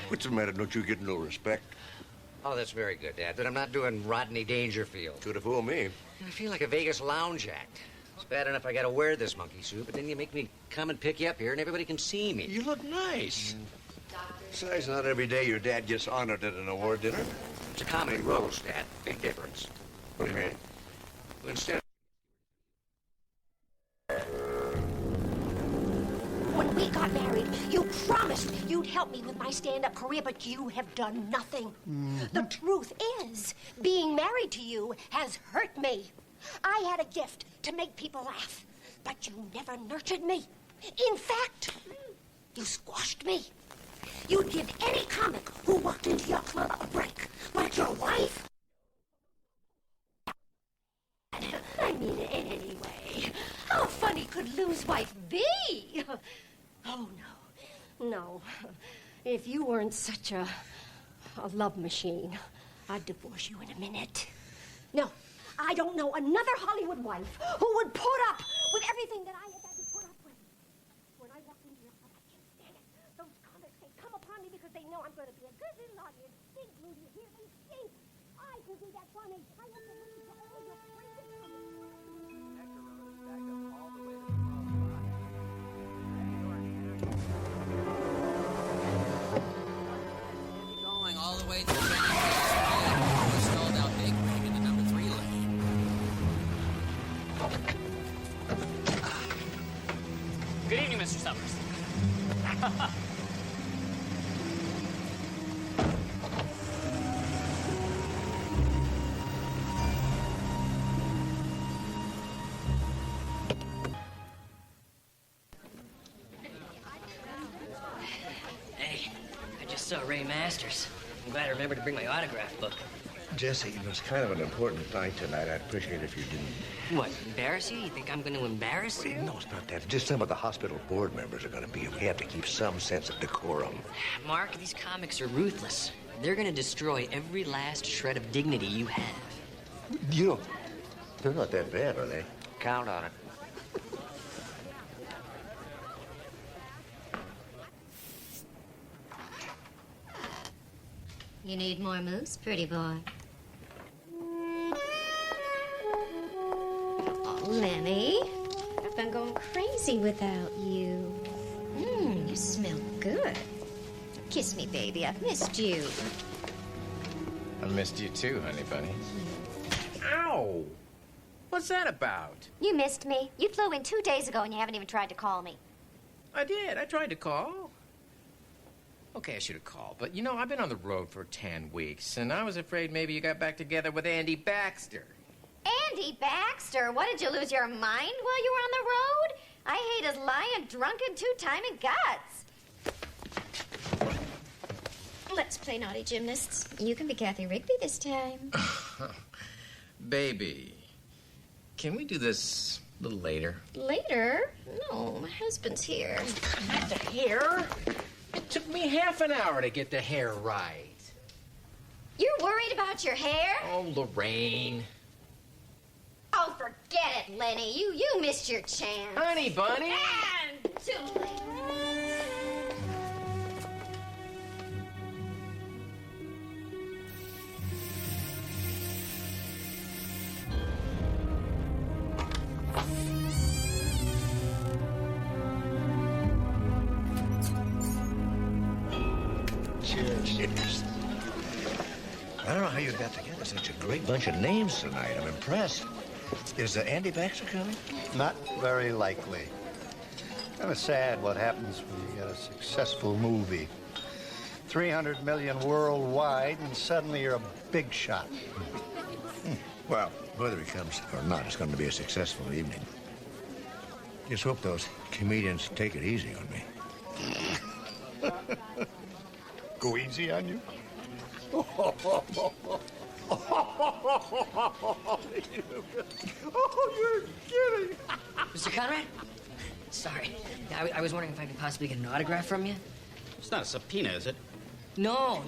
What's the matter? Don't you get no respect? Oh, that's very good, Dad. But I'm not doing Rodney Dangerfield. Could have fooled me. I feel like a Vegas lounge act. It's bad enough I gotta wear this monkey suit, but then you make me come and pick you up here and everybody can see me. You look nice. Besides, not every day your dad gets honored at an award dinner. It's a comedy roast, Dad. Big difference. What do you mean? Instead... When we got married, you promised you'd help me with my stand-up career, but you have done nothing. The truth is, being married to you has hurt me. I had a gift to make people laugh, but you never nurtured me. In fact, you squashed me. You'd give any comic who walked into your club a break, like your wife. I mean, anyway, how funny could Lou's wife be? Oh, no. If you weren't such a love machine, I'd divorce you in a minute. No, I don't know another Hollywood wife who would put up with everything that I have had to put up with. When I walk into your club, I can't stand it. Those comics, they come upon me because they know I'm going to be a good little audience. Think, Lou, you hear me? Think. I can do that funny. I have to listen to all your crazy comments. Going all the way to the stalled out big wing in the number 3 lane. Good evening, Mr. Summers. Hey, I just saw Ray Masters. I'm glad I remembered to bring my autograph book. Jesse, it was kind of an important night tonight. I'd appreciate it if you didn't. What, embarrass you? You think I'm going to embarrass you? No, it's not that. Just some of the hospital board members are going to be here. We have to keep some sense of decorum. Mark, these comics are ruthless. They're going to destroy every last shred of dignity you have. You know, they're not that bad, are they? Count on it. You need more moose, pretty boy? Oh, Lenny, I've been going crazy without you. You smell good. Kiss me, baby. I've missed you. I missed you too, honey bunny. Ow! What's that about? You missed me. You flew in 2 days ago and you haven't even tried to call me. I did. I tried to call. Okay, I should have called. But, you know, I've been on the road for 10 weeks, and I was afraid maybe you got back together with Andy Baxter. Andy Baxter? What, did you lose your mind while you were on the road? I hate his lying, drunken, two-timing guts. Let's play naughty gymnasts. You can be Kathy Rigby this time. Baby, can we do this a little later? Later? No, my husband's here. Not the hair. It took me half an hour to get the hair right. You're worried about your hair? Oh, Lorraine. Oh, forget it, Lenny. You missed your chance. Honey bunny. And too late. Cheers. I don't know how you got together such a great bunch of names tonight. I'm impressed. Is Andy Baxter coming? Not very likely. Kind of sad what happens when you get a successful movie. 300 million worldwide, and suddenly you're a big shot. Well, whether he comes or not, it's going to be a successful evening. Just hope those comedians take it easy on me. Go easy on you? Oh, you're kidding. Mr. Conrad? Sorry. I was wondering if I could possibly get an autograph from you. It's not a subpoena, is it? No.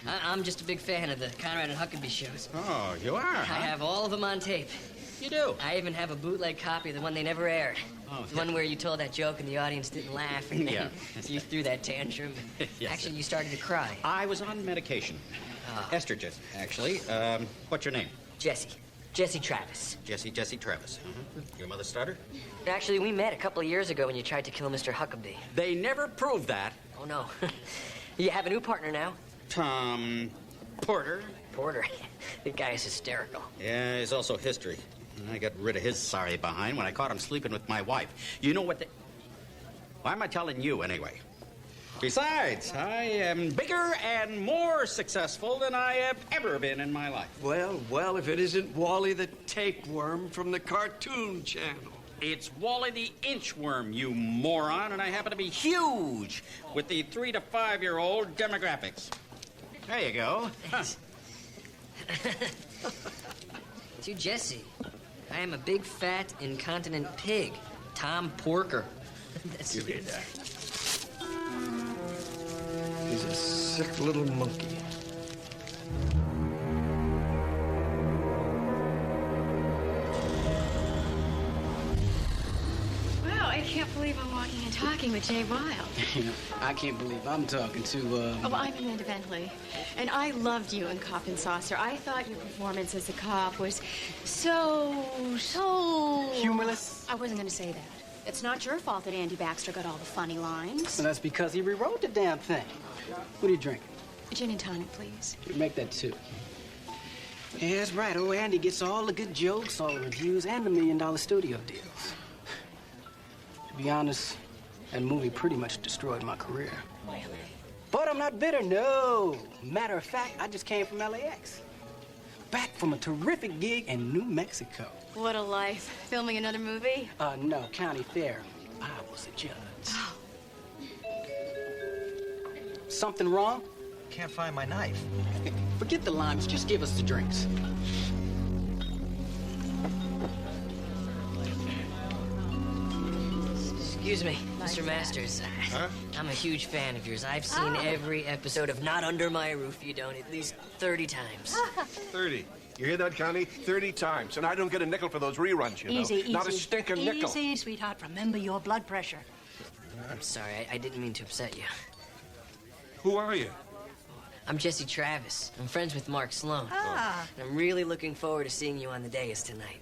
I'm just a big fan of the Conrad and Huckabee shows. Oh, you are, I have all of them on tape. You do? I even have a bootleg copy of the one they never aired. Oh, The one where you told that joke and the audience didn't laugh. And Yeah. you threw that tantrum. Yes, Actually, sir. you started to cry. I was on medication. Estrogen, actually. What's your name? Jesse. Jesse Travis. Jesse Travis. Your mother's starter? Actually, we met a couple of years ago when you tried to kill Mr. Huckabee. They never proved that. Oh, no. You have a new partner now? Tom Porter. Porter. The guy is hysterical. Yeah, he's also history. I got rid of his sorry behind when I caught him sleeping with my wife. You know what Why am I telling you, anyway? Besides, I am bigger and more successful than I have ever been in my life. Well, if it isn't Wally the tapeworm from the Cartoon Channel. It's Wally the Inchworm, you moron, and I happen to be huge with the 3 to 5-year-old demographics. There you go. To Jesse, I am a big, fat, incontinent pig. Tom Porker. That's You hear that? He's a sick little monkey. Wow, I can't believe I'm walking and talking with Jay Wilde. I can't believe I'm talking to, Oh, I'm Amanda Bentley, and I loved you in Cop and Saucer. I thought your performance as a cop was so... Humorless? I wasn't going to say that. It's not your fault that Andy Baxter got all the funny lines. And that's because he rewrote the damn thing. What are you drinking? A gin and tonic, please. Make that 2. Yeah, that's right. Oh, Andy gets all the good jokes, all the reviews, and the $1 million studio deals. To be honest, that movie pretty much destroyed my career. Really? But I'm not bitter, no. Matter of fact, I just came from LAX. Back from a terrific gig in New Mexico. What a life. Filming another movie? No, county fair. I was a judge. Oh. Something wrong? Can't find my knife. Forget the limes, just give us the drinks. Excuse me, Mr. Masters. Huh? I'm a huge fan of yours. I've seen every episode of Not Under My Roof, You Don't, at least 30 times. 30. You hear that, Connie? 30 times. And I don't get a nickel for those reruns, you know. Easy. Not a stinking nickel. Easy, sweetheart. Remember your blood pressure. I'm sorry, I didn't mean to upset you. Who are you? I'm Jesse Travis. I'm friends with Mark Sloan. And I'm really looking forward to seeing you on the dais tonight.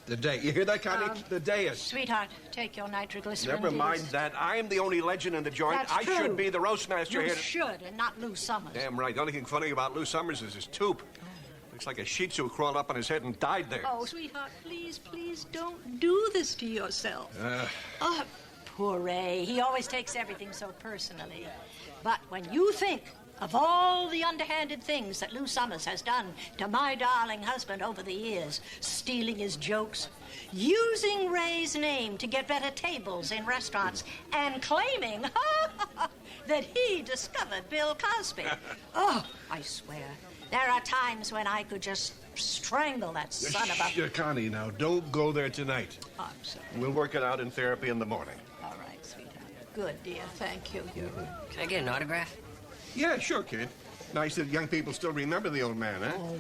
The day. You hear that, Connie? The dais. Sweetheart, take your nitroglycerin. Never mind please. that. I am the only legend in the joint. That's I true. should be the roast master You here. should, and not Lou Summers. Damn right. The only thing funny about Lou Summers is his tooth. Looks like a shih tzu crawled up on his head and died there. Oh, sweetheart, please don't do this to yourself. Oh, poor Ray. He always takes everything so personally. But when you think of all the underhanded things that Lou Summers has done to my darling husband over the years, stealing his jokes, using Ray's name to get better tables in restaurants, and claiming that he discovered Bill Cosby. Oh, I swear, there are times when I could just strangle that son of a... Connie, now, don't go there tonight. I'm sorry. We'll work it out in therapy in the morning. All right, sweetheart. Good, dear. Thank you. Can I get an autograph? Yeah, sure, kid. Nice that young people still remember the old man, huh? Oh.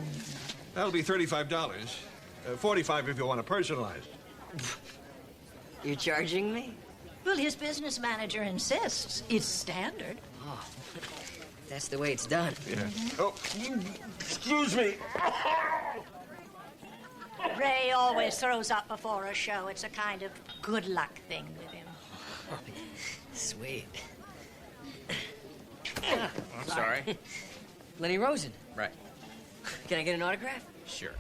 That'll be $35. $45 if you want to personalize. You're charging me? Well, his business manager insists. It's standard. Oh, that's the way it's done. Yeah. Oh, excuse me. Ray always throws up before a show. It's a kind of good luck thing with him. Sweet. I'm sorry. Lenny Rosen. Right. Can I get an autograph? Sure.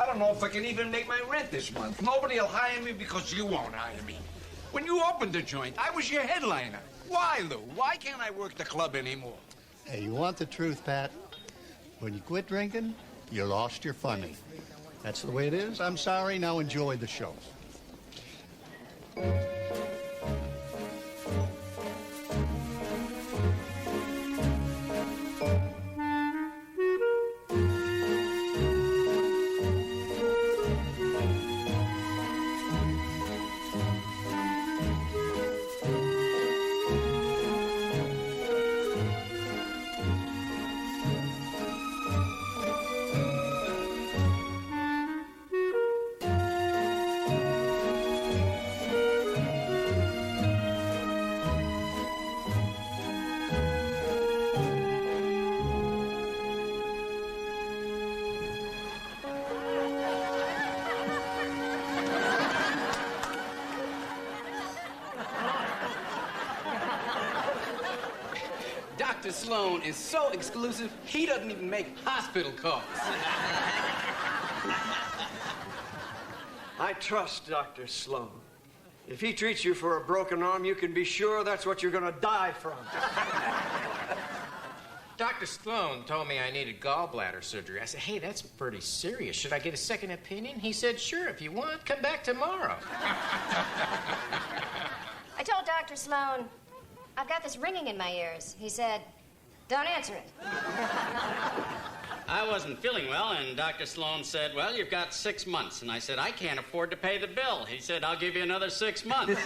I don't know if I can even make my rent this month. Nobody will hire me because you won't hire me. When you opened the joint, I was your headliner. Why, Lou? Why can't I work the club anymore? Hey, you want the truth, Pat? When you quit drinking, you lost your funny. That's the way it is. I'm sorry. Now enjoy the show. Dr. Sloan is so exclusive, he doesn't even make hospital calls. I trust Dr. Sloan. If he treats you for a broken arm, you can be sure that's what you're gonna die from. Dr. Sloan told me I needed gallbladder surgery. I said, hey, that's pretty serious. Should I get a second opinion? He said, sure, if you want, come back tomorrow. I told Dr. Sloan, I've got this ringing in my ears. He said, don't answer it. I wasn't feeling well, and Dr. Sloan said, well, you've got 6 months. And I said, I can't afford to pay the bill. He said, I'll give you another 6 months.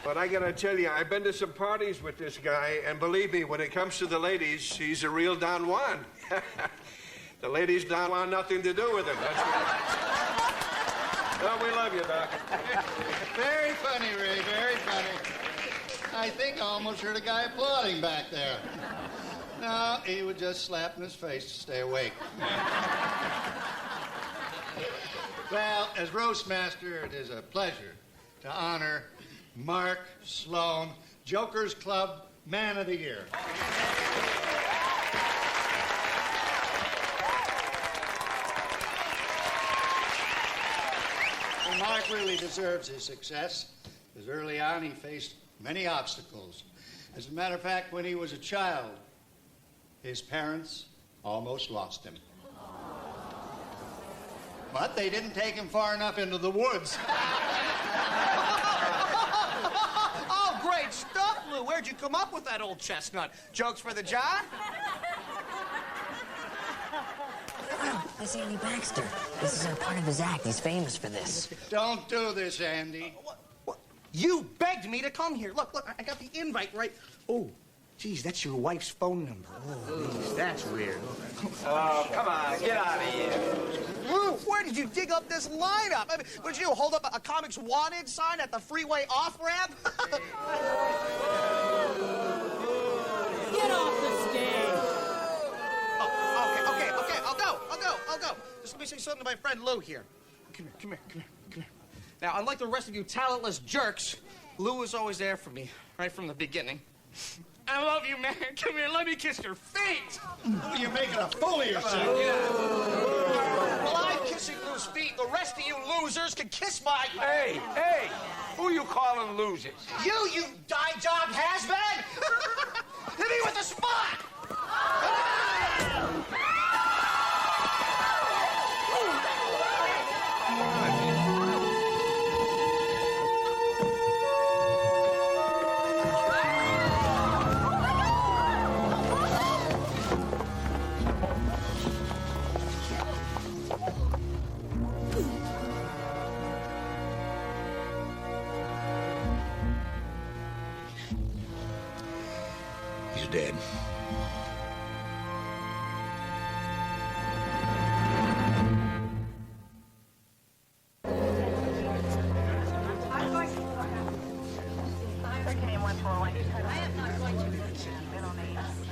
But I gotta tell you, I've been to some parties with this guy, and believe me, when it comes to the ladies, he's a real Don Juan. The ladies don't want nothing to do with him. That's right. Well, we love you, Doc. Very funny, Ray, very funny. I think I almost heard a guy applauding back there. No, he was just slapping his face to stay awake. Well, as roast master, it is a pleasure to honor Mark Sloan, Joker's Club Man of the Year. Well, Mark really deserves his success, because early on he faced many obstacles. As a matter of fact, when he was a child, his parents almost lost him. But they didn't take him far enough into the woods. Oh, great stuff, Lou. Where'd you come up with that old chestnut? Jokes for the John? That's Andy Baxter. This is a part of his act. He's famous for this. Don't do this, Andy. What? You begged me to come here. Look, I got the invite right. Oh, geez, that's your wife's phone number. Oh, geez, that's weird. Oh, come on, get out of here. Lou, where did you dig up this lineup? I mean, what did you do, hold up a Comics Wanted sign at the freeway off-ramp? Get off the stage. Okay, I'll go. Just let me say something to my friend Lou here. Come here. Now, unlike the rest of you talentless jerks, Lou was always there for me, right from the beginning. I love you, man. Come here, let me kiss your feet. You're making a fool of yourself. Well, I'm kissing Lou's feet. The rest of you losers can kiss my... Hey, who you calling losers? You die-job has-been! Hit me with the spot! He's dead.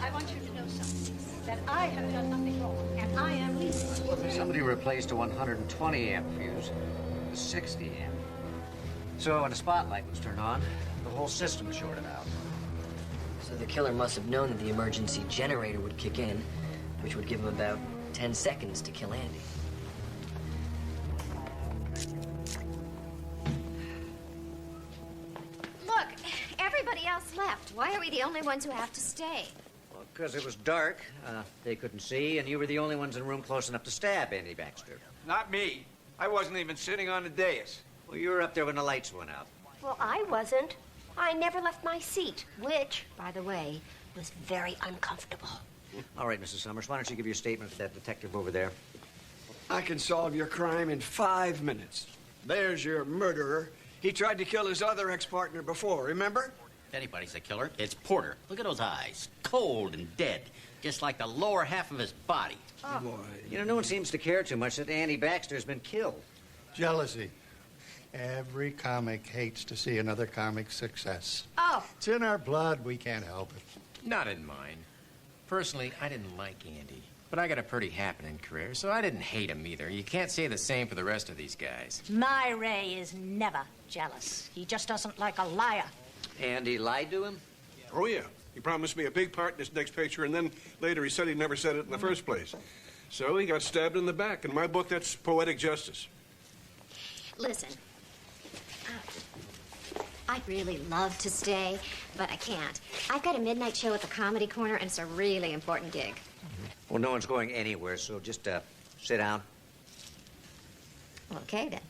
I want you to know something. That I have done nothing wrong, and I am leaving. Somebody replaced a 120 amp fuse with a 60 amp. So when the spotlight was turned on, the whole system shorted out. So the killer must have known that the emergency generator would kick in, which would give him about 10 seconds to kill Andy. Look, everybody else left. Why are we the only ones who have to stay? Well, because it was dark, they couldn't see, and you were the only ones in the room close enough to stab Andy Baxter. Not me. I wasn't even sitting on the dais. Well, you were up there when the lights went out. Well, I wasn't. I never left my seat, which, by the way, was very uncomfortable. All right, Mrs. Summers, why don't you give your statement to that detective over there? I can solve your crime in 5 minutes. There's your murderer. He tried to kill his other ex-partner before, remember? If anybody's a killer, it's Porter. Look at those eyes. Cold and dead. Just like the lower half of his body. Oh. Boy. You know, no one seems to care too much that Andy Baxter's been killed. Jealousy. Every comic hates to see another comic's success. Oh. It's in our blood. We can't help it. Not in mine. Personally, I didn't like Andy. But I got a pretty happening career, so I didn't hate him either. You can't say the same for the rest of these guys. My Ray is never jealous. He just doesn't like a liar. Andy lied to him? Oh, yeah. He promised me a big part in this next picture, and then later he said he never said it in the first place. So he got stabbed in the back. In my book, that's poetic justice. Listen, I'd really love to stay, but I can't. I've got a midnight show at the Comedy Corner, and it's a really important gig. Well, no one's going anywhere, so just sit down. Okay, then.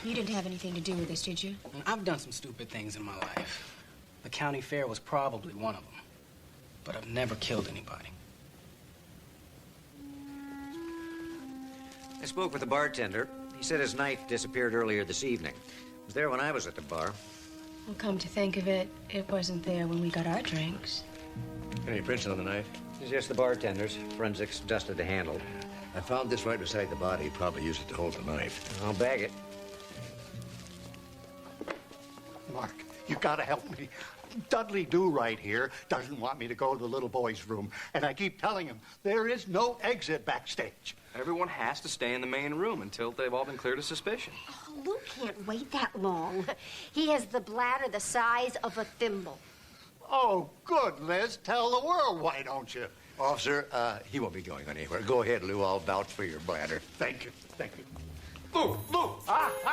You didn't have anything to do with this, did you? I've done some stupid things in my life. The county fair was probably one of them. But I've never killed anybody. I spoke with the bartender. He said his knife disappeared earlier this evening. It was there when I was at the bar. Well, come to think of it, it wasn't there when we got our drinks. Any prints on the knife? It's just the bartender's. Forensics dusted the handle. I found this right beside the body. He probably used it to hold the knife. I'll bag it. Mark, you gotta help me. Dudley Do-Right here doesn't want me to go to the little boy's room, and I keep telling him there is no exit backstage. Everyone has to stay in the main room until they've all been cleared of suspicion. Oh, Lou can't wait that long. He has the bladder the size of a thimble. Oh, good, Liz. Tell the world, why don't you? Officer, he won't be going anywhere. Go ahead, Lou. I'll vouch for your bladder. Thank you. Thank you. Lou!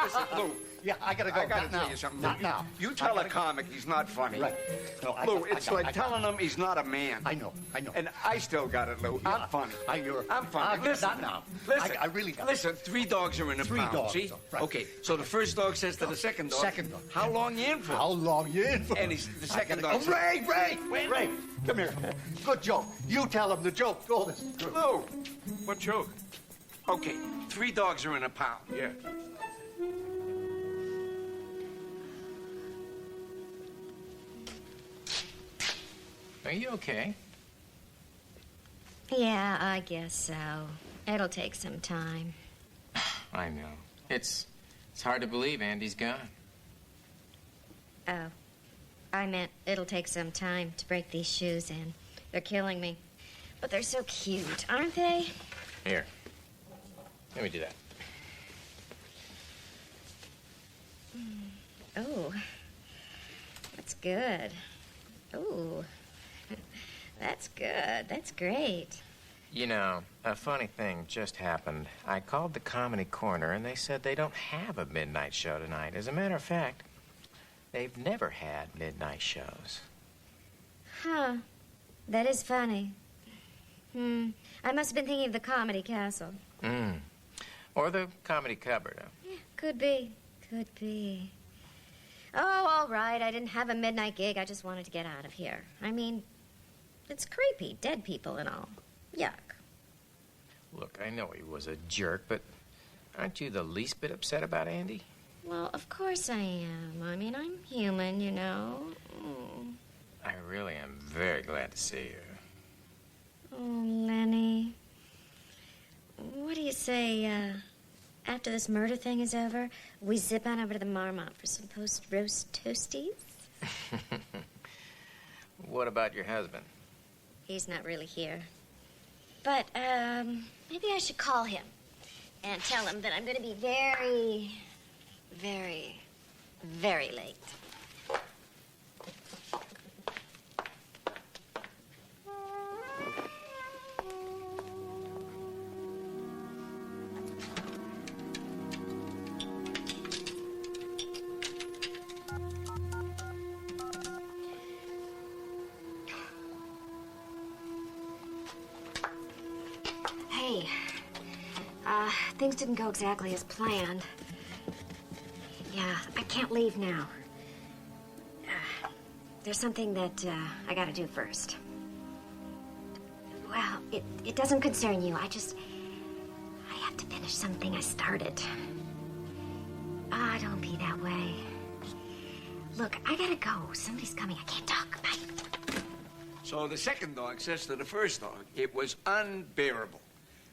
Listen, Lou. Yeah, I gotta go. I gotta Not tell now. you something. Not now. You tell a comic he's not funny. Right. No, Lou, it's like telling him he's not a man. I know. And I still got it, Lou. I'm funny. I'm funny. Listen. Not now. Listen. I really got it. Listen, 3 dogs are in a pound, dogs, see? right. Okay, so the first dog says to the second dog. Second dog. How long you in for? How long you in for? And the second Oh, dog says, Ray, come here. Good joke. You tell him the joke. Go this. Lou, what joke? Okay, 3 dogs are in a pound. Yeah. Are you okay? Yeah, I guess so. It'll take some time. I know. It's hard to believe Andy's gone. Oh. I meant it'll take some time to break these shoes in. They're killing me. But they're so cute, aren't they? Here. Let me do that. Oh. That's good. Ooh. That's good. That's great. You know, a funny thing just happened. I called the Comedy Corner, and they said they don't have a midnight show tonight. As a matter of fact, they've never had midnight shows. Huh. That is funny. I must have been thinking of the Comedy Castle. Or the Comedy Cupboard. Yeah, could be. Could be. Oh, all right. I didn't have a midnight gig. I just wanted to get out of here. I mean, it's creepy. Dead people and all. Yuck. Look, I know he was a jerk, but aren't you the least bit upset about Andy? Well, of course I am. I mean, I'm human, you know. I really am very glad to see you. Oh, Lenny. What do you say, after this murder thing is over, we zip on over to the Marmont for some post-roast toasties? What about your husband? He's not really here. But, maybe I should call him and tell him that I'm going to be very, very, very late. Hey, things didn't go exactly as planned. Yeah, I can't leave now. There's something that I gotta do first. Well, it doesn't concern you. I have to finish something I started. Don't be that way. Look, I gotta go. Somebody's coming. I can't talk. Bye. So the second dog says to the first dog, it was unbearable.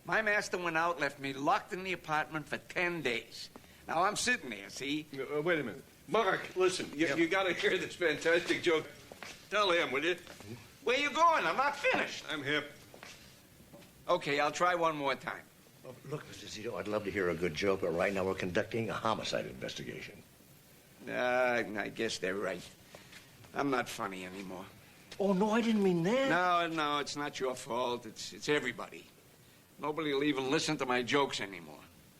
My master went out, left me locked in the apartment for 10 days. Now I'm sitting there, see? Wait a minute. Mark, listen, you gotta hear this fantastic joke. Tell him, will you? Where you going? I'm not finished. I'm hip. Okay, I'll try one more time. Oh, look, Mr. Zito, I'd love to hear a good joke, but right now we're conducting a homicide investigation. I guess they're right. I'm not funny anymore. Oh, no, I didn't mean that. No, it's not your fault. It's everybody. Nobody will even listen to my jokes anymore.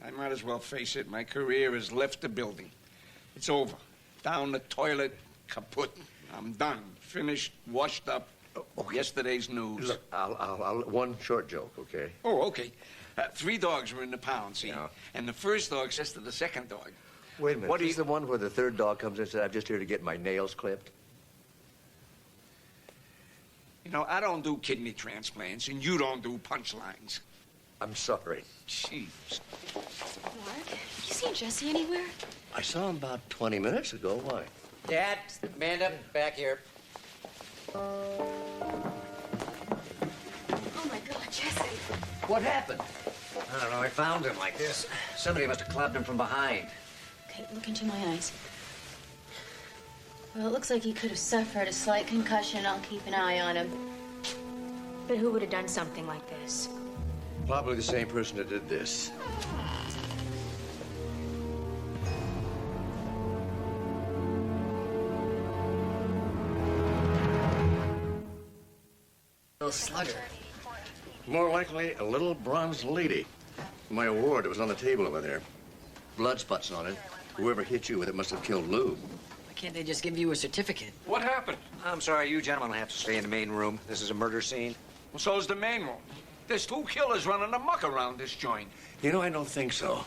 I might as well face it. My career has left the building. It's over. Down the toilet, kaput. I'm done. Finished, washed up. Yesterday's news. Look, I'll one short joke, okay? Oh, okay. 3 dogs were in the pound, see? Yeah. And the first dog says to the second dog. Wait a minute. What is the one where the third dog comes in and says, I'm just here to get my nails clipped? You know, I don't do kidney transplants, and you don't do punchlines. I'm sorry. Jeez. Mark, you seen Jesse anywhere? I saw him about 20 minutes ago. Why? Dad, Amanda, back here. Oh, my God, Jesse. What happened? I don't know. I found him like this. Somebody must have clubbed him from behind. Okay, look into my eyes. Well, it looks like he could have suffered a slight concussion. I'll keep an eye on him. But who would have done something like this? Probably the same person that did this. Little slugger. More likely, a little bronze lady. My award, it was on the table over there. Blood spots on it. Whoever hit you with it must have killed Lou. Why can't they just give you a certificate? What happened? I'm sorry, you gentlemen will have to stay in the main room. This is a murder scene. Well, so's the main room. There's 2 killers running amok around this joint. You know, I don't think so.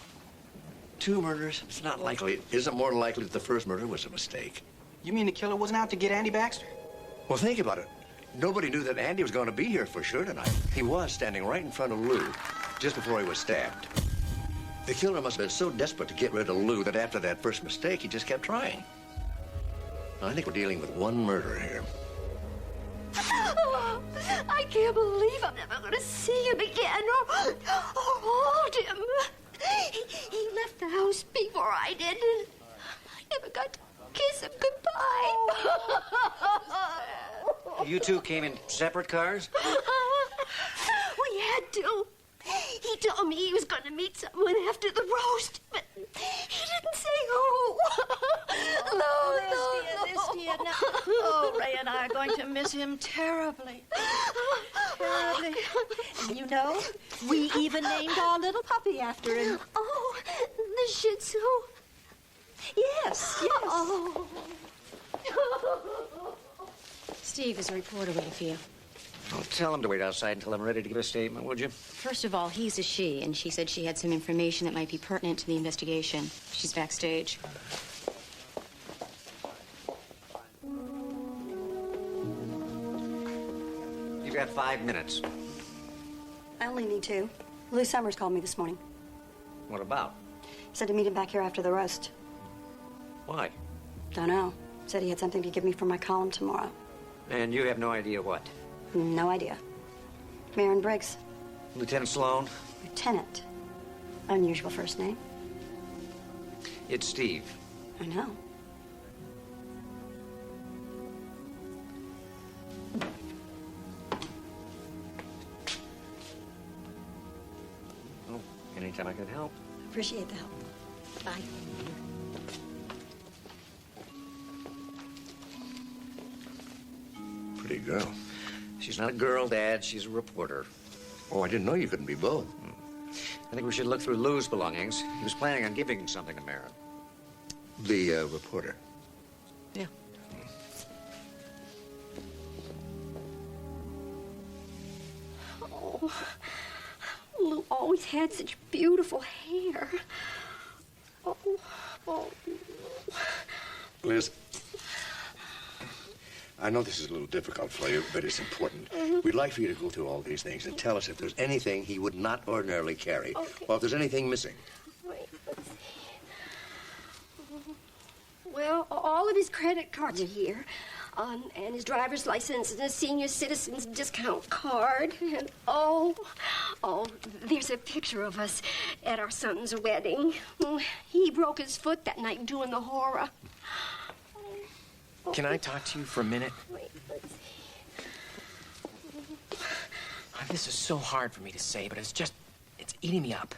2 murders? It's not likely. Isn't more likely that the first murder was a mistake. You mean the killer wasn't out to get Andy Baxter? Well, think about it. Nobody knew that Andy was going to be here for sure tonight. He was standing right in front of Lou just before he was stabbed. The killer must have been so desperate to get rid of Lou that after that first mistake, he just kept trying. I think we're dealing with one murderer here. Oh, I can't believe I'm never going to see him again or hold him. He left the house before I did. And I never got to kiss him goodbye. You two came in separate cars? We had to. He told me he was going to meet someone after the roast, but he didn't say who. This dear. Now, oh, Ray and I are going to miss him terribly. Terribly. And you know, we even named our little puppy after him. Oh, the Shih Tzu. Yes. Oh. Steve is a reporter waiting for you. Well, tell him to wait outside until I'm ready to give a statement, would you? First of all, he's a she, and she said she had some information that might be pertinent to the investigation. She's backstage. You've got 5 minutes. I only need 2. Lou Summers called me this morning. What about? Said to meet him back here after the roast. Why? Don't know. Said he had something to give me for my column tomorrow. And you have no idea what? No idea. Marin Briggs. Lieutenant Sloan? Lieutenant. Unusual first name. It's Steve. I know. Oh, anytime I can help. Appreciate the help. Bye. Pretty girl. She's not a girl, Dad. She's a reporter. Oh, I didn't know you couldn't be both. I think we should look through Lou's belongings. He was planning on giving something to Marin. The reporter. Yeah. Oh, Lou always had such beautiful hair. Oh. Liz, I know this is a little difficult for you, but it's important. We'd like for you to go through all these things and tell us if there's anything he would not ordinarily carry, or if there's anything missing. Wait, let's see. Well, all of his credit cards are here, and his driver's license and his senior citizen's discount card. And oh, there's a picture of us at our son's wedding. He broke his foot that night doing the horror. Can I talk to you for a minute? Wait, let's see. This is so hard for me to say, but it's eating me up.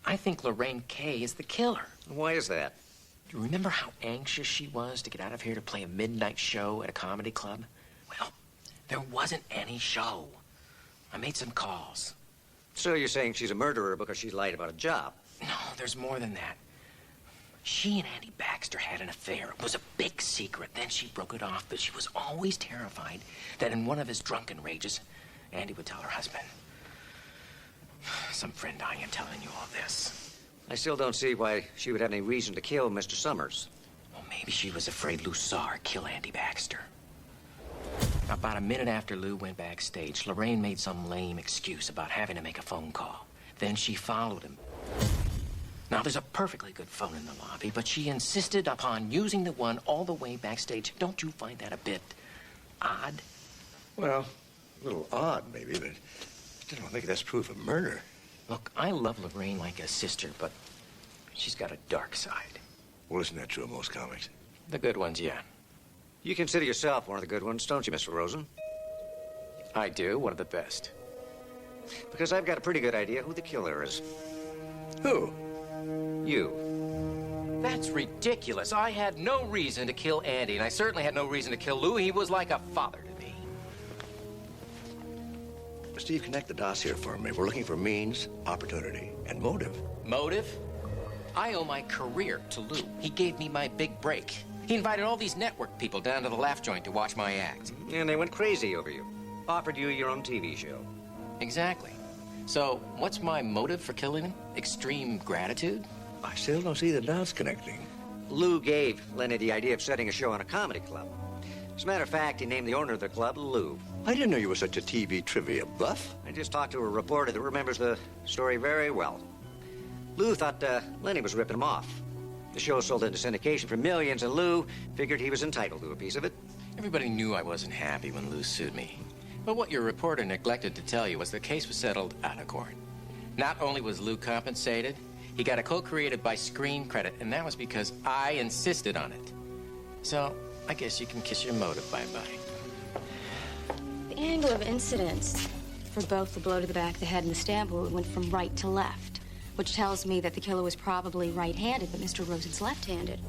I think Lorraine Kay is the killer. Why is that? Do you remember how anxious she was to get out of here to play a midnight show at a comedy club? Well, there wasn't any show. I made some calls. So you're saying she's a murderer because she lied about a job? No, there's more than that. She and Andy Baxter had an affair. It was a big secret. Then she broke it off, but she was always terrified that in one of his drunken rages, Andy would tell her husband. Some friend I am telling you all this. I still don't see why she would have any reason to kill Mr. Summers. Well, maybe she was afraid Lou saw her kill Andy Baxter. About a minute after Lou went backstage, Lorraine made some lame excuse about having to make a phone call. Then she followed him. Now, there's a perfectly good phone in the lobby, but she insisted upon using the one all the way backstage. Don't you find that a bit odd? Well, a little odd, maybe, but I still don't think that's proof of murder. Look, I love Lorraine like a sister, but she's got a dark side. Well, isn't that true of most comics? The good ones, yeah. You consider yourself one of the good ones, don't you, Mr. Rosen? I do. One of the best. Because I've got a pretty good idea who the killer is. Who? You. That's ridiculous. I had no reason to kill Andy, and I certainly had no reason to kill Lou. He was like a father to me. Steve, connect the dots here for me. We're looking for means, opportunity, and motive. Motive? I owe my career to Lou. He gave me my big break. He invited all these network people down to the Laugh Joint to watch my act. And they went crazy over you. Offered you your own TV show. Exactly. So, what's my motive for killing him? Extreme gratitude? I still don't see the dots connecting. Lou gave Lenny the idea of setting a show on a comedy club. As a matter of fact, he named the owner of the club Lou. I didn't know you were such a TV trivia buff. I just talked to a reporter that remembers the story very well. Lou thought Lenny was ripping him off. The show sold into syndication for millions, and Lou figured he was entitled to a piece of it. Everybody knew I wasn't happy when Lou sued me. But what your reporter neglected to tell you was the case was settled out of court. Not only was Lou compensated, he got a co-created by screen credit, and that was because I insisted on it. So, I guess you can kiss your motive bye-bye. The angle of incidence for both the blow to the back of the head and the stab wound went from right to left, which tells me that the killer was probably right-handed, but Mr. Rosen's left-handed.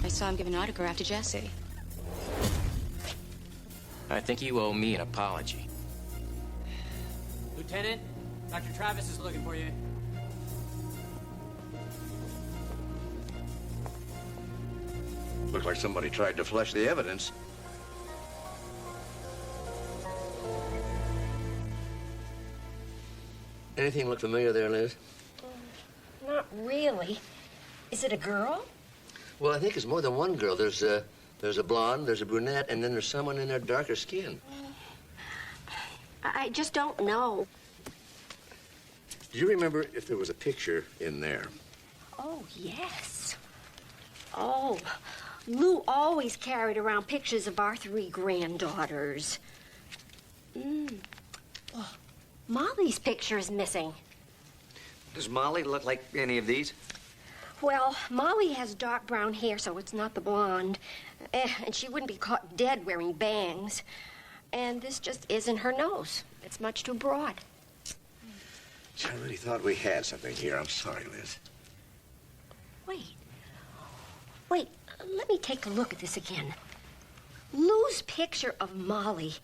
I saw him give an autograph to Jesse. I think you owe me an apology. Lieutenant, Dr. Travis is looking for you. Looks like somebody tried to flush the evidence. Anything look familiar there, Liz? Not really. Is it a girl? Well, I think it's more than one girl. There's a blonde, there's a brunette, and then there's someone in their darker skin. I just don't know. Do you remember if there was a picture in there? Oh, yes. Oh, Lou always carried around pictures of our 3 granddaughters. Oh, Molly's picture is missing. Does Molly look like any of these? Well, Molly has dark brown hair, so it's not the blonde. And she wouldn't be caught dead wearing bangs. And this just isn't her nose. It's much too broad. I really thought we had something here. I'm sorry, Liz. Wait, let me take a look at this again. Lou's picture of Molly.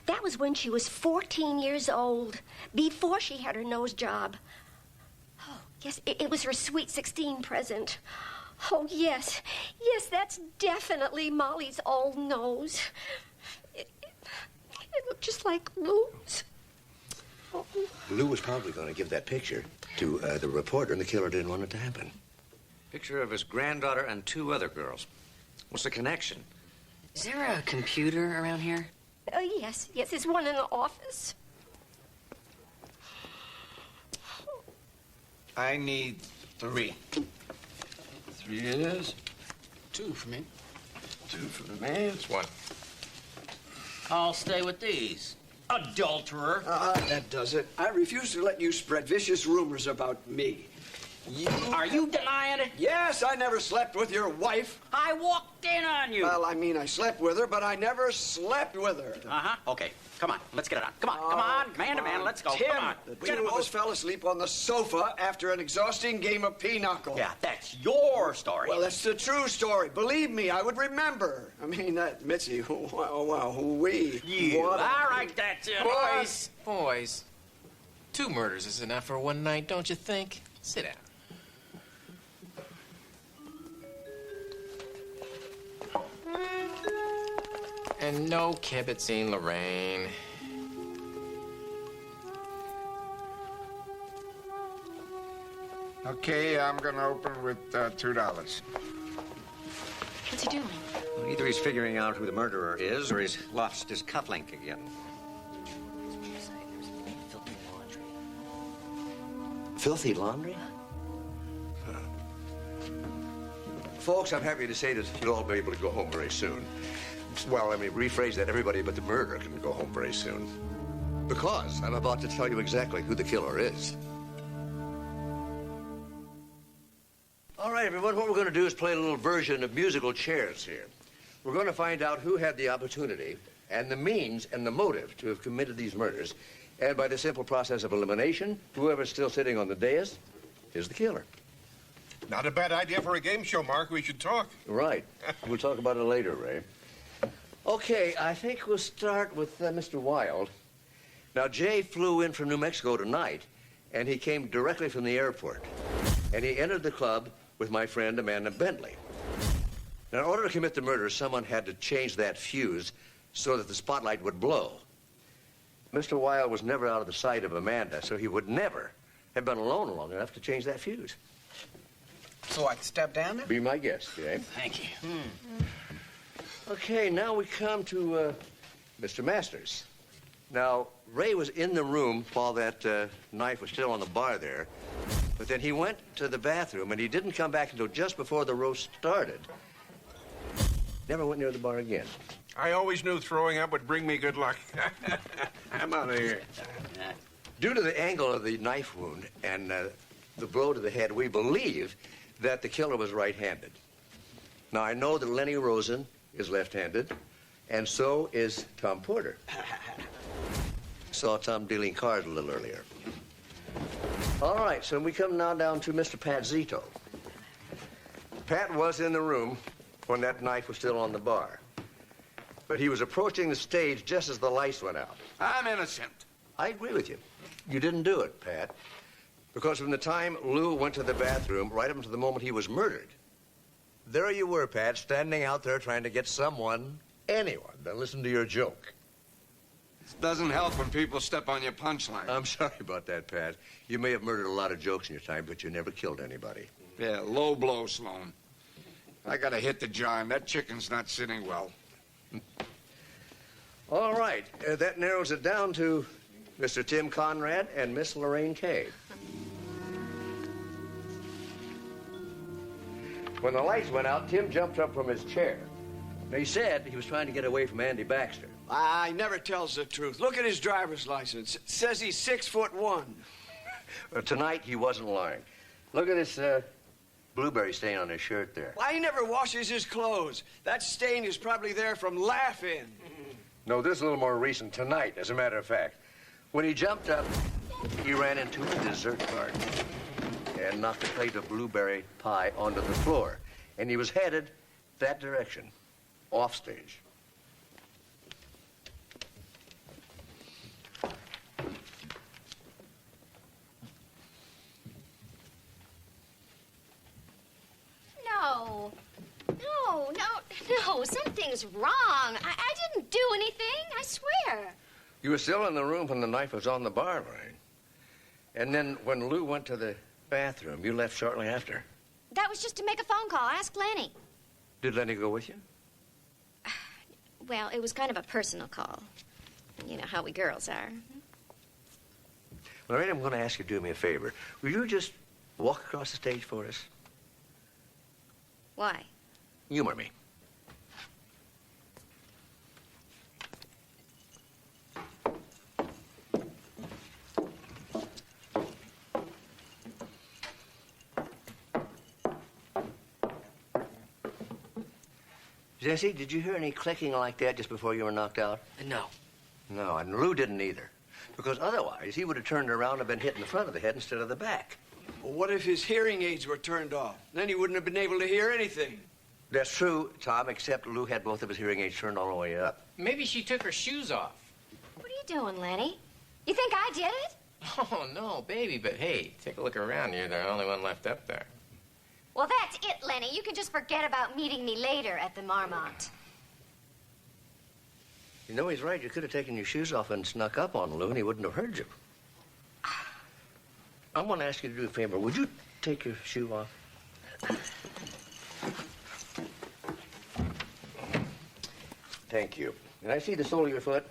That was when she was 14 years old, before she had her nose job. Oh, yes, it was her sweet 16 present. Oh, yes, that's definitely Molly's old nose. It looked just like Lou's. Oh. Lou was probably going to give that picture to the reporter, and the killer didn't want it to happen. Picture of his granddaughter and 2 other girls. What's the connection? Is there a computer around here? Oh, yes, there's one in the office. I need 3. 3 it is. 2 for me. 2 for the man. It's 1. I'll stay with these. Adulterer. That does it. I refuse to let you spread vicious rumors about me. Are you denying it? Yes, I never slept with your wife. I walked in on you. Well, I mean, I slept with her, but I never slept with her. Uh-huh. Okay, come on. Let's get it on. Come on. Man to man, let's go. Tim, Come on. the two of us fell asleep on the sofa after an exhausting game of pinochle. Yeah, that's your story. Well, that's the true story. Believe me, I would remember. I mean, that Mitzi, wow, we. All right, that's it. Boys, 2 murders is enough for one night, don't you think? Sit down. And no kibitzing, Lorraine. Okay, I'm gonna open with $2. What's he doing? Well, either he's figuring out who the murderer is, or he's lost his cufflink again. Filthy laundry? Folks, I'm happy to say that you'll all be able to go home very soon. Well, let me rephrase that. Everybody but the murderer can go home very soon. Because I'm about to tell you exactly who the killer is. All right, everyone, what we're going to do is play a little version of musical chairs here. We're going to find out who had the opportunity and the means and the motive to have committed these murders. And by the simple process of elimination, whoever's still sitting on the dais is the killer. Not a bad idea for a game show, Mark. We should talk. Right. We'll talk about it later, Ray. Okay, I think we'll start with Mr. Wilde. Now, Jay flew in from New Mexico tonight, and he came directly from the airport. And he entered the club with my friend Amanda Bentley. Now, in order to commit the murder, someone had to change that fuse so that the spotlight would blow. Mr. Wilde was never out of the sight of Amanda, so he would never have been alone long enough to change that fuse. So I can step down there? Be my guest, Jay. Thank you. Okay, now we come to Mr. Masters. Now, Ray was in the room while that knife was still on the bar there, but then he went to the bathroom, and he didn't come back until just before the roast started. Never went near the bar again. I always knew throwing up would bring me good luck. I'm out of here. Due to the angle of the knife wound and the blow to the head, we believe that the killer was right-handed. Now, I know that Lenny Rosen is left-handed, and so is Tom Porter. Saw Tom dealing cards a little earlier. All right, so we come now down to Mr. Pat Zito. Pat was in the room when that knife was still on the bar. But he was approaching the stage just as the lights went out. I'm innocent. I agree with you. You didn't do it, Pat. Because from the time Lou went to the bathroom right up until the moment he was murdered, there you were, Pat, standing out there trying to get someone, anyone, to listen to your joke. It doesn't help when people step on your punchline. I'm sorry about that, Pat. You may have murdered a lot of jokes in your time, but you never killed anybody. Yeah, low blow, Sloan. I gotta hit the jar, and that chicken's not sitting well. All right, that narrows it down to Mr. Tim Conrad and Miss Lorraine Kay. When the lights went out, Tim jumped up from his chair. Now, he said he was trying to get away from Andy Baxter. He never tells the truth. Look at his driver's license. It says he's 6'1". Tonight, he wasn't lying. Look at this blueberry stain on his shirt there. Why, he never washes his clothes. That stain is probably there from laughing. No, this is a little more recent. Tonight, as a matter of fact. When he jumped up, he ran into a dessert cart and knocked a plate of blueberry pie onto the floor. And he was headed that direction, off stage. No, something's wrong. I didn't do anything, I swear. You were still in the room when the knife was on the bar, Lorraine. And then when Lou went to the bathroom, you left shortly after. That was just to make a phone call. Ask Lenny. Did Lenny go with you? Well, it was kind of a personal call. You know how we girls are. Lorraine, I'm going to ask you to do me a favor. Will you just walk across the stage for us? Why? Humor me. Jesse, did you hear any clicking like that just before you were knocked out? No. No, and Lou didn't either. Because otherwise, he would have turned around and been hit in the front of the head instead of the back. Well, what if his hearing aids were turned off? Then he wouldn't have been able to hear anything. That's true, Tom, except Lou had both of his hearing aids turned all the way up. Maybe she took her shoes off. What are you doing, Lenny? You think I did it? Oh, no, baby, but hey, take a look around. You're the only one left up there. Well, that's it, Lenny. You can just forget about meeting me later at the Marmont. You know, he's right. You could have taken your shoes off and snuck up on Lou, and he wouldn't have heard you. I want to ask you to do a favor. Would you take your shoe off? Thank you. And I see the sole of your foot.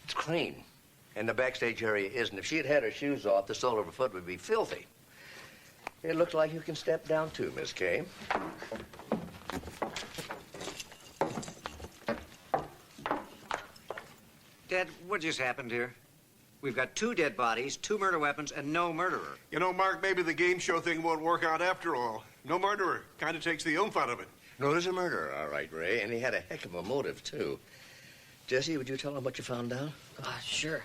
It's clean. And the backstage area isn't. If she had had her shoes off, the sole of her foot would be filthy. It looks like you can step down, too, Miss Kay. Dad, what just happened here? We've got 2 dead bodies, 2 murder weapons, and no murderer. You know, Mark, maybe the game show thing won't work out after all. No murderer. Kind of takes the oomph out of it. No, there's a murderer, all right, Ray, and he had a heck of a motive, too. Jesse, would you tell him what you found out? Sure.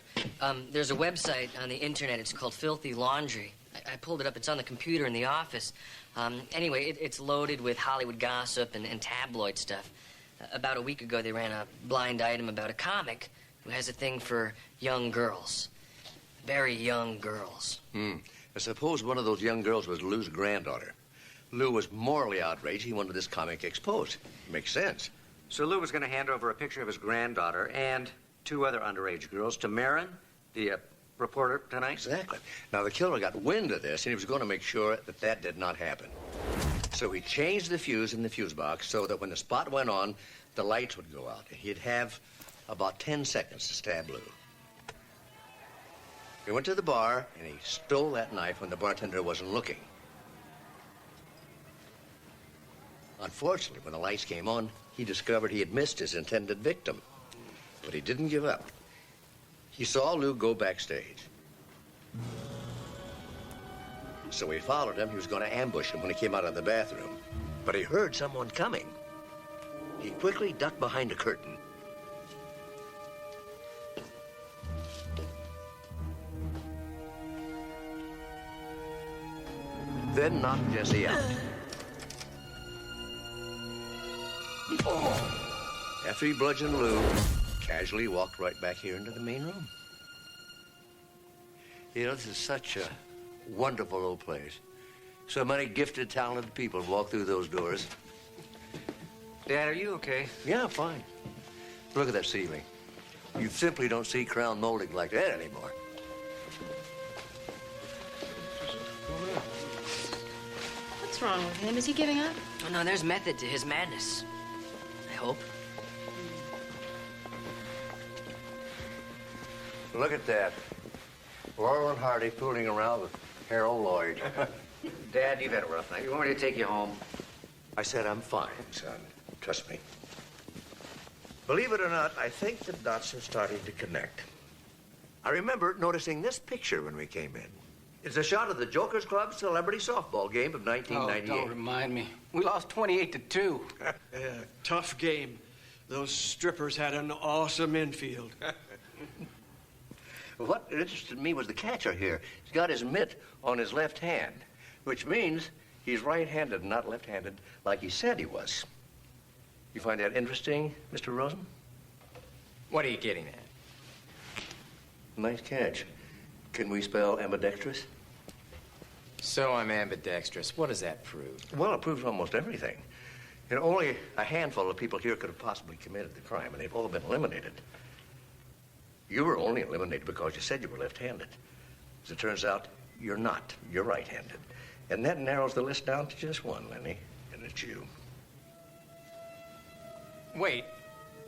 There's a website on the internet. It's called Filthy Laundry. I pulled it up. It's on the computer in the office. Anyway, it's loaded with Hollywood gossip and tabloid stuff. About a week ago, they ran a blind item about a comic who has a thing for young girls. Very young girls. I suppose one of those young girls was Lou's granddaughter. Lou was morally outraged. He wanted this comic exposed. Makes sense. So Lou was going to hand over a picture of his granddaughter and 2 other underage girls to Marin, the reporter tonight? Exactly. Now, the killer got wind of this, and he was going to make sure that that did not happen. So he changed the fuse in the fuse box so that when the spot went on, the lights would go out. He'd have about 10 seconds to stab Lou. He went to the bar, and he stole that knife when the bartender wasn't looking. Unfortunately, when the lights came on, he discovered he had missed his intended victim. But he didn't give up. He saw Lou go backstage. So he followed him. He was going to ambush him when he came out of the bathroom. But he heard someone coming. He quickly ducked behind a curtain. Then knocked Jesse out. After he bludgeoned Lou, casually walked right back here into the main room. You know, this is such a wonderful old place. So many gifted, talented people walk through those doors. Dad, are you okay? Yeah, fine. Look at that ceiling. You simply don't see crown molding like that anymore. What's wrong with him? Is he giving up? Oh, no, there's method to his madness. I hope. Look at that. Laurel and Hardy fooling around with Harold Lloyd. Dad, you've had a rough night. You want me to take you home? I said I'm fine, son. Trust me. Believe it or not, I think the dots are starting to connect. I remember noticing this picture when we came in. It's a shot of the Jokers Club celebrity softball game of 1998. Oh, don't remind me. We lost 28-2. Tough game. Those strippers had an awesome infield. What interested me was the catcher here. He's got his mitt on his left hand, which means he's right-handed, not left-handed, like he said he was. You find that interesting, Mr. Rosen? What are you getting at? Nice catch. Can we spell ambidextrous? So I'm ambidextrous. What does that prove? Well, it proves almost everything. You know, only a handful of people here could have possibly committed the crime, and they've all been eliminated. You were only eliminated because you said you were left-handed. As it turns out, you're not. You're right-handed. And that narrows the list down to just one, Lenny, and it's you. Wait,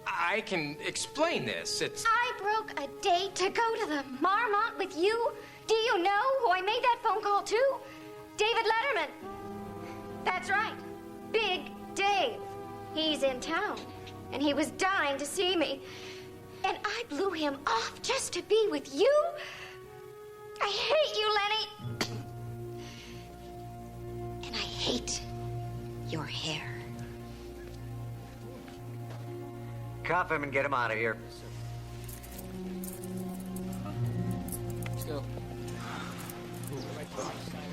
I can explain this. It's... I broke a date to go to the Marmont with you. Do you know who I made that phone call to? David Letterman. That's right. Big Dave. He's in town, and he was dying to see me. And I blew him off just to be with you? I hate you, Lenny. And I hate your hair. Cuff him and get him out of here. Let's go.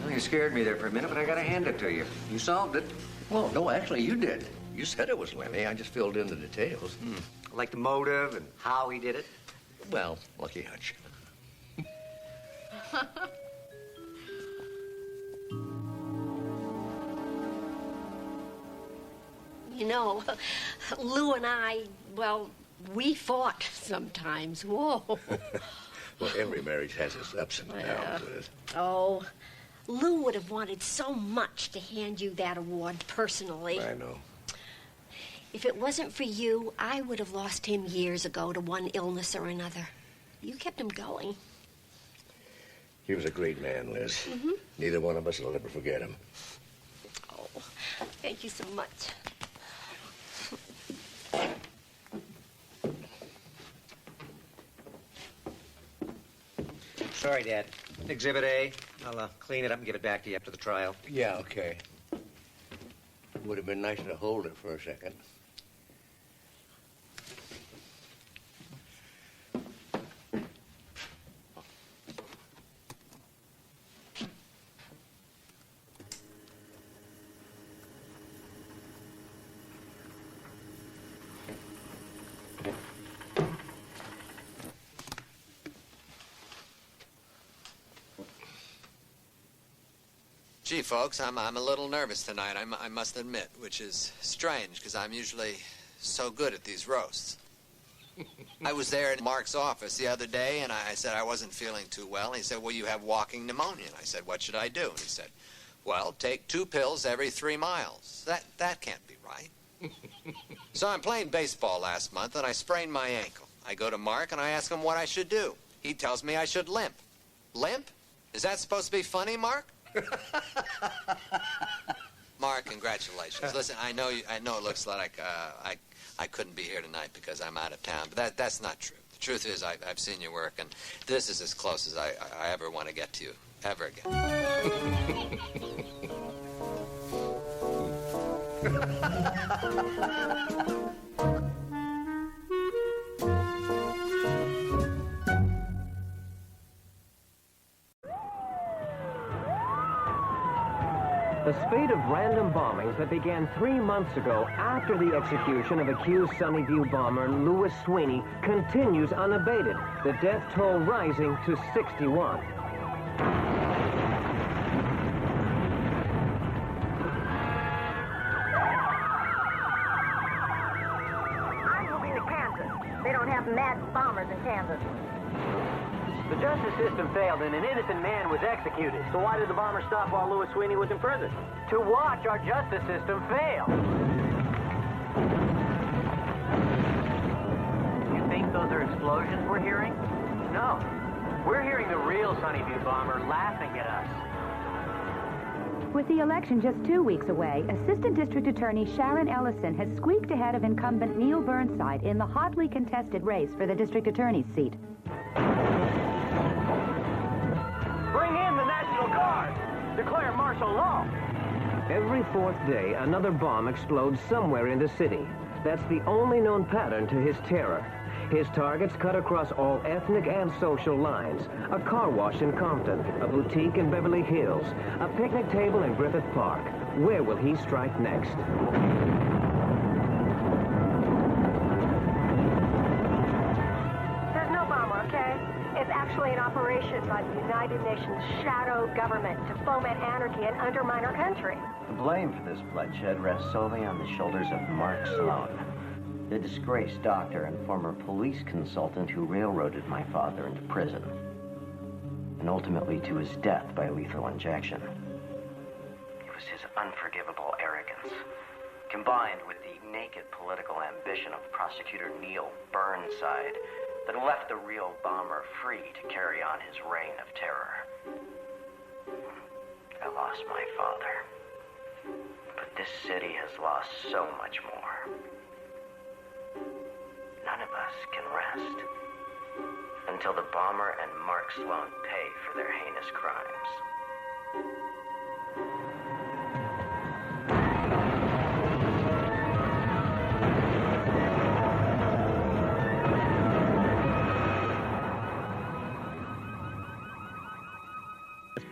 Well, you scared me there for a minute, but I gotta hand it to you. You solved it. Well, no, actually, you did. You said it was Lenny. I just filled in the details. Like the motive and how he did it? Well, lucky hunch. You know, Lou and I, well, we fought sometimes. Whoa. Well, every marriage has its ups and downs. Oh, Lou would have wanted so much to hand you that award personally. I know. If it wasn't for you, I would have lost him years ago to one illness or another. You kept him going. He was a great man, Liz. Mm-hmm. Neither one of us will ever forget him. Oh, thank you so much. Sorry, Dad. Exhibit A. I'll clean it up and give it back to you after the trial. Yeah, okay. Would have been nicer to hold it for a second. Gee, folks, I'm a little nervous tonight, I must admit, which is strange, because I'm usually so good at these roasts. I was there in Mark's office the other day, and I said I wasn't feeling too well. And he said, well, you have walking pneumonia. And I said, what should I do? And he said, well, take 2 pills every 3 miles. That can't be right. So I'm playing baseball last month, and I sprained my ankle. I go to Mark, and I ask him what I should do. He tells me I should limp. Limp? Is that supposed to be funny, Mark? Mark, congratulations. Listen, I know it looks like I couldn't be here tonight because I'm out of town, but that's not true. The truth is I've seen your work, and this is as close as I ever want to get to you, ever again. The spate of random bombings that began 3 months ago after the execution of accused Sunnyview bomber Louis Sweeney continues unabated, the death toll rising to 61. I'm moving to Kansas. They don't have mad bombers in Kansas. The justice system failed and an innocent man was executed. So why did the bomber stop while Louis Sweeney was in prison? To watch our justice system fail. You think those are explosions we're hearing? No. We're hearing the real Sunnyview bomber laughing at us. With the election just 2 weeks away, Assistant District Attorney Sharon Ellison has squeaked ahead of incumbent Neil Burnside in the hotly contested race for the district attorney's seat. Bring in the National Guard! Declare martial law! Every 4th day, another bomb explodes somewhere in the city. That's the only known pattern to his terror. His targets cut across all ethnic and social lines. A car wash in Compton, a boutique in Beverly Hills, a picnic table in Griffith Park. Where will he strike next? There's no bomber, okay? It's actually an operation by the United Nations shadow government to foment anarchy and undermine our country. The blame for this bloodshed rests solely on the shoulders of Mark Sloan, the disgraced doctor and former police consultant who railroaded my father into prison, and ultimately to his death by lethal injection. It was his unforgivable arrogance, combined with the naked political ambition of prosecutor Neil Burnside, that left the real bomber free to carry on his reign of terror. I lost my father, but this city has lost so much more. None of us can rest until the bomber and Mark Sloan pay for their heinous crimes.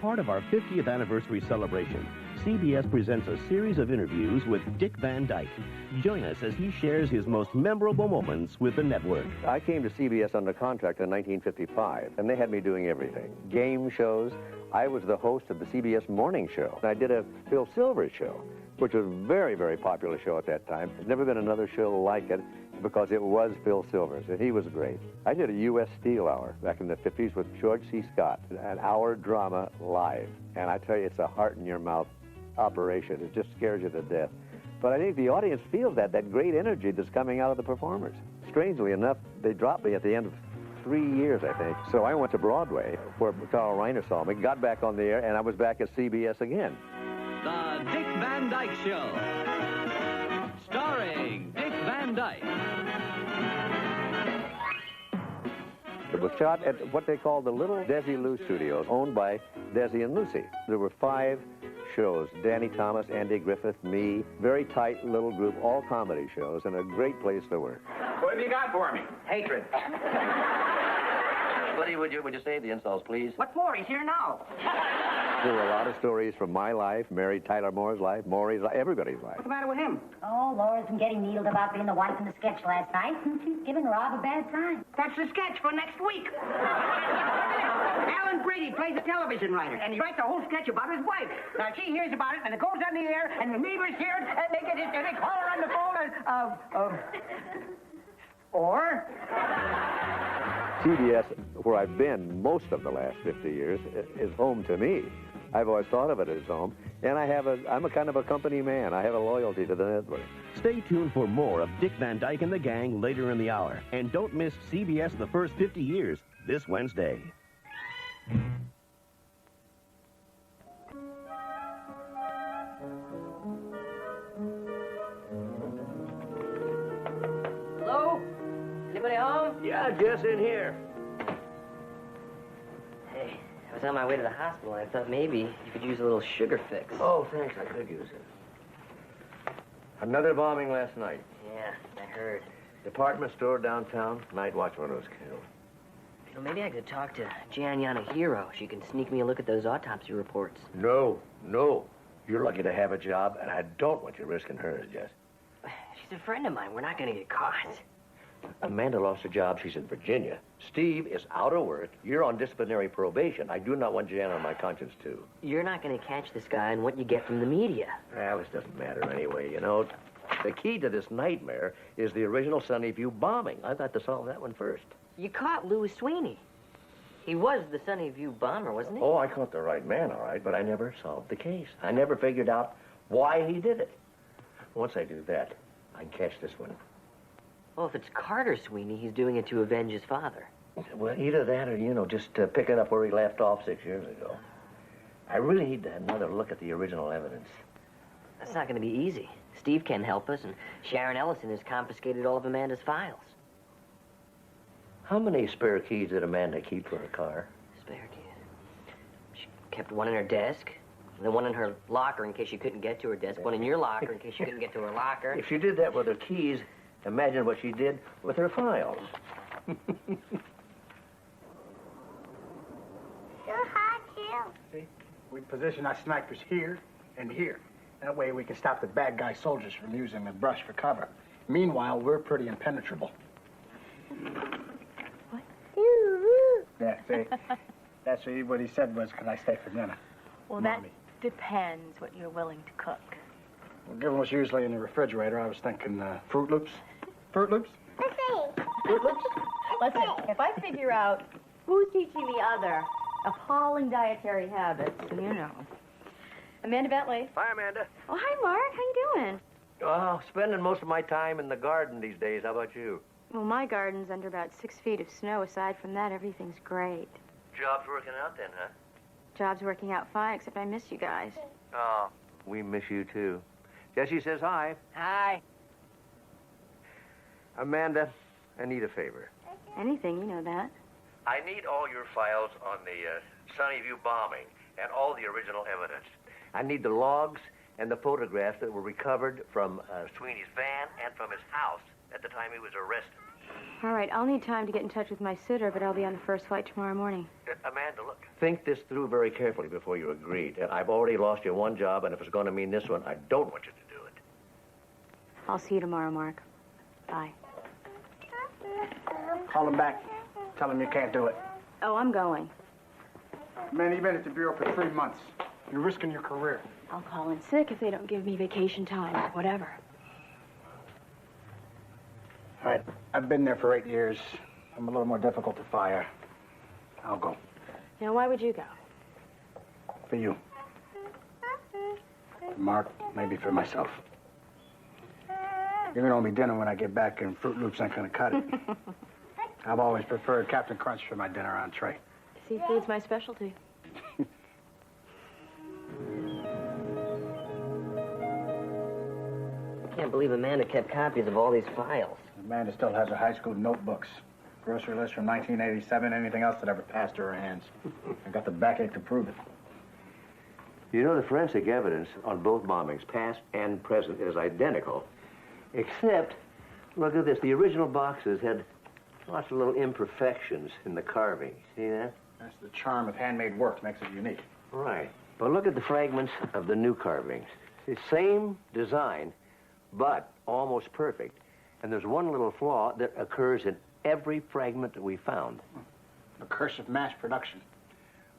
part of our 50th anniversary celebration, CBS presents a series of interviews with Dick Van Dyke. Join us as he shares his most memorable moments with the network. I came to CBS under contract in 1955, and they had me doing everything. Game shows. I was the host of the CBS morning show. I did a Phil Silvers show, which was a very, very popular show at that time. There's never been another show like it because it was Phil Silvers, and he was great. I did a U.S. Steel Hour back in the 50s with George C. Scott, an hour drama live. And I tell you, it's a heart-in-your-mouth operation. It just scares you to death. But I think the audience feels that great energy that's coming out of the performers. Strangely enough, they dropped me at the end of 3 years, I think. So I went to Broadway, where Carl Reiner saw me, got back on the air, and I was back at CBS again. The Dick Van Dyke Show, starring Dick Van Dyke. It was shot at what they called the Little Desilu Studios, owned by Desi and Lucy. There were 5 shows, Danny Thomas, Andy Griffith, me, very tight little group, all comedy shows, and a great place to work. What have you got for me? Hatred. Buddy, would you say the insults, please? What for? He's here now. There were a lot of stories from my life, Mary Tyler Moore's life, Maury's life, everybody's life. What's the matter with him? Oh, Laura's been getting needled about being the wife in the sketch last night. She's giving Rob a bad time. That's the sketch for next week. Alan Brady plays a television writer, and he writes a whole sketch about his wife. Now, she hears about it, and it goes on the air, and the neighbors hear it, and they get it, and they call her on the phone, or... CBS, where I've been most of the last 50 years, is home to me. I've always thought of it as home, and I'm a kind of a company man. I have a loyalty to the network. Stay tuned for more of Dick Van Dyke and the gang later in the hour. And don't miss CBS The First 50 Years this Wednesday. Hello? Anybody home? Yeah, Jess in here. Hey, I was on my way to the hospital, and I thought maybe you could use a little sugar fix. Oh, thanks, I could use it. Another bombing last night. Yeah, I heard. Department store downtown. Night watchman was killed. You know, maybe I could talk to Gianna Hero. She can sneak me a look at those autopsy reports. No. You're lucky to have a job, and I don't want you risking hers, Jess. She's a friend of mine. We're not going to get caught. Amanda lost her job. She's in Virginia. Steve is out of work. You're on disciplinary probation. I do not want Jan on my conscience, too. You're not going to catch this guy on what you get from the media. Well, this doesn't matter anyway, you know. The key to this nightmare is the original Sunnyview bombing. I've got to solve that one first. You caught Louis Sweeney. He was the Sunnyview bomber, wasn't he? Oh, I caught the right man, all right, but I never solved the case. I never figured out why he did it. Once I do that, I can catch this one. Well, if it's Carter Sweeney, he's doing it to avenge his father. Well, either that or, just pick it up where he left off 6 years ago. I really need to have another look at the original evidence. That's not going to be easy. Steve can't help us, and Sharon Ellison has confiscated all of Amanda's files. How many spare keys did Amanda keep for her car? Spare keys? She kept one in her desk, then one in her locker in case she couldn't get to her desk, one in your locker in case she couldn't get to her locker. If she did that with her keys, imagine what she did with her files. See, we position our snipers here and here. That way we can stop the bad guy soldiers from using the brush for cover. Meanwhile, we're pretty impenetrable. What? Yeah, see? That's what he said was, can I stay for dinner? Well, that depends what you're willing to cook. Well, given what's usually in the refrigerator, I was thinking Fruit Loops. Fruit Loops? Fruit Loops? Listen, if I figure out who's teaching the other appalling dietary habits, you know. Amanda Bentley. Hi, Amanda. Oh, hi, Mark. How you doing? Oh, spending most of my time in the garden these days. How about you? Well, my garden's under about 6 feet of snow. Aside from that, everything's great. Job's working out then, huh? Job's working out fine, except I miss you guys. Oh, we miss you, too. Jessie says hi. Hi. Amanda, I need a favor. Anything, you know that. I need all your files on the Sunnyview bombing and all the original evidence. I need the logs and the photographs that were recovered from Sweeney's van and from his house at the time he was arrested. All right, I'll need time to get in touch with my sitter, but I'll be on the first flight tomorrow morning. Amanda, look, think this through very carefully before you agree. I've already lost you one job, and if it's going to mean this one, I don't want you to do it. I'll see you tomorrow, Mark. Bye. Call him back. Tell him you can't do it. Oh, I'm going. Man, you've been at the Bureau for 3 months. You're risking your career. I'll call in sick if they don't give me vacation time or whatever. All right, I've been there for 8 years. I'm a little more difficult to fire. I'll go. Now, why would you go? For you. For Mark, maybe for myself. You're gonna owe me dinner when I get back, and Fruit Loops ain't gonna cut it. I've always preferred Captain Crunch for my dinner entree. Seafood's my specialty. I can't believe Amanda kept copies of all these files. Amanda still has her high school notebooks. Grocery list from 1987, anything else that ever passed through her hands. I got the backache to prove it. You know, the forensic evidence on both bombings, past and present, is identical. Except, look at this, the original boxes had lots of little imperfections in the carving. See that? That's the charm of handmade work, makes it unique. Right. But look at the fragments of the new carvings. The same design, but almost perfect. And there's one little flaw that occurs in every fragment that we found. The curse of mass production.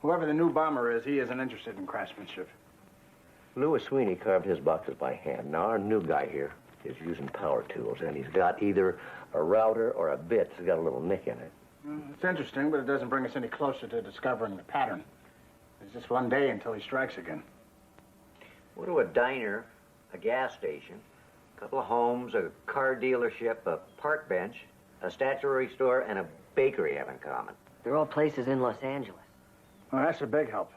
Whoever the new bomber is, he isn't interested in craftsmanship. Louis Sweeney carved his boxes by hand. Now, our new guy here is using power tools, and he's got either a router or a bit that's got a little nick in it. It's interesting, but it doesn't bring us any closer to discovering the pattern. It's just one day until he strikes again. What do a diner, a gas station, a couple of homes, a car dealership, a park bench, a statuary store, and a bakery have in common? They're all places in Los Angeles. Well, that's a big help.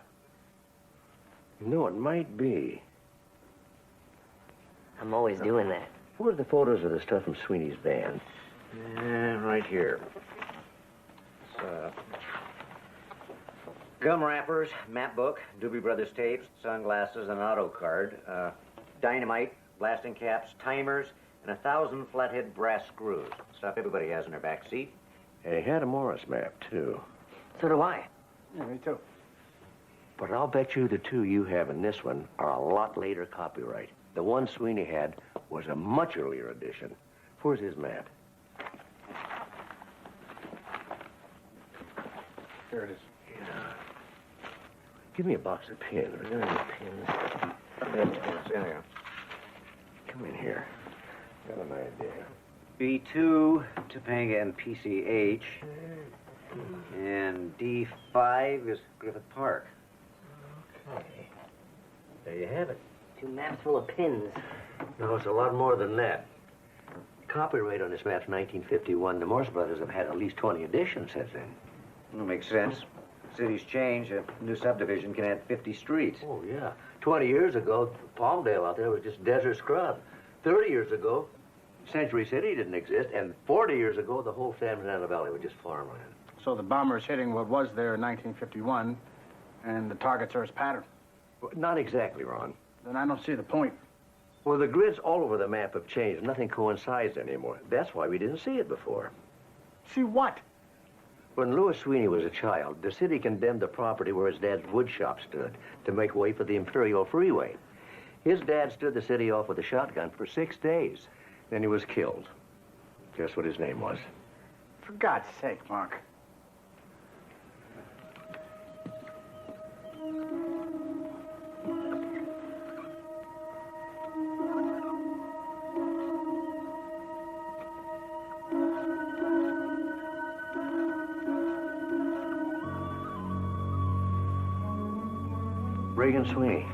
No, it might be. I'm always doing that. Where's the photos of the stuff from Sweeney's van? Right here. Gum wrappers, map book, Doobie Brothers tapes, sunglasses, an auto card, dynamite, blasting caps, timers, and 1,000 flathead brass screws. Stuff everybody has in their back seat. And he had a Morris map, too. So do I. Yeah, me too. But I'll bet you the two you have in this one are a lot later copyright. The one Sweeney had was a much earlier edition. Where's his map? Here it is. Yeah. Give me a box of pins. Are there any pins? There. Come in here. Got an idea. B2, Topanga and PCH. And D5 is Griffith Park. Okay. There you have it. 2 maps full of pins. No, it's a lot more than that. Copyright on this map's 1951. The Morse brothers have had at least 20 editions since then. Well, makes sense. Cities change. A new subdivision can add 50 streets. Oh, yeah. 20 years ago, Palmdale out there was just desert scrub. 30 years ago, Century City didn't exist. And 40 years ago, the whole San Fernando Valley was just farmland. So the bomber's hitting what was there in 1951, and the targets are his pattern. Well, not exactly, Ron. Then I don't see the point. Well, the grids all over the map have changed. Nothing coincides anymore. That's why we didn't see it before. See what? When Louis Sweeney was a child, the city condemned the property where his dad's wood shop stood to make way for the Imperial Freeway. His dad stood the city off with a shotgun for 6 days. Then he was killed. Guess what his name was? For God's sake, Mark. Reagan Sweeney.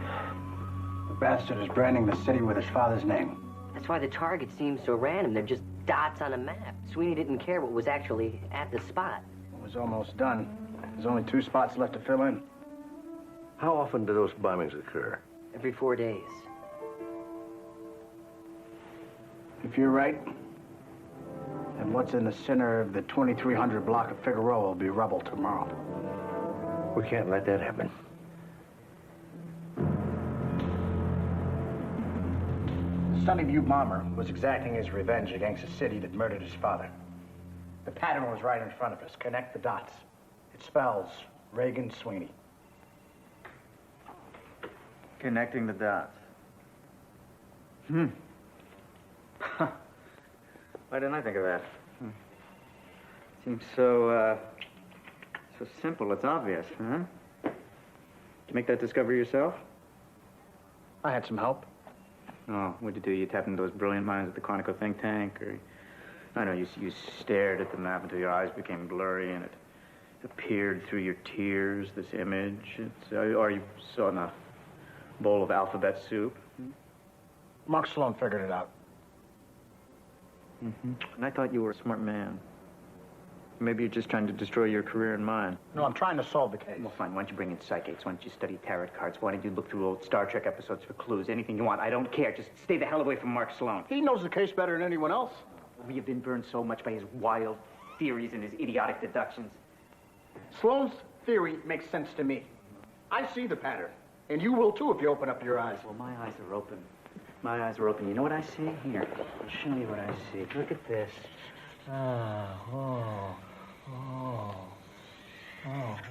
The bastard is branding the city with his father's name. That's why the target seems so random. They're just dots on a map. Sweeney didn't care what was actually at the spot. It was almost done. There's only 2 spots left to fill in. How often do those bombings occur? Every 4 days. If you're right, then what's in the center of the 2300 block of Figueroa will be rubble tomorrow. We can't let that happen. Sunny View bomber was exacting his revenge against a city that murdered his father. The pattern was right in front of us. Connect the dots. It spells Reagan Sweeney. Connecting the dots. Why didn't I think of that? Seems so simple. It's obvious, huh? Did you make that discovery yourself? I had some help. Oh, what'd you do? You tapped into those brilliant minds at the Quantico think tank, or... I know, you stared at the map until your eyes became blurry and it appeared through your tears, this image. Or you saw in a bowl of alphabet soup. Mark Sloan figured it out. And I thought you were a smart man. Maybe you're just trying to destroy your career and mine. No, I'm trying to solve the case. Well, fine. Why don't you bring in psychics? Why don't you study tarot cards? Why don't you look through old Star Trek episodes for clues? Anything you want. I don't care. Just stay the hell away from Mark Sloan. He knows the case better than anyone else. We have been burned so much by his wild theories and his idiotic deductions. Sloan's theory makes sense to me. I see the pattern. And you will, too, if you open up your eyes. Well, my eyes are open. My eyes are open. You know what I see? Here, I'll show you what I see. Look at this.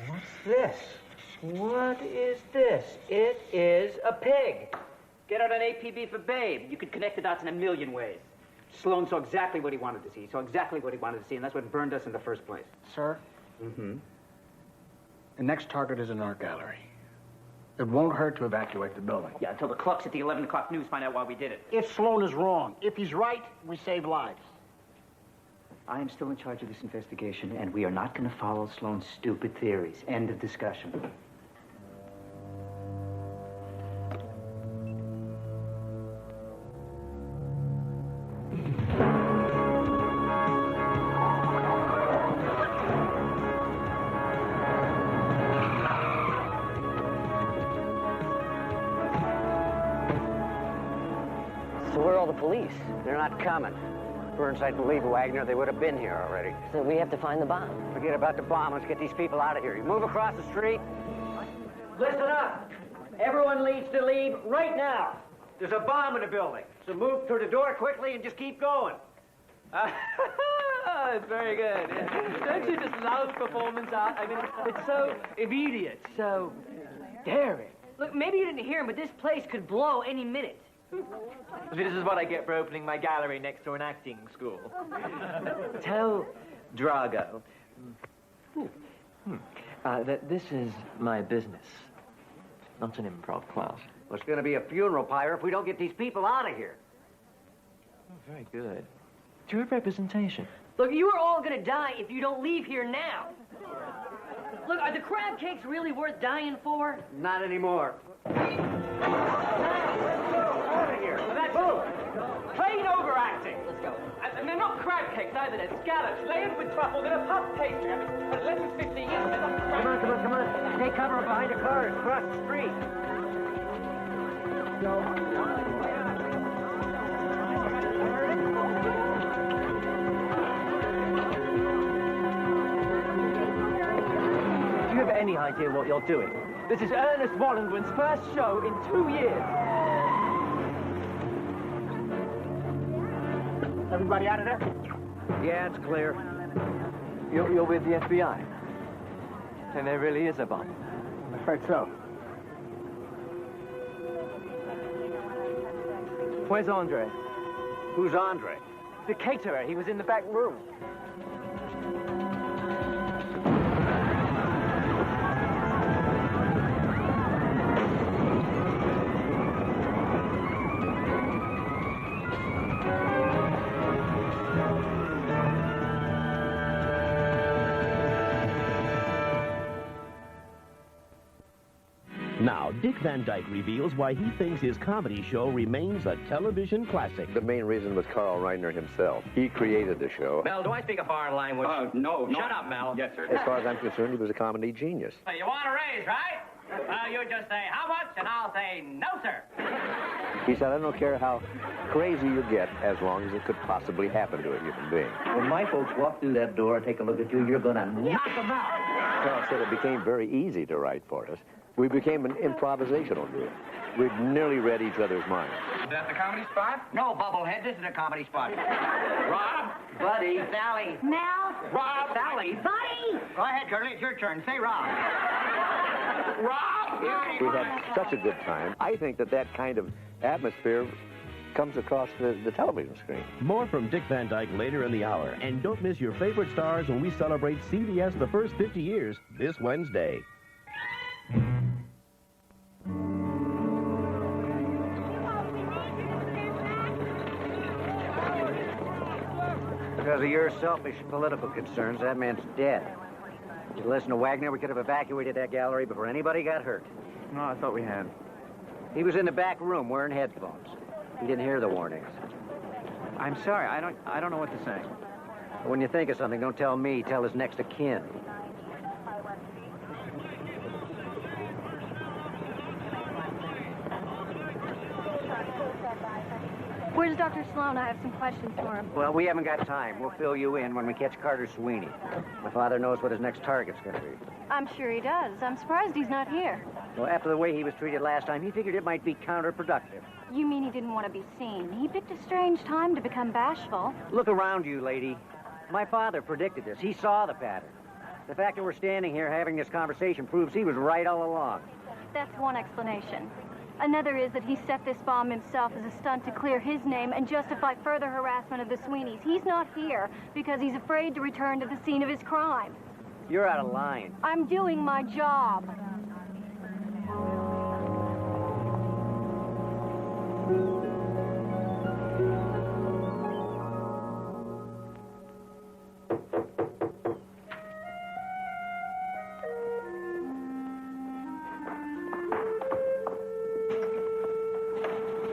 What's this? What is this? It is a pig. Get out an APB for Babe. You could connect the dots in a million ways. Sloan saw exactly what he wanted to see. He saw exactly what he wanted to see, and that's what burned us in the first place. Sir? Mm-hmm. The next target is an art gallery. It won't hurt to evacuate the building. Yeah, until the clocks at the 11 o'clock news find out why we did it. If Sloan is wrong, if he's right, we save lives. I am still in charge of this investigation, and we are not going to follow Sloan's stupid theories. End of discussion. So where are all the police? They're not coming. Burnside and Lee Wagner, they would have been here already. So we have to find the bomb. Forget about the bomb. Let's get these people out of here. You move across the street. Listen up. Everyone needs to leave right now. There's a bomb in the building. So move through the door quickly and just keep going. It's very good. Don't you just love performance art? I mean, it's so immediate, so daring. Look, maybe you didn't hear him, but this place could blow any minute. This is what I get for opening my gallery next to an acting school. Tell Drago that this is my business, not an improv class. Well, it's going to be a funeral pyre if we don't get these people out of here. Oh, very good. True representation. Look, you are all gonna die if you don't leave here now. Look, are the crab cakes really worth dying for? Not anymore. Plain overacting. Let's go. And they're not crab cakes either. They're scallops layered with truffle. They're a puff pastry. I mean, but less than 15 years. Come on. Take cover behind a car across the street. Do you have any idea what you're doing? This is Ernest Wollengren's first show in 2 years. Everybody out of there? Yeah, it's clear. You're with the FBI. And there really is a bomb. I'm afraid so. Where's Andre? Who's Andre? The caterer. He was in the back room. Now, Dick Van Dyke reveals why he thinks his comedy show remains a television classic. The main reason was Carl Reiner himself. He created the show. Mel, do I speak a foreign language? No. Shut up, Mel. Yes, sir. As far as I'm concerned, he was a comedy genius. You want a raise, right? Well, you just say, how much? And I'll say, no, sir. He said, I don't care how crazy you get as long as it could possibly happen to a human being. When my folks walk through that door and take a look at you, you're going to knock them out. Carl said it became very easy to write for us. We became an improvisational group. We nearly read each other's minds. Is that the comedy spot? No, Bubblehead, this is a comedy spot. Rob? Buddy. Sally. Mel. Rob? Sally. Buddy. Go ahead, Curly, it's your turn. Say Rob. Rob? We've had such a good time. I think that kind of atmosphere comes across the television screen. More from Dick Van Dyke later in the hour. And don't miss your favorite stars when we celebrate CBS the first 50 years this Wednesday. Because of your selfish political concerns, that man's dead. If you listen to Wagner, we could have evacuated that gallery before anybody got hurt. No, I thought we had. He was in the back room wearing headphones. He didn't hear the warnings. I'm sorry, I don't know what to say. When you think of something, don't tell me, tell his next of kin. Where's Dr. Sloan? I have some questions for him. Well, we haven't got time. We'll fill you in when we catch Carter Sweeney. My father knows what his next target's going to be. I'm sure he does. I'm surprised he's not here. Well, after the way he was treated last time, he figured it might be counterproductive. You mean he didn't want to be seen? He picked a strange time to become bashful. Look around you, lady. My father predicted this. He saw the pattern. The fact that we're standing here having this conversation proves he was right all along. That's one explanation. Another is that he set this bomb himself as a stunt to clear his name and justify further harassment of the Sweeneys. He's not here because he's afraid to return to the scene of his crime. You're out of line. I'm doing my job.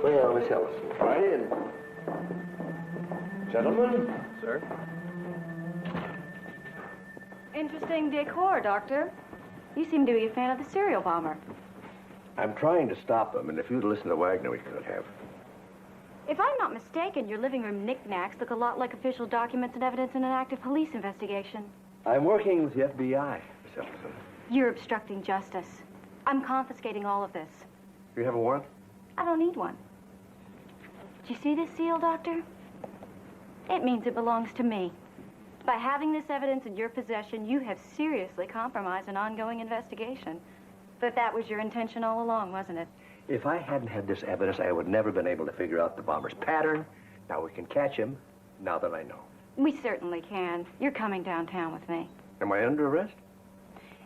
Well, Miss Ellison, right in. Gentlemen? Sir? Interesting decor, Doctor. You seem to be a fan of the serial bomber. I'm trying to stop him, and if you'd listened to Wagner, we could have. If I'm not mistaken, your living room knickknacks look a lot like official documents and evidence in an active police investigation. I'm working with the FBI, Miss Ellison. You're obstructing justice. I'm confiscating all of this. Do you have a warrant? I don't need one. Do you see this seal, Doctor? It means it belongs to me. By having this evidence in your possession, you have seriously compromised an ongoing investigation. But that was your intention all along, wasn't it? If I hadn't had this evidence, I would never been able to figure out the bomber's pattern. Now we can catch him, now that I know. We certainly can. You're coming downtown with me. Am I under arrest?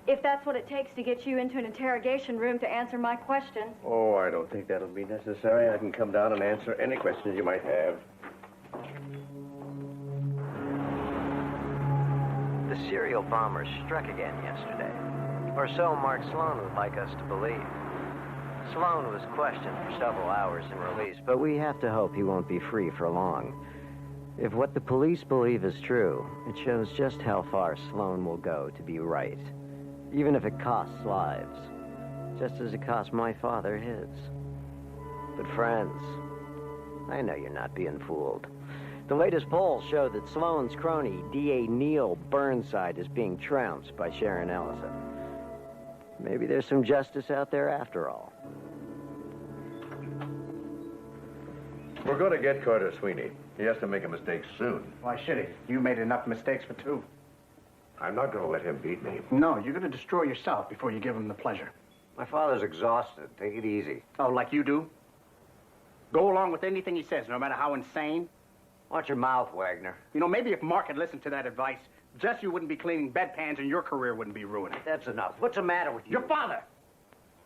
If that's what it takes to get you into an interrogation room to answer my questions. Oh, I don't think that'll be necessary. I can come down and answer any questions you might have. The serial bomber struck again yesterday. Or so Mark Sloan would like us to believe. Sloan was questioned for several hours and released, but we have to hope he won't be free for long. If what the police believe is true, it shows just how far Sloan will go to be right. Even if it costs lives. Just as it cost my father his. But friends, I know you're not being fooled. The latest polls show that Sloan's crony, D.A. Neil Burnside, is being trounced by Sharon Ellison. Maybe there's some justice out there after all. We're going to get Carter Sweeney. He has to make a mistake soon. Why should he? You made enough mistakes for two. I'm not going to let him beat me. No, you're going to destroy yourself before you give him the pleasure. My father's exhausted. Take it easy. Oh, like you do? Go along with anything he says, no matter how insane? Watch your mouth, Wagner. You know, maybe if Mark had listened to that advice, Jesse wouldn't be cleaning bedpans and your career wouldn't be ruined. That's enough. What's the matter with you? Your father!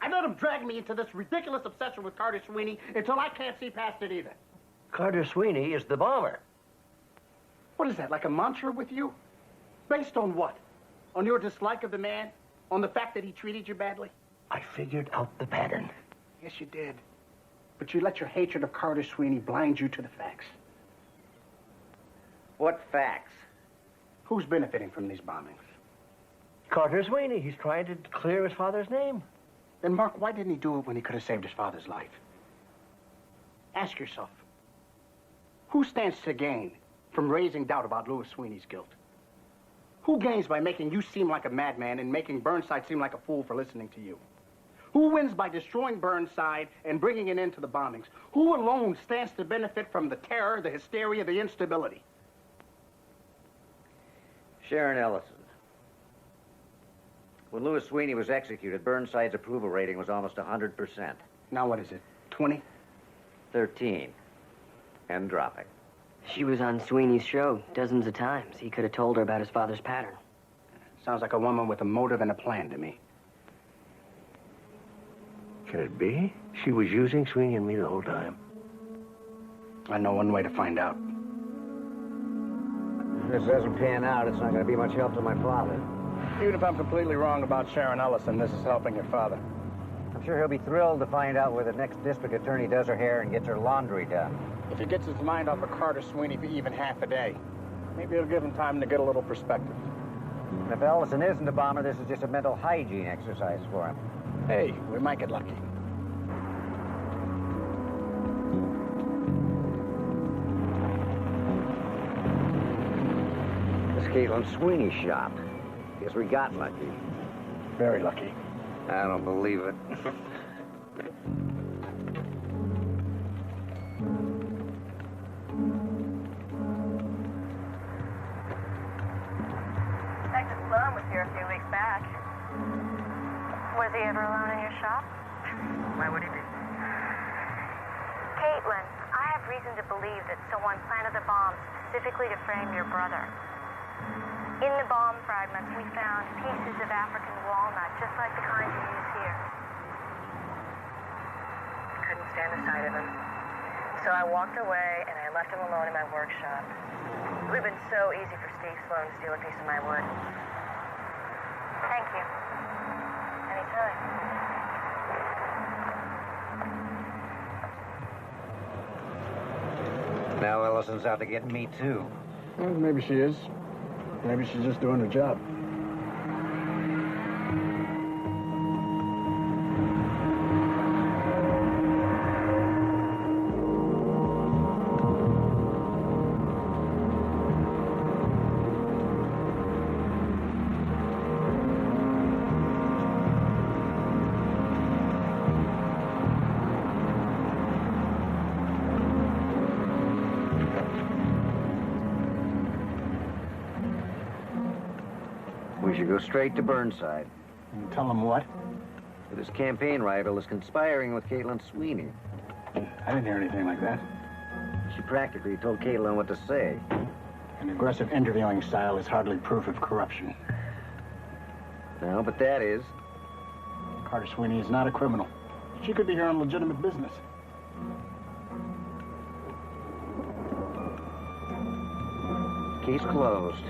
I let him drag me into this ridiculous obsession with Carter Sweeney until I can't see past it either. Carter Sweeney is the bomber. What is that, like a mantra with you? Based on what? On your dislike of the man? On the fact that he treated you badly? I figured out the pattern. Yes, you did. But you let your hatred of Carter Sweeney blind you to the facts. What facts? Who's benefiting from these bombings? Carter Sweeney. He's trying to clear his father's name. Then, Mark, why didn't he do it when he could have saved his father's life? Ask yourself, who stands to gain from raising doubt about Louis Sweeney's guilt? Who gains by making you seem like a madman and making Burnside seem like a fool for listening to you? Who wins by destroying Burnside and bringing an end to the bombings? Who alone stands to benefit from the terror, the hysteria, the instability? Sharon Ellison. When Louis Sweeney was executed, Burnside's approval rating was almost 100%. Now what is it, 20? 13. And dropping. She was on Sweeney's show dozens of times. He could have told her about his father's pattern. Sounds like a woman with a motive and a plan to me. Could it be? She was using Sweeney and me the whole time. I know one way to find out. If this doesn't pan out, it's not going to be much help to my father. Even if I'm completely wrong about Sharon Ellison, this is helping your father. I'm sure he'll be thrilled to find out where the next district attorney does her hair and gets her laundry done. If he gets his mind off of Carter Sweeney for even half a day, maybe it'll give him time to get a little perspective. And if Ellison isn't a bomber, this is just a mental hygiene exercise for him. Hey, we might get lucky. This Caitlin Sweeney shop. Guess we got lucky. Very lucky. I don't believe it. Detective Sloan was here a few weeks back. Was he ever alone in your shop? Why would he be? Caitlin, I have reason to believe that someone planted the bomb specifically to frame your brother. In the bomb fragments, we found pieces of African walnut, just like the kind you use here. Couldn't stand the sight of him. So I walked away, and I left him alone in my workshop. It would have been so easy for Steve Sloan to steal a piece of my wood. Thank you. Anytime. Now Ellison's out to get me, too. Well, maybe she is. Maybe she's just doing her job. We should go straight to Burnside. And tell him what? That his campaign rival is conspiring with Caitlin Sweeney. I didn't hear anything like that. She practically told Caitlin what to say. An aggressive interviewing style is hardly proof of corruption. No, but that is. Carter Sweeney is not a criminal. She could be here on legitimate business. Case closed.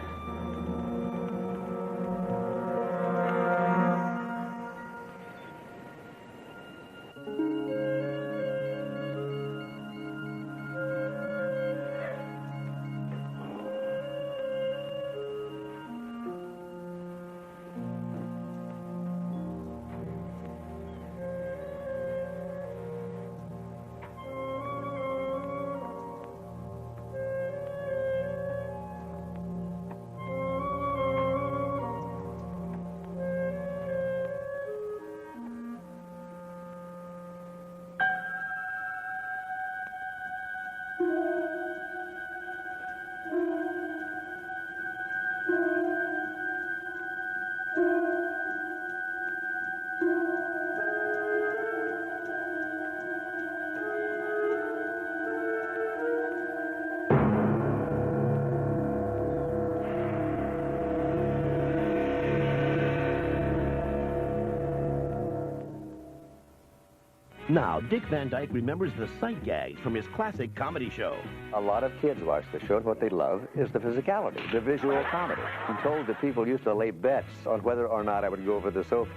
Now, Dick Van Dyke remembers the sight gags from his classic comedy show. A lot of kids watch the show, and what they love is the physicality, the visual comedy. I'm told that people used to lay bets on whether or not I would go over the sofa.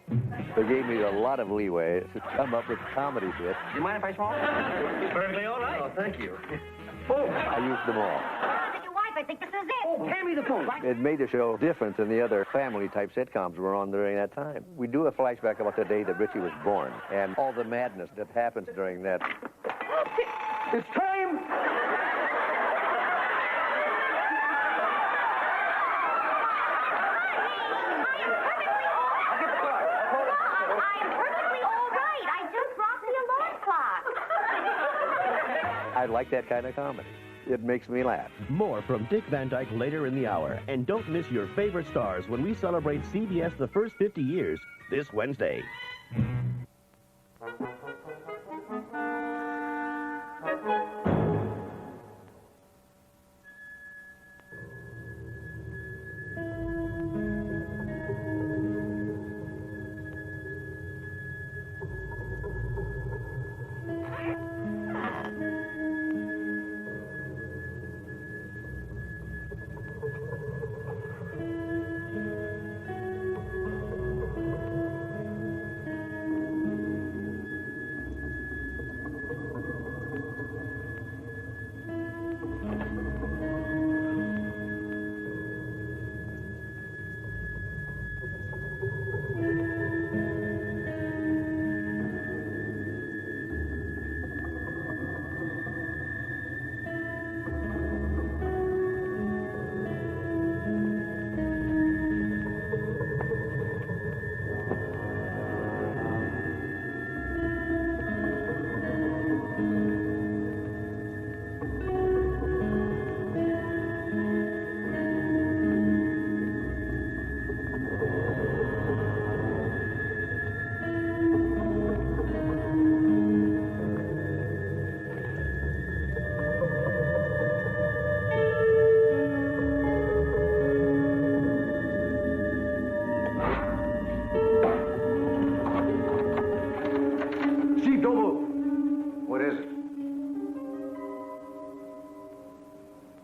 They gave me a lot of leeway to come up with comedy bits. Do you mind if I smoke? Perfectly all right. Oh, thank you. I used them all. I think this is it. Oh, hand me the phone. It made the show different than the other family-type sitcoms were on during that time. We do a flashback about the day that Richie was born and all the madness that happens during that. It's time. I like that kind of comedy. It makes me laugh. More from Dick Van Dyke later in the hour. And don't miss your favorite stars when we celebrate CBS the first 50 years this Wednesday.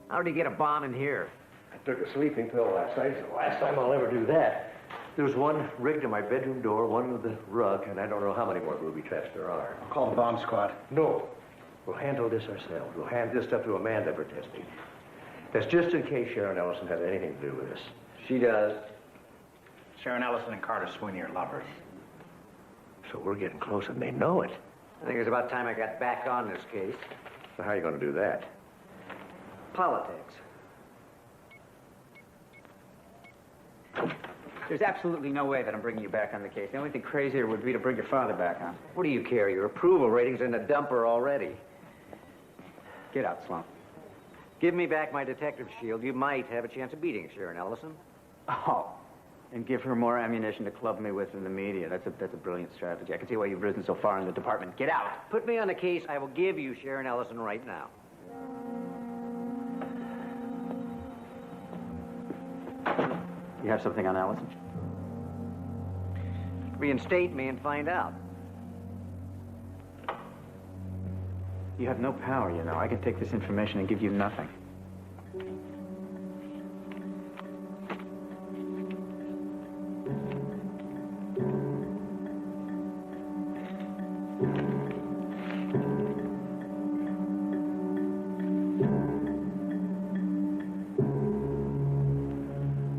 How did he get a bomb in here? I took a sleeping pill last night. It's the last time I'll ever do that. There's one rigged to my bedroom door, one with the rug, and I don't know how many more booby traps there are. I'll call the bomb squad. No. We'll handle this ourselves. We'll hand this stuff to Amanda for testing. That's just in case Sharon Ellison has anything to do with this. She does. Sharon Ellison and Carter Sweeney are lovers. So we're getting close and they know it. I think it's about time I got back on this case. So how are you going to do that? Politics. There's absolutely no way that I'm bringing you back on the case. The only thing crazier would be to bring your father back on. What do you care? Your approval rating's in the dumper already. Get out, Sloan. Give me back my detective shield. You might have a chance of beating Sharon Ellison. Oh, and give her more ammunition to club me with in the media. That's a brilliant strategy. I can see why you've risen so far in the department. Get out. Put me on the case. I will give you Sharon Ellison right now. You have something on Ellison? Reinstate me and find out. You have no power, you know. I can take this information and give you nothing.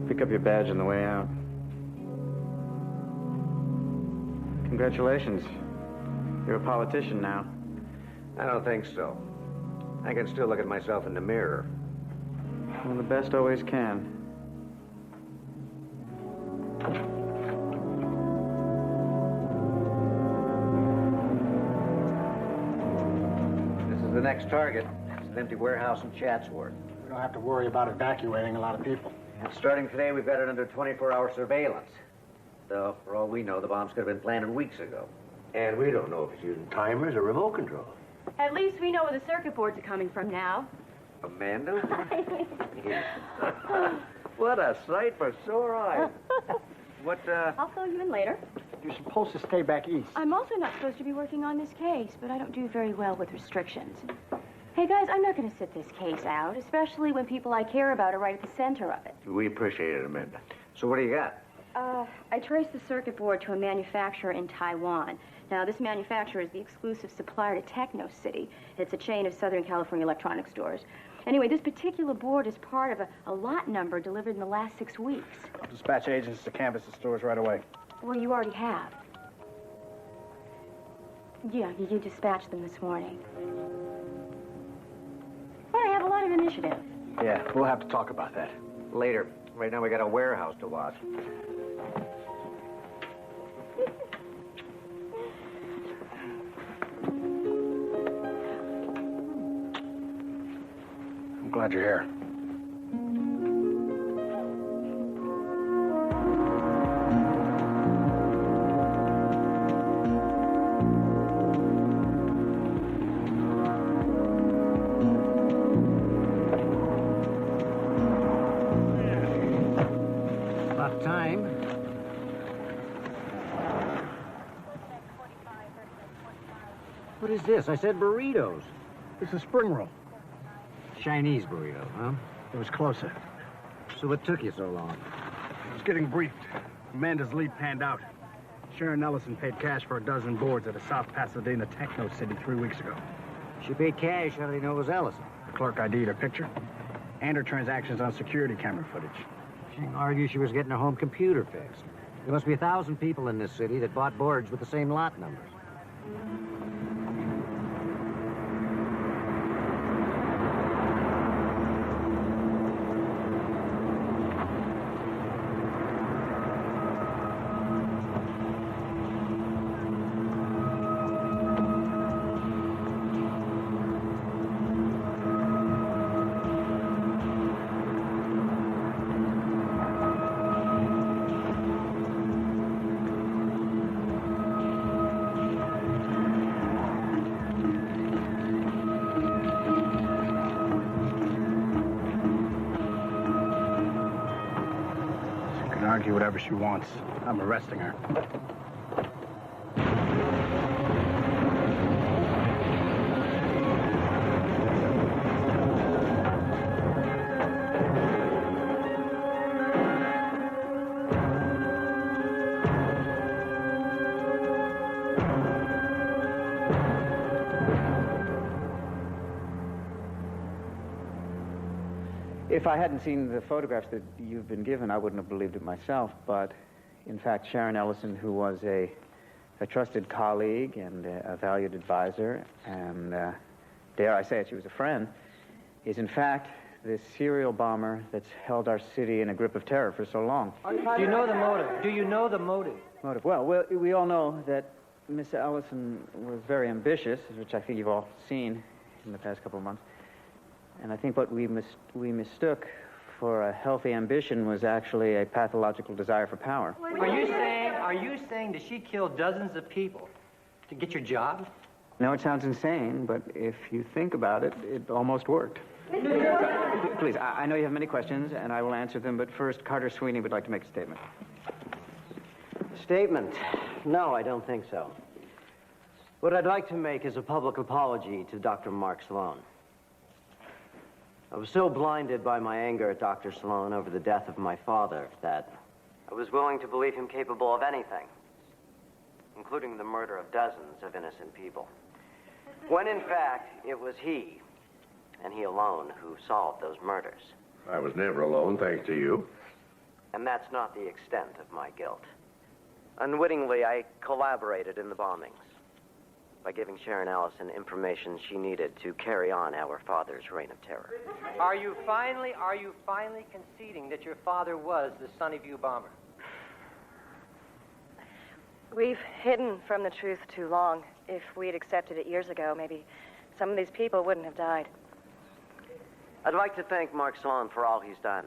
Pick up your badge on the way out. Congratulations. You're a politician now. I don't think so. I can still look at myself in the mirror. Well, the best always can. This is the next target. It's an empty warehouse in Chatsworth. We don't have to worry about evacuating a lot of people. And starting today, we've got it under 24-hour surveillance. Though, for all we know, the bombs could have been planted weeks ago. And we don't know if it's using timers or remote control. At least we know where the circuit boards are coming from now. Amanda? What a sight for sore eyes. I'll fill you in later. You're supposed to stay back east. I'm also not supposed to be working on this case, but I don't do very well with restrictions. Hey, guys, I'm not going to sit this case out, especially when people I care about are right at the center of it. We appreciate it, Amanda. So what do you got? I traced the circuit board to a manufacturer in Taiwan. Now, this manufacturer is the exclusive supplier to Techno City. It's a chain of Southern California electronic stores. Anyway, this particular board is part of a lot number delivered in the last 6 weeks. I'll dispatch agents to canvass the stores right away. Well, you already have. Yeah, you dispatched them this morning. Well, I have a lot of initiative. Yeah, we'll have to talk about that. Later. Right now, we got a warehouse to watch. Glad you're here. About time. What is this? I said burritos. It's a spring roll. Chinese burrito, huh? It was closer. So what took you so long? I was getting briefed. Amanda's lead panned out. Sharon Ellison paid cash for a dozen boards at a South Pasadena techno city 3 weeks ago. She paid cash. How did he know it was Ellison? The clerk ID'd her picture and her transactions on security camera footage. She argued she was getting her home computer fixed. There must be 1,000 people in this city that bought boards with the same lot numbers. Argue whatever she wants. I'm arresting her. If I hadn't seen the photographs that you've been given, I wouldn't have believed it myself. But, in fact, Sharon Ellison, who was a trusted colleague and a valued advisor, and dare I say it, she was a friend, is, in fact, this serial bomber that's held our city in a grip of terror for so long. Do you know the motive? Do you know the motive? Motive? Well, we all know that Miss Ellison was very ambitious, which I think you've all seen in the past couple of months. And I think what we mistook for a healthy ambition was actually a pathological desire for power. Are you saying that she killed dozens of people to get your job? No, it sounds insane, but if you think about it, it almost worked. Please, I know you have many questions, and I will answer them, but first, Carter Sweeney would like to make a statement. Statement? No, I don't think so. What I'd like to make is a public apology to Dr. Mark Sloan. I was so blinded by my anger at Dr. Sloan over the death of my father that I was willing to believe him capable of anything, including the murder of dozens of innocent people. When, in fact, it was he, and he alone, who solved those murders. I was never alone, thanks to you. And that's not the extent of my guilt. Unwittingly, I collaborated in the bombings by giving Sharon Ellison information she needed to carry on our father's reign of terror. Are you finally conceding that your father was the Sunny View bomber? We've hidden from the truth too long. If we'd accepted it years ago, maybe some of these people wouldn't have died. I'd like to thank Mark Sloan for all he's done.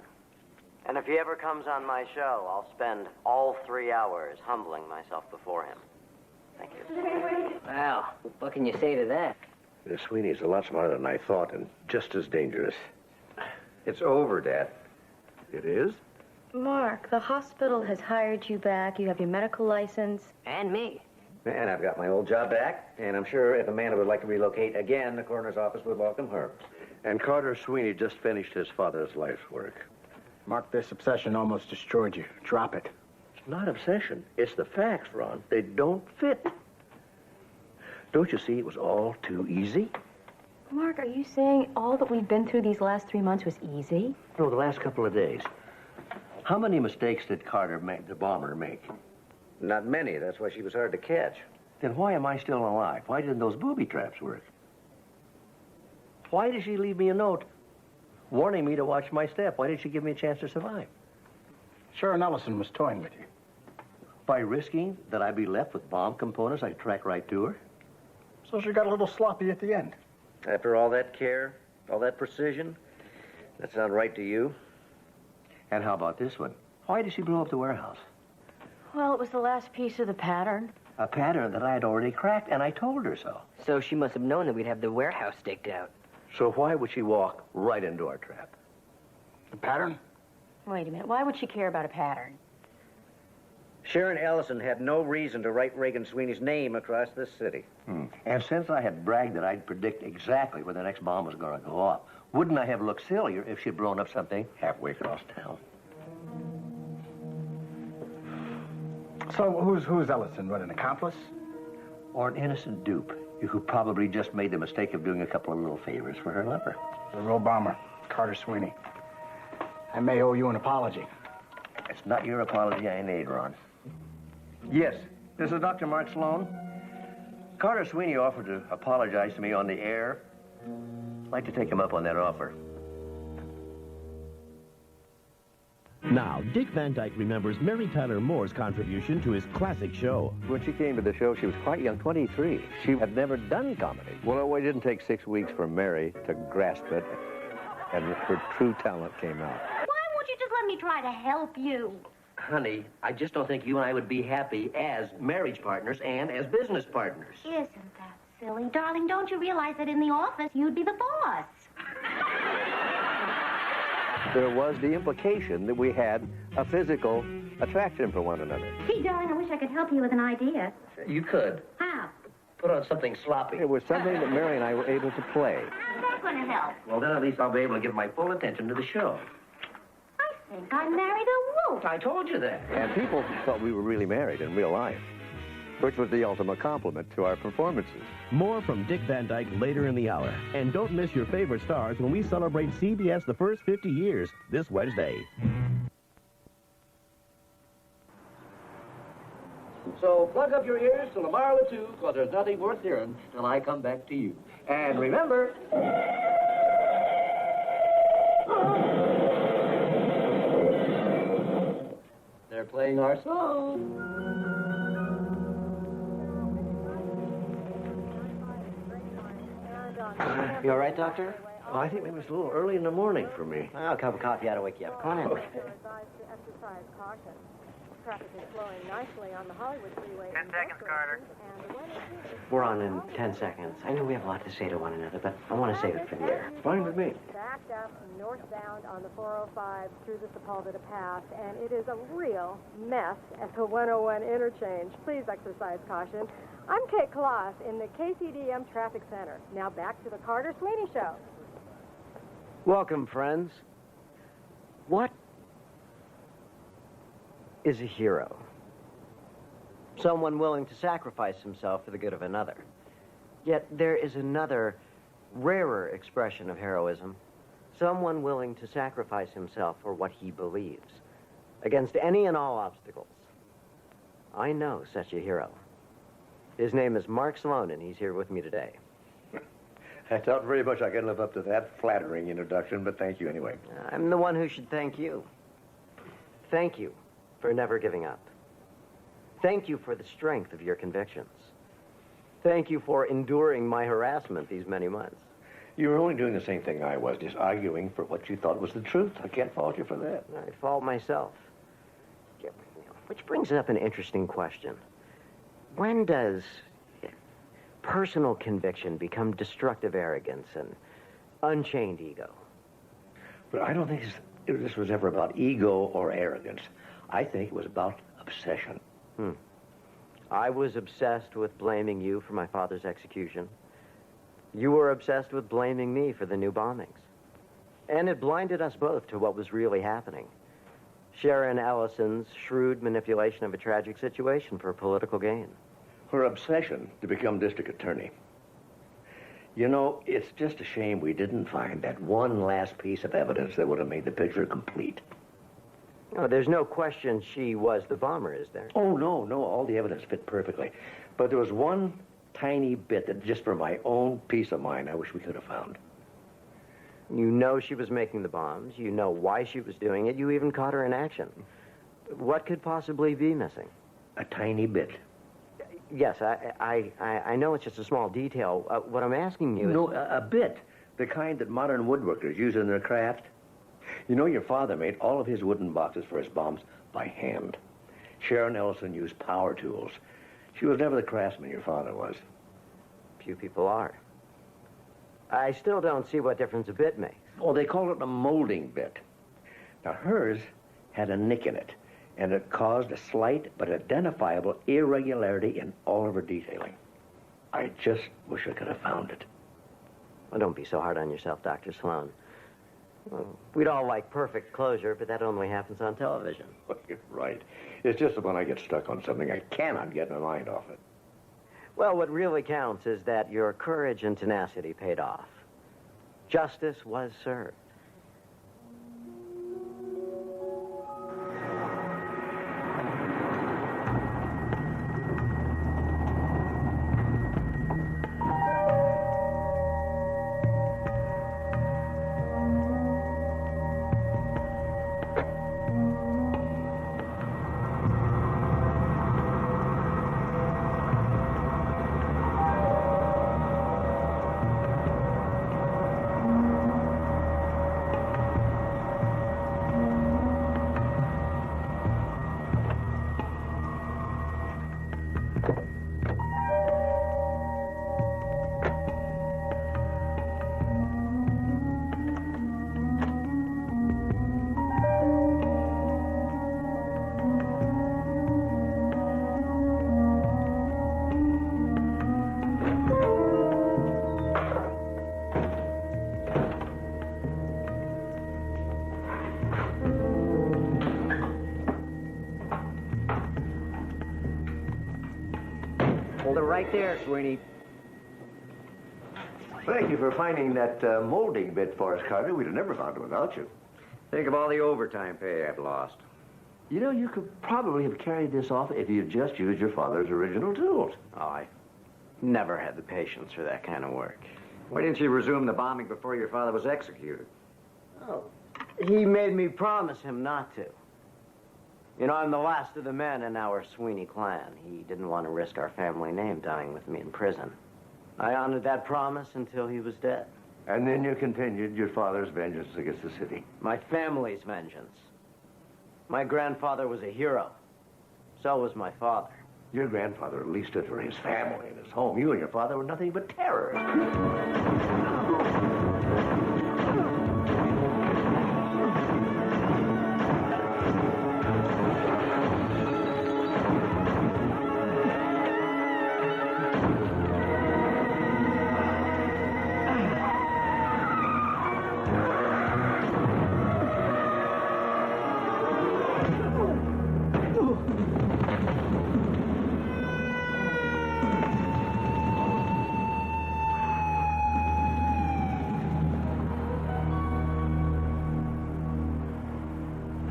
And if he ever comes on my show, I'll spend all 3 hours humbling myself before him. Thank you. Wow, what can you say to that? Miss Sweeney's a lot smarter than I thought and just as dangerous. It's over, Dad. It is? Mark, the hospital has hired you back. You have your medical license. And me. And I've got my old job back, and I'm sure if Amanda would like to relocate again, the coroner's office would welcome her. And Carter Sweeney just finished his father's life's work. Mark, this obsession almost destroyed you. Drop it. It's not obsession. It's the facts, Ron. They don't fit. Don't you see it was all too easy? Mark, are you saying all that we've been through these last 3 months was easy? No, the last couple of days. How many mistakes did Carter make, the bomber, make? Not many. That's why she was hard to catch. Then why am I still alive? Why didn't those booby traps work? Why did she leave me a note warning me to watch my step? Why did she give me a chance to survive? Sharon Ellison was toying with you. By risking that I be left with bomb components I'd track right to her? So she got a little sloppy at the end. After all that care, all that precision, That sound right to you? And how about this one? Why did she blow up the warehouse? Well, it was the last piece of the pattern. A pattern that I had already cracked, and I told her so. So she must have known that we'd have the warehouse staked out. So why would she walk right into our trap? The pattern? Wait a minute. Why would she care about a pattern? Sharon Ellison had no reason to write Reagan Sweeney's name across this city. And since I had bragged that I'd predict exactly where the next bomb was going to go off, wouldn't I have looked sillier if she'd blown up something halfway across town? So who's Ellison? What, an accomplice? Or an innocent dupe who probably just made the mistake of doing a couple of little favors for her lover. The real bomber, Carter Sweeney. I may owe you an apology. It's not your apology I need, Ron. Yes, this is Dr. Mark Sloan. Carter Sweeney offered to apologize to me on the air. I'd like to take him up on that offer. Now, Dick Van Dyke remembers Mary Tyler Moore's contribution to his classic show. When she came to the show, she was quite young, 23. She had never done comedy. Well, it didn't take 6 weeks for Mary to grasp it, and her true talent came out. Why won't you just let me try to help you? Honey, I just don't think you and I would be happy as marriage partners and as business partners. Isn't that silly? Darling, don't you realize that in the office you'd be the boss? There was the implication that we had a physical attraction for one another. Gee, darling, I wish I could help you with an idea. You could. How? Put on something sloppy. It was something that Mary and I were able to play. How's that going to help? Well, then at least I'll be able to give my full attention to the show. I think I married a wolf. I told you that. And people thought we were really married in real life, which was the ultimate compliment to our performances. More from Dick Van Dyke later in the hour. And don't miss your favorite stars when we celebrate CBS the first 50 years this Wednesday. So plug up your ears till tomorrow at 2, because there's nothing worth hearing till I come back to you. And remember... They're playing our song. You all right, Doctor? Well, I think maybe it's a little early in the morning for me. Well, a cup of coffee ought to wake you up. Come on in. Okay. Exercise caution. Traffic is flowing nicely on the Hollywood freeway. 10 seconds, Carter. We're on in 10 seconds. I know we have a lot to say to one another, but I want to save it for the air. Fine with me. Backed up northbound on the 405 through the Sepulveda Pass, and it is a real mess at the 101 interchange. Please exercise caution. I'm Kate Kloss in the KCDM Traffic Center. Now back to the Carter Sweeney Show. Welcome, friends. What is a hero? Someone willing to sacrifice himself for the good of another. Yet there is another, rarer expression of heroism. Someone willing to sacrifice himself for what he believes, against any and all obstacles. I know such a hero. His name is Mark Sloan, and he's here with me today. I doubt very much I can live up to that flattering introduction, but thank you anyway. I'm the one who should thank you. Thank you for never giving up. Thank you for the strength of your convictions. Thank you for enduring my harassment these many months. You were only doing the same thing I was, just arguing for what you thought was the truth. I can't fault you for that. I fault myself. Which brings up an interesting question. When does personal conviction become destructive arrogance and unchained ego? But I don't think this was ever about ego or arrogance. I think it was about obsession. I was obsessed with blaming you for my father's execution. You were obsessed with blaming me for the new bombings. And it blinded us both to what was really happening. Sharon Ellison's shrewd manipulation of a tragic situation for political gain. Her obsession to become district attorney. You know, it's just a shame we didn't find that one last piece of evidence that would have made the picture complete. Oh, there's no question she was the bomber, is there? Oh, no, all the evidence fit perfectly. But there was one tiny bit that, just for my own peace of mind, I wish we could have found. You know she was making the bombs. You know why she was doing it. You even caught her in action. What could possibly be missing? A tiny bit. Yes, I know it's just a small detail. What I'm asking you is... No, a bit. The kind that modern woodworkers use in their craft. You know, your father made all of his wooden boxes for his bombs by hand. Sharon Ellison used power tools. She was never the craftsman your father was. Few people are. I still don't see what difference a bit makes. Oh, they call it a molding bit. Now, hers had a nick in it, and it caused a slight but identifiable irregularity in all of her detailing. I just wish I could have found it. Well, don't be so hard on yourself, Dr. Sloan. Well, we'd all like perfect closure, but that only happens on television. Well, you're right. It's just that when I get stuck on something, I cannot get my mind off it. Well, what really counts is that your courage and tenacity paid off. Justice was served. Hold it right there, Sweeney. Thank you for finding that molding bit for us, Carter. We'd have never found it without you. Think of all the overtime pay I've lost. You know, you could probably have carried this off if you'd just used your father's original tools. Oh, I never had the patience for that kind of work. Why didn't you resume the bombing before your father was executed? Oh, he made me promise him not to. You know, I'm the last of the men in our Sweeney clan. He didn't want to risk our family name dying with me in prison. I honored that promise until he was dead. And then you continued your father's vengeance against the city. My family's vengeance. My grandfather was a hero. So was my father. Your grandfather at least stood for his family and his home. You and your father were nothing but terrorists.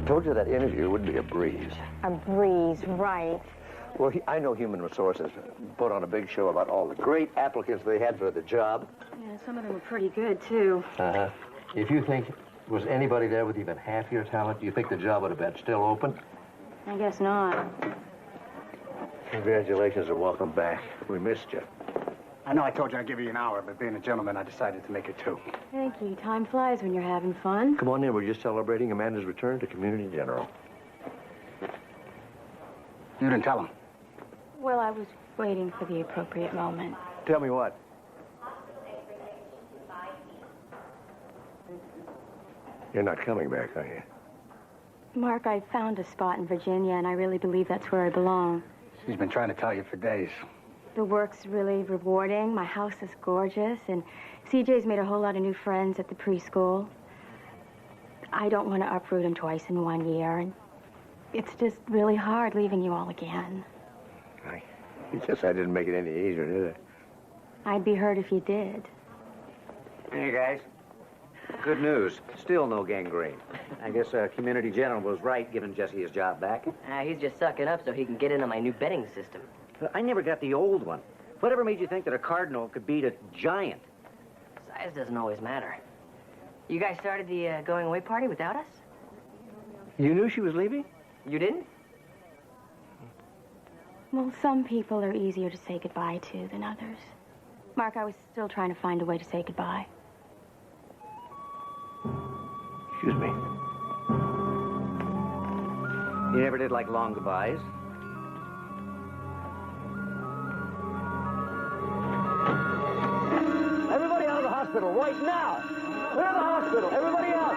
I told you that interview would be a breeze. A breeze, right. Well, I know Human Resources put on a big show about all the great applicants they had for the job. Yeah, some of them were pretty good, too. Uh-huh. If you think was anybody there with even half your talent, do you think the job would have been still open? I guess not. Congratulations and welcome back. We missed you. I know I told you I'd give you an hour, but being a gentleman, I decided to make it 2. Thank you. Time flies when you're having fun. Come on in. We're just celebrating Amanda's return to Community General. You didn't tell him. Well, I was waiting for the appropriate moment. Tell me what? You're not coming back, are you? Mark, I found a spot in Virginia, and I really believe that's where I belong. She's been trying to tell you for days. The work's really rewarding. My house is gorgeous, and CJ's made a whole lot of new friends at the preschool. I don't want to uproot him twice in 1 year, and it's just really hard leaving you all again. I guess I didn't make it any easier, did I? I'd be hurt if you did. Hey, guys. Good news. Still no gangrene. I guess Community General was right giving Jesse his job back. He's just sucking up so he can get into my new betting system. I never got the old one. Whatever made you think that a cardinal could beat a giant? Size doesn't always matter. You guys started the going-away party without us? You knew she was leaving? You didn't? Well, some people are easier to say goodbye to than others. Mark, I was still trying to find a way to say goodbye. Excuse me. You never did like long goodbyes? Everybody out of the hospital right now. Clear the hospital. Everybody out.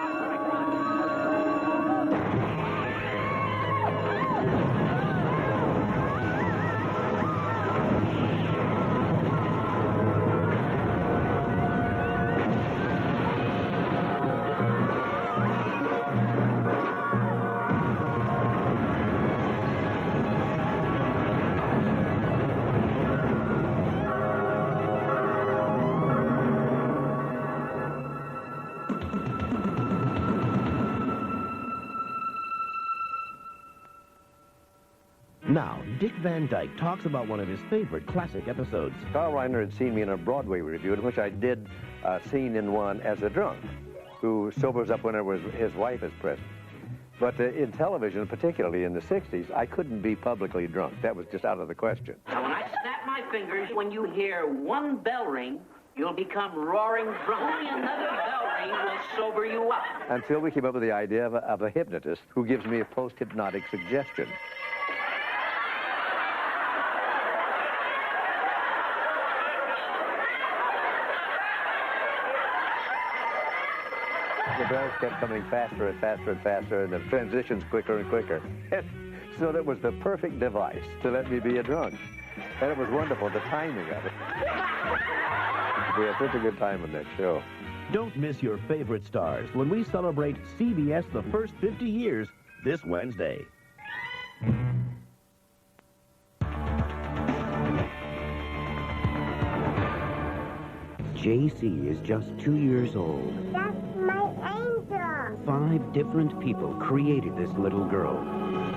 Now, Dick Van Dyke talks about one of his favorite classic episodes. Carl Reiner had seen me in a Broadway review in which I did a scene in one as a drunk who sobers up whenever his wife is present. But in television, particularly in the 60s, I couldn't be publicly drunk. That was just out of the question. Now, when I snap my fingers, when you hear one bell ring, you'll become roaring drunk. Only another bell ring will sober you up. Until we came up with the idea of a hypnotist who gives me a post-hypnotic suggestion. The bells kept coming faster and faster and faster, and the transitions quicker and quicker. So that was the perfect device to let me be a drunk. And it was wonderful, the timing of it. We had such a good time on that show. Don't miss your favorite stars when we celebrate CBS the first 50 years this Wednesday. JC is just 2 years old. That's my angel. 5 different people created this little girl.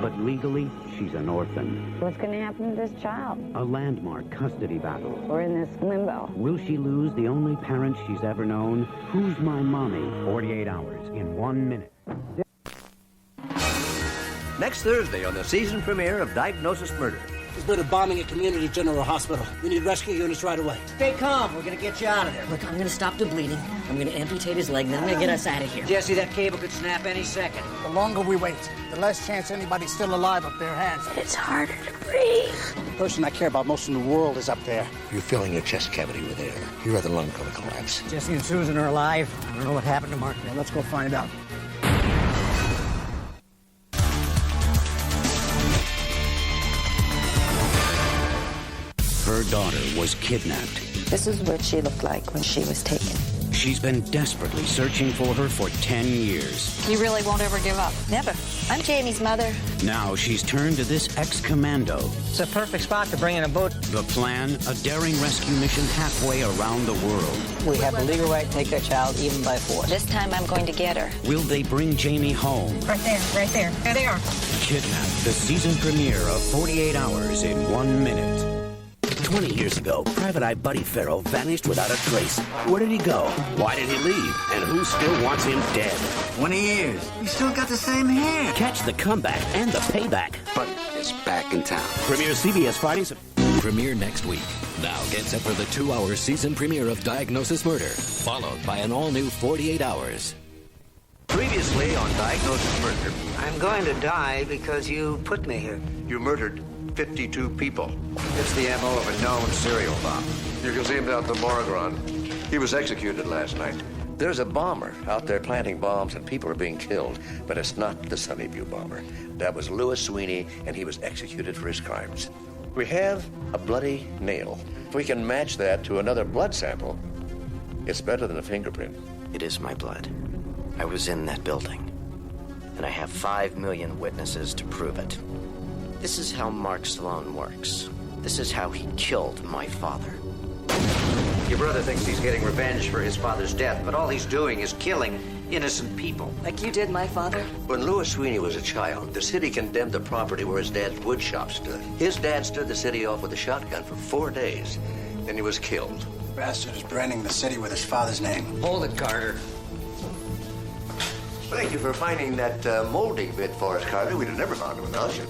But legally, she's an orphan. What's going to happen to this child? A landmark custody battle. We're in this limbo. Will she lose the only parent she's ever known? Who's my mommy? 48 hours in 1 minute. Next Thursday on the season premiere of Diagnosis Murder. There's been a bombing at Community General Hospital. We need rescue units right away. Stay calm. We're gonna get you out of there. Look, I'm gonna stop the bleeding. I'm gonna amputate his leg, and then I'm gonna get us out of here. Jesse, that cable could snap any second. The longer we wait, the less chance anybody's still alive up there has. It's harder to breathe. The person I care about most in the world is up there. You're filling your chest cavity with air. Your other lung gonna collapse. Jesse and Susan are alive. I don't know what happened to Mark. Well, let's go find out. Her daughter was kidnapped. This is what she looked like when she was taken. She's been desperately searching for her for 10 years. You really won't ever give up? Never. I'm Jamie's mother. Now she's turned to this ex-commando. It's a perfect spot to bring in a boat. The plan, a daring rescue mission halfway around the world. We have the legal right to take that child even by force. This time I'm going to get her. Will they bring Jamie home? Right there, right there. There they are. Kidnapped, the season premiere of 48 Hours in 1 minute. 20 years ago, Private Eye Buddy Farrell vanished without a trace. Where did he go? Why did he leave? And who still wants him dead? 20 years. You still got the same hair. Catch the comeback and the payback. Buddy is back in town. Premiere CBS Fridays. Premiere next week. Now get set for the 2-hour season premiere of Diagnosis Murder, followed by an all-new 48 Hours. Previously on Diagnosis Murder. I'm going to die because you put me here. You murdered 52 people. It's the MO of a known serial bomb. You can see him down at the Morgan. He was executed last night. There's a bomber out there planting bombs and people are being killed, but it's not the Sunnyview bomber. That was Louis Sweeney, and he was executed for his crimes. We have a bloody nail. If we can match that to another blood sample, it's better than a fingerprint. It is my blood. I was in that building, and I have 5 million witnesses to prove it. This is how Mark Sloan works. This is how he killed my father. Your brother thinks he's getting revenge for his father's death, but all he's doing is killing innocent people. Like you did my father? When Louis Sweeney was a child, the city condemned the property where his dad's wood shop stood. His dad stood the city off with a shotgun for 4 days. Then he was killed. Bastard is branding the city with his father's name. Hold it, Carter. Thank you for finding that molding bit for us, Carter. We'd have never found it without you.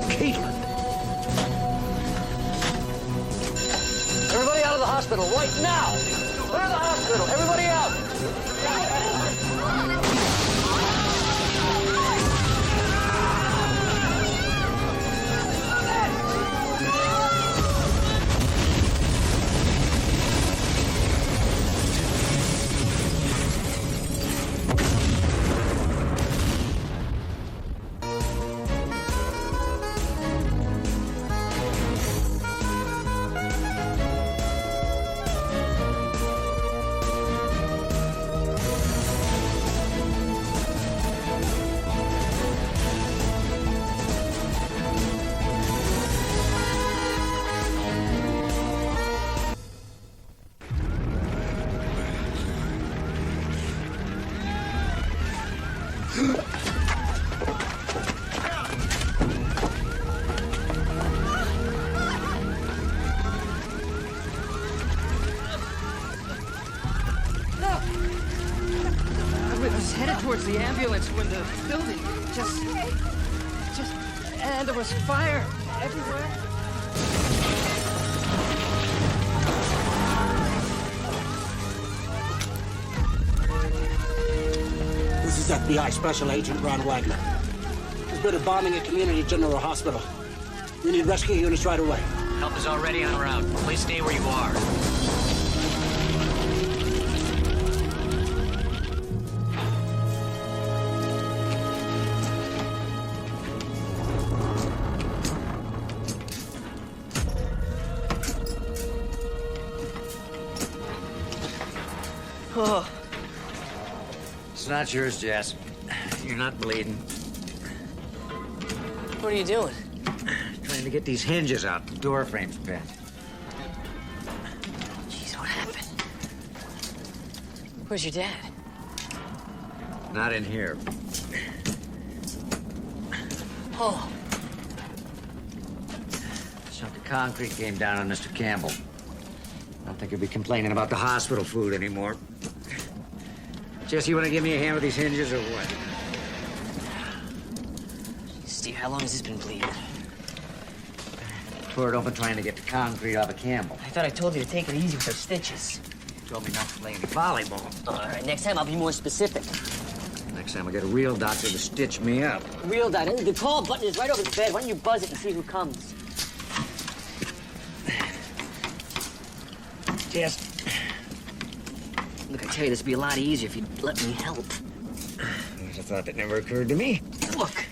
Caitlin. Everybody out of the hospital right now. Clear the hospital. Everybody out. Towards the ambulance when the building just, and there was fire everywhere. This is FBI Special Agent Ron Wagner. There's been a bombing at Community General Hospital. We need rescue units right away. Help is already en route. Please stay where you are. Oh. It's not yours, Jess. You're not bleeding. What are you doing? Trying to get these hinges out. The door frame's bent. Jeez, what happened? Where's your dad? Not in here. Oh. A chunk of concrete came down on Mr. Campbell. I don't think he'll be complaining about the hospital food anymore. Jess, you want to give me a hand with these hinges or what? Steve, how long has this been bleeding? Tore it open trying to get the concrete off of Campbell. I thought I told you to take it easy with those stitches. You told me not to play any volleyball. All right, next time I'll be more specific. Next time I'll get a real doctor to stitch me up. Real doctor? The call button is right over the bed. Why don't you buzz it and see who comes? Jess. Look, I tell you, this would be a lot easier if you'd let me help. It's a thought that never occurred to me. Look,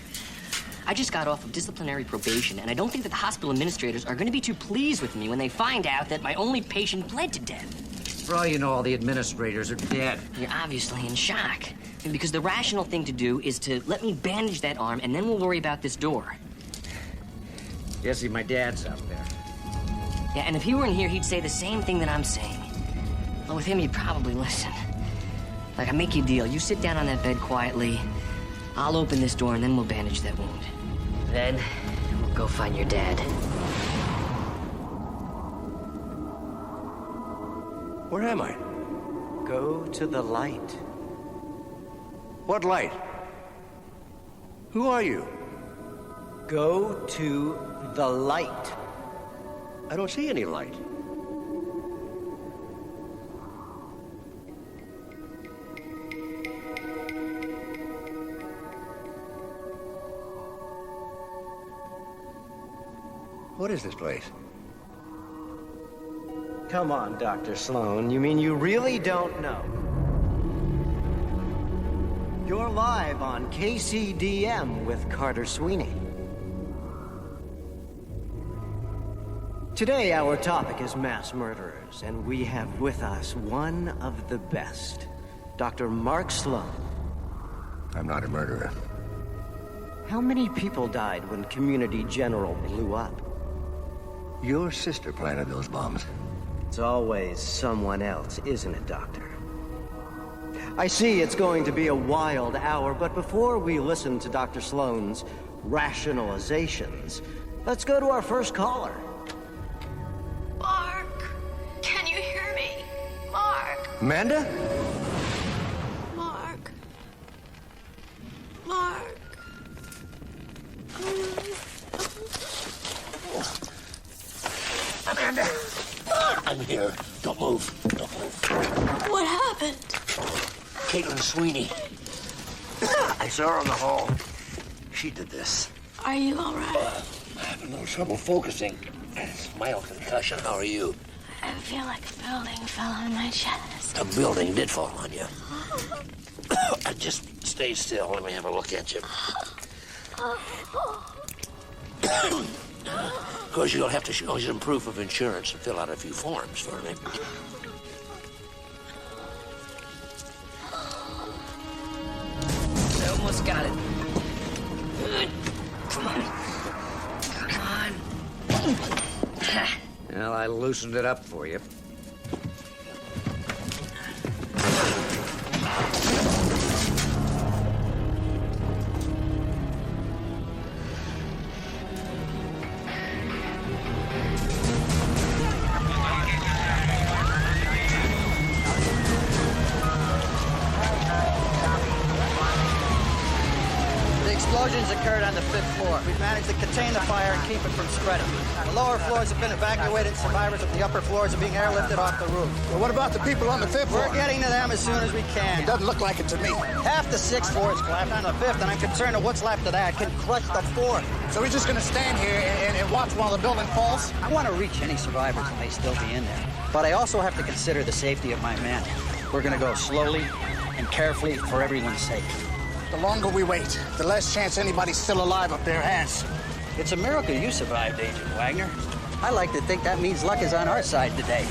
I just got off of disciplinary probation, and I don't think that the hospital administrators are going to be too pleased with me when they find out that my only patient bled to death. For all you know, all the administrators are dead. You're obviously in shock. Because the rational thing to do is to let me bandage that arm, and then we'll worry about this door. Jesse, my dad's up there. Yeah, and if he were in here, he'd say the same thing that I'm saying. Well, with him, he'd probably listen. Like, I make you a deal. You sit down on that bed quietly. I'll open this door, and then we'll bandage that wound. Then, we'll go find your dad. Where am I? Go to the light. What light? Who are you? Go to the light. I don't see any light. What is this place? Come on, Dr. Sloan. You mean you really don't know? You're live on KCDM with Carter Sweeney. Today, our topic is mass murderers, and we have with us one of the best, Dr. Mark Sloan. I'm not a murderer. How many people died when Community General blew up? Your sister planted those bombs. It's always someone else, isn't it, Doctor? I see it's going to be a wild hour, but before we listen to Dr. Sloan's rationalizations, let's go to our first caller. Mark, can you hear me? Mark. Amanda? Mark. Mark. Amanda! I'm here. Don't move. Don't move. What happened? Caitlin Sweeney. I saw her in the hall. She did this. Are you all right? I'm having a little trouble focusing. Mild concussion. How are you? I feel like a building fell on my chest. A building did fall on you. Just stay still. Let me have a look at you. Of course, you'll have to show some proof of insurance and fill out a few forms for me. I almost got it. Good. Come on. Come on. Well, I loosened it up for you. Explosions occurred on the 5th floor. We've managed to contain the fire and keep it from spreading. The lower floors have been evacuated. Survivors of the upper floors are being airlifted off the roof. Well, what about the people on the 5th floor? We're getting to them as soon as we can. It doesn't look like it to me. Half the 6th floor is collapsed on the 5th, and I'm concerned of what's left of that. Can crush the 4th. So we're just going to stand here and watch while the building falls? I want to reach any survivors that may still be in there. But I also have to consider the safety of my men. We're going to go slowly and carefully for everyone's sake. The longer we wait, the less chance anybody's still alive up there has. It's a miracle you survived, Agent Wagner. I like to think that means luck is on our side today.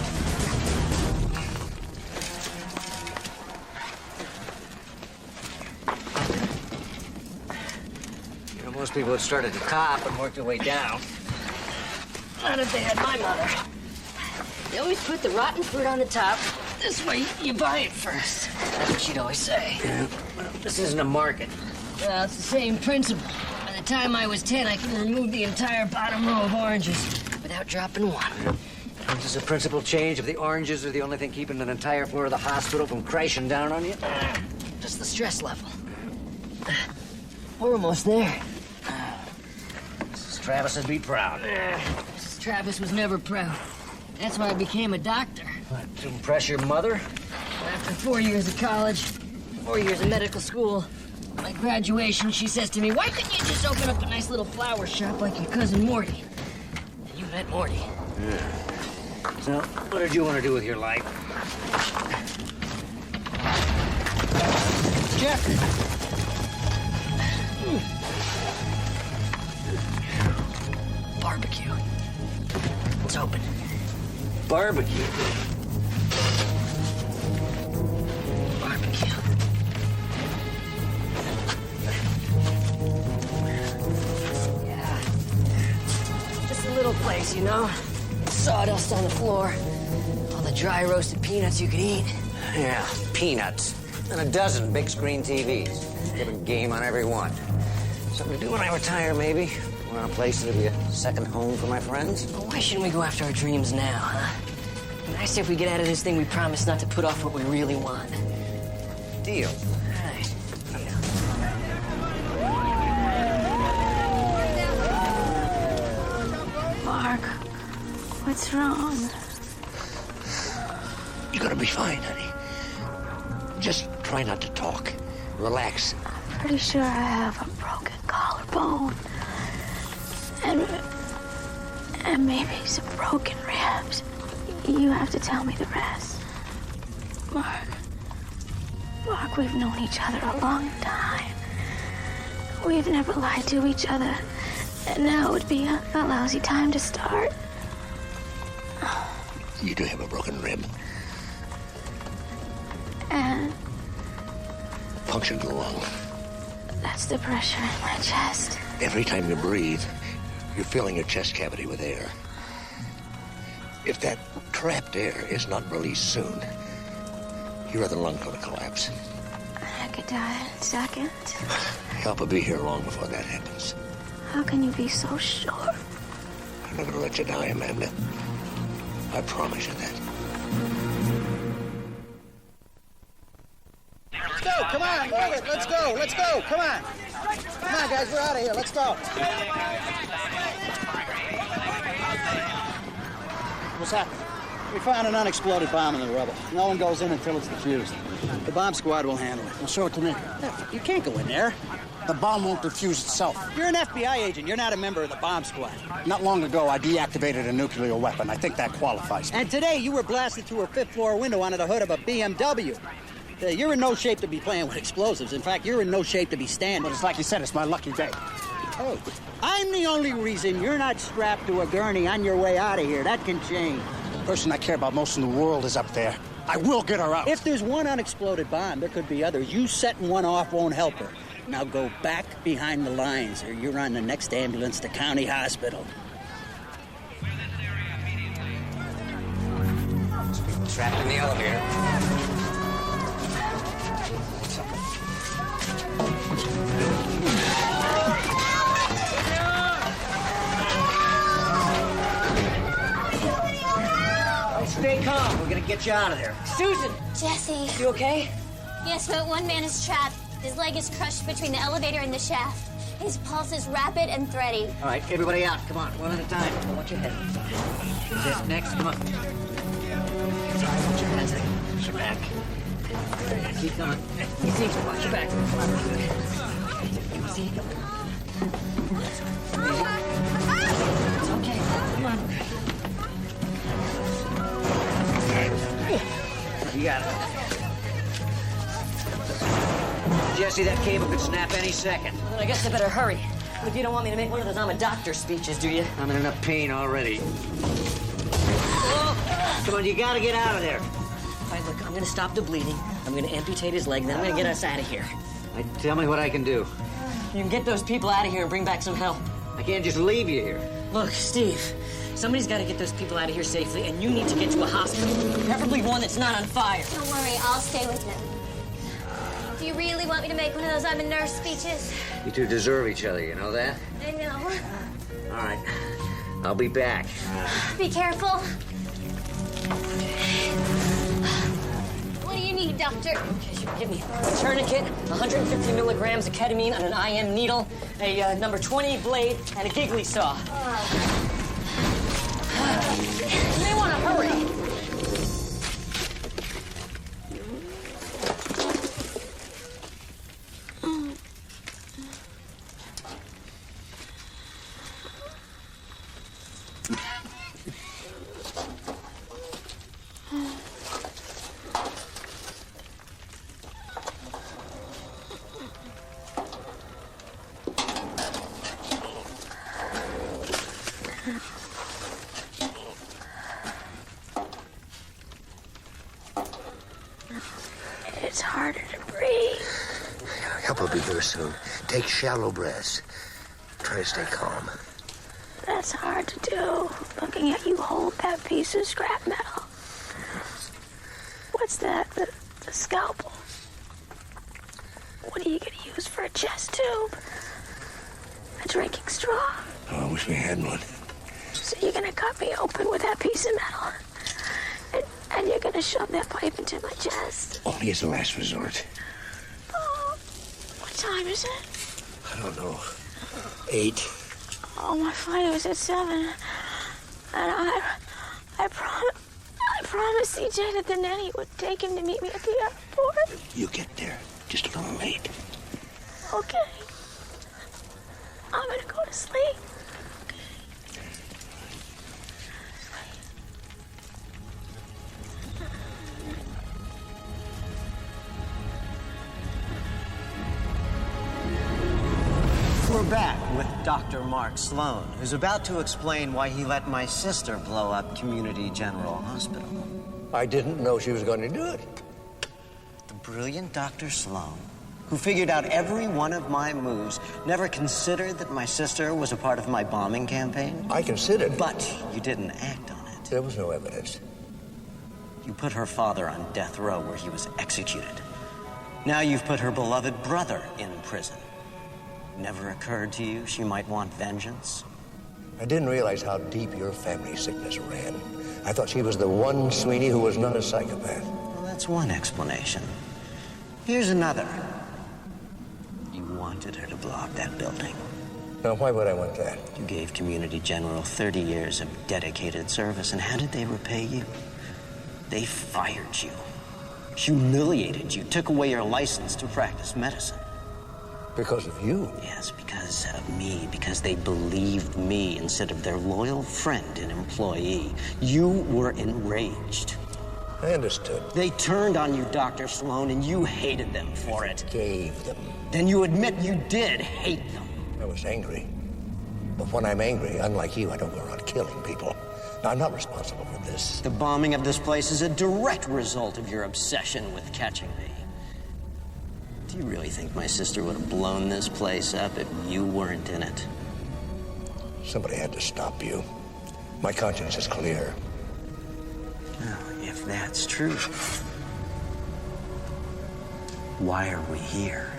You know, most people had started to cop and worked their way down. Not if they had my mother. They always put the rotten fruit on the top. This way, you buy it first. That's what she'd always say. Yeah. Well, this isn't a market. Well, it's the same principle. By the time I was 10, I could remove the entire bottom row of oranges without dropping one. This is a principal change if the oranges are the only thing keeping an entire floor of the hospital from crashing down on you? Just the stress level. We're almost there. Mrs. Travis would be proud. Mrs. Travis was never proud. That's why I became a doctor. What, to impress your mother? After 4 years of college, 4 years of medical school, my graduation, she says to me, why couldn't you just open up a nice little flower shop like your cousin Morty? And you met Morty. Yeah. So, what did you want to do with your life? Jeff! Barbecue. It's open. Barbecue? Barbecue. Yeah. Just a little place, you know? Sawdust on the floor. All the dry roasted peanuts you could eat. Yeah, peanuts. And a dozen big screen TVs. Different game on every one. Something to do when I retire, maybe. Want a place that'll be a second home for my friends? Well, why shouldn't we go after our dreams now, huh? And I say if we get out of this thing, we promise not to put off what we really want. Deal. All right. Mark, what's wrong? You're gonna be fine, honey. Just try not to talk. Relax. I'm pretty sure I have a broken collarbone. And maybe some broken ribs. You have to tell me the rest. Mark, we've known each other a long time. We've never lied to each other. And now would be a lousy time to start. You do have a broken rib. And Punctured lung. that's the pressure in my chest. Every time you breathe, you're filling your chest cavity with air. If that trapped air is not released soon, your other lung's gonna collapse. I could die in a second. Help will be here long before that happens. How can you be so sure? I'm not gonna let you die, Amanda. I promise you that. Let's go, come on, move it, let's go, come on. Come on, guys, we're out of here, let's go. What's happening? We found an unexploded bomb in the rubble. No one goes in until it's defused. The bomb squad will handle it. Well, show it to me. You can't go in there. The bomb won't defuse itself. You're an FBI agent. You're not a member of the bomb squad. Not long ago, I deactivated a nuclear weapon. I think that qualifies me. And today, you were blasted through a fifth-floor window onto the hood of a BMW. You're in no shape to be playing with explosives. In fact, you're in no shape to be standing. But it's like you said, it's my lucky day. Oh, I'm the only reason you're not strapped to a gurney on your way out of here. That can change. The person I care about most in the world is up there. I will get her out. If there's one unexploded bomb, there could be others. You setting one off won't help her. Now go back behind the lines, or you're on the next ambulance to County Hospital. Trapped in the elevator. Stay calm. We're gonna get you out of there. Susan! Jesse. You okay? Yes, but one man is trapped. His leg is crushed between the elevator and the shaft. His pulse is rapid and thready. All right, everybody out. Come on, one at a time. Watch your head. This next, come on. Watch your head. Watch your back. Keep going. Easy. Watch your back. Easy. It's okay. Come on. You got it. Jesse, that cable could snap any second. Well, I guess I better hurry. But you don't want me to make one of those I'm a doctor speeches, do you? I'm in enough pain already. Come on, you gotta get out of there. All right, look, I'm gonna stop the bleeding. I'm gonna amputate his leg, then I'm gonna get us out of here. Tell me what I can do. You can get those people out of here and bring back some help. I can't just leave you here. Look, Steve, somebody's got to get those people out of here safely, and you need to get to a hospital, preferably one that's not on fire. Don't worry, I'll stay with them. Do you really want me to make one of those I'm a nurse speeches? You two deserve each other, you know that? I know. All right, I'll be back. Be careful. What do you need, doctor? Okay, you give me a tourniquet, 150 milligrams of ketamine on an IM needle, a number 20 blade, and a giggly saw. You may want to hurry. It's harder to breathe. Help will be here soon. Take shallow breaths. Try to stay calm. That's hard to do, looking at you hold that piece of scrap metal. What's that? The scalpel. What are you going to use for a chest tube? A drinking straw? Oh, I wish we had one. So you're going to cut me open with that piece of metal? And you're going to shove that pipe into my chest? Only as a last resort. Oh, what time is it? I don't know. 8. Oh, my flight was at 7. And I promised CJ that the nanny would take him to meet me at the airport. You get there just a little late. Okay. I'm gonna go to sleep. We're back with Dr. Mark Sloan, who's about to explain why he let my sister blow up Community General Hospital. I didn't know she was going to do it. The brilliant Dr. Sloan, who figured out every one of my moves, never considered that my sister was a part of my bombing campaign? I considered. But you didn't act on it. There was no evidence. You put her father on death row where he was executed. Now you've put her beloved brother in prison. Never occurred to you she might want vengeance? I didn't realize how deep your family sickness ran. I thought she was the one Sweeney who was not a psychopath. Well, that's one explanation. Here's another. You wanted her to blow up that building. Now, why would I want that? You gave Community General 30 years of dedicated service, and how did they repay you? They fired you, humiliated you, took away your license to practice medicine. Because of you? Yes, because of me, because they believed me instead of their loyal friend and employee. You were enraged. I understood. They turned on you, Dr. Sloan, and you hated them for it. Gave them. Then you admit you did hate them. I was angry. But when I'm angry, unlike you, I don't go around killing people. Now, I'm not responsible for this. The bombing of this place is a direct result of your obsession with catching me. Do you really think my sister would have blown this place up if you weren't in it? Somebody had to stop you. My conscience is clear. Well, if that's true, why are we here?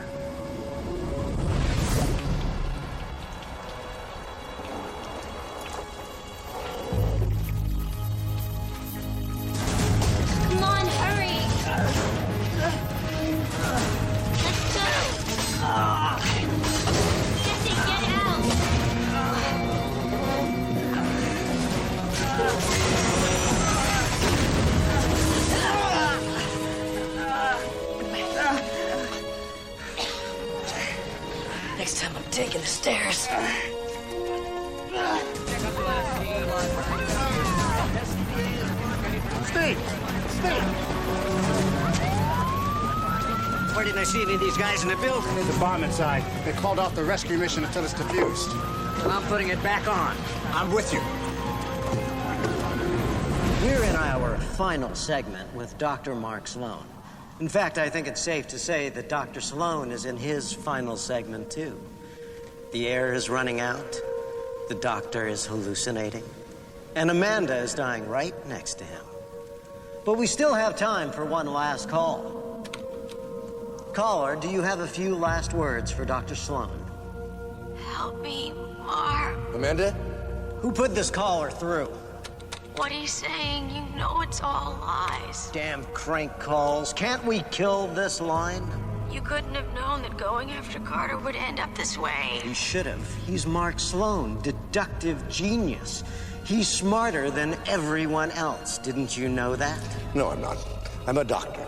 Come on, hurry! Let's go! Jesse, get out! Next time I'm taking the stairs. Steve! Steve! Where did I see any of these guys in the building? There's a bomb inside. They called off the rescue mission until it's defused. Well, I'm putting it back on. I'm with you. We're in our final segment with Dr. Mark Sloan. In fact, I think it's safe to say that Dr. Sloan is in his final segment, too. The air is running out, the doctor is hallucinating, and Amanda is dying right next to him. But we still have time for one last call. Caller, do you have a few last words for Dr. Sloan? Help me, Mark. Amanda? Who put this caller through? What are you saying? You know it's all lies. Damn crank calls. Can't we kill this line? You couldn't have known that going after Carter would end up this way. He should have. He's Mark Sloan, deductive genius. He's smarter than everyone else. Didn't you know that? No, I'm not. I'm a doctor.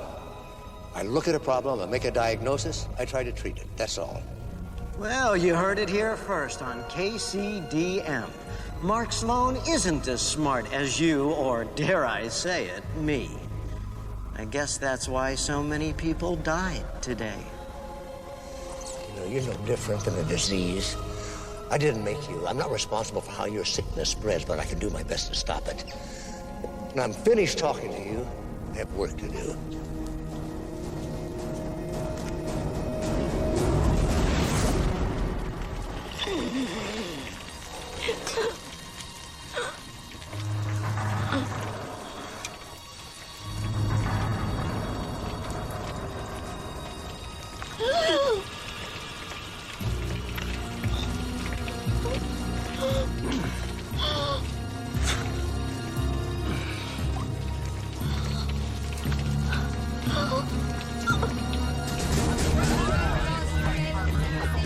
I look at a problem, I make a diagnosis, I try to treat it. That's all. Well, you heard it here first on KCDM. Mark Sloan isn't as smart as you, or dare I say it, me. I guess that's why so many people died today. You know, you're no different than a disease. I didn't make you. I'm not responsible for how your sickness spreads, but I can do my best to stop it. When I'm finished talking to you, I have work to do.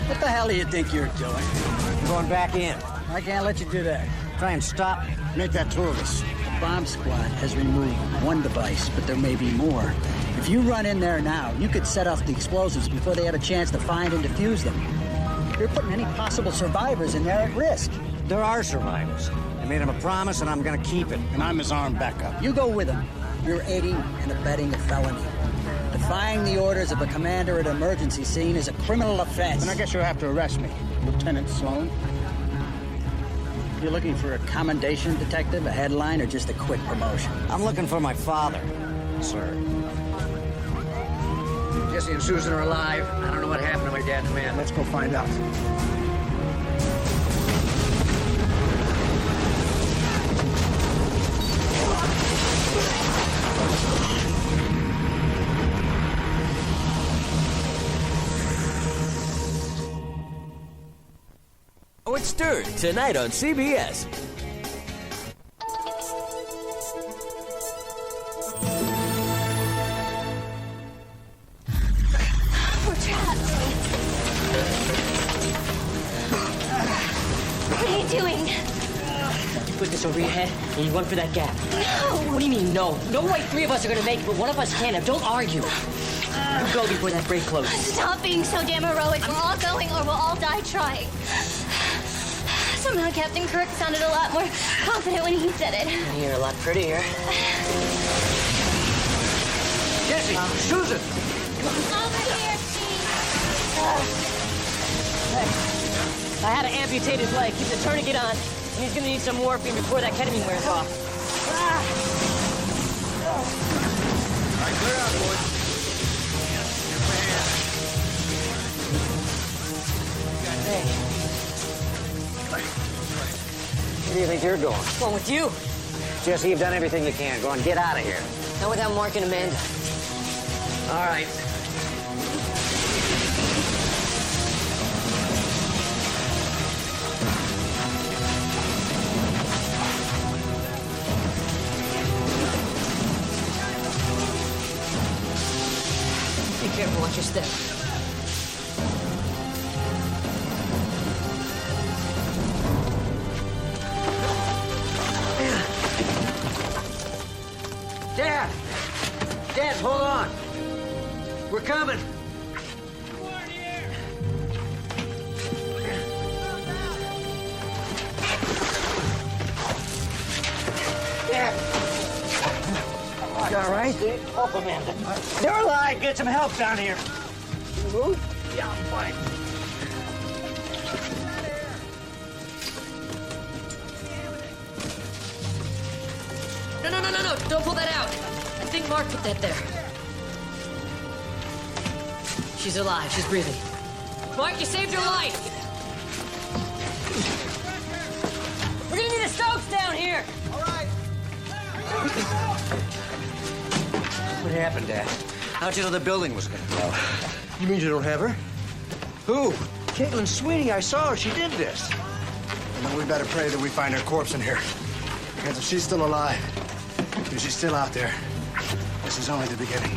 What the hell do you think you're doing? I'm going back in. I can't let you do that. Try and stop me. Make that two of us. The bomb squad has removed one device, but there may be more. If you run in there now, you could set off the explosives before they have a chance to find and defuse them. You're putting any possible survivors in there at risk. There are survivors. I made him a promise, and I'm going to keep it. And I'm his armed backup. You go with him. You're aiding and abetting a felony. Defying the orders of a commander at an emergency scene is a criminal offense. And I guess you'll have to arrest me, Lieutenant Sloan. You're looking for a commendation, detective, a headline, or just a quick promotion? I'm looking for my father, sir. Jesse and Susan are alive. I don't know what happened to my dad's man. Let's go find out. It's Stern, tonight on CBS. We're trapped. What are you doing? put this over your head and you run for that gap. No! What do you mean, no? No way 3 of us are gonna make it, but one of us can. Now, don't argue. You go before that break closes. Stop being so damn heroic. We're all going or we'll all die trying. Somehow Captain Kirk sounded a lot more confident when he said it. You're a lot prettier. Jesse! Susan! Over here, I had to amputate his leg. Keep the tourniquet on. And he's gonna need some morphine before that ketamine wears off. All right, clear out, boys. Hey. Where do you think you're going? Going with you. Jesse, you've done everything you can. Go on, get out of here. Not without Mark and Amanda. All right. Be careful, watch your step. Dad! Dad, hold on. We're coming. Dad! You all right? Help Amanda. They're alive. Get some help down here. You move? Yeah, I'm fine. No. Don't pull that out. I think Mark put that there. She's alive. She's breathing. Mark, you saved her life. We're gonna need a Stokes down here. All right. What happened, Dad? How'd you know the building was gonna blow? You mean you don't have her? Who? Caitlin, sweetie, I saw her. She did this. Well, we better pray that we find her corpse in here. Because if she's still alive, if she's still out there, this is only the beginning.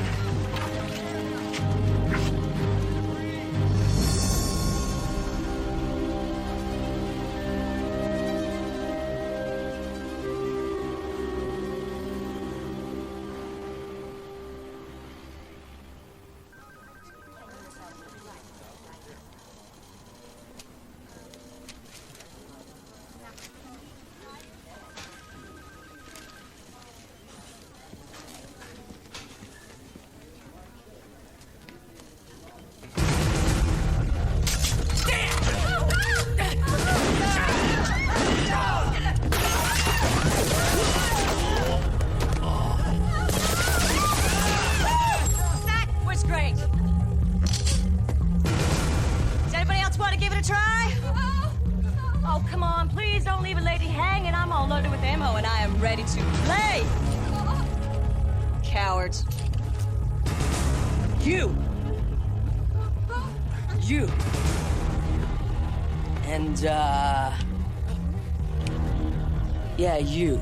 Yeah, you.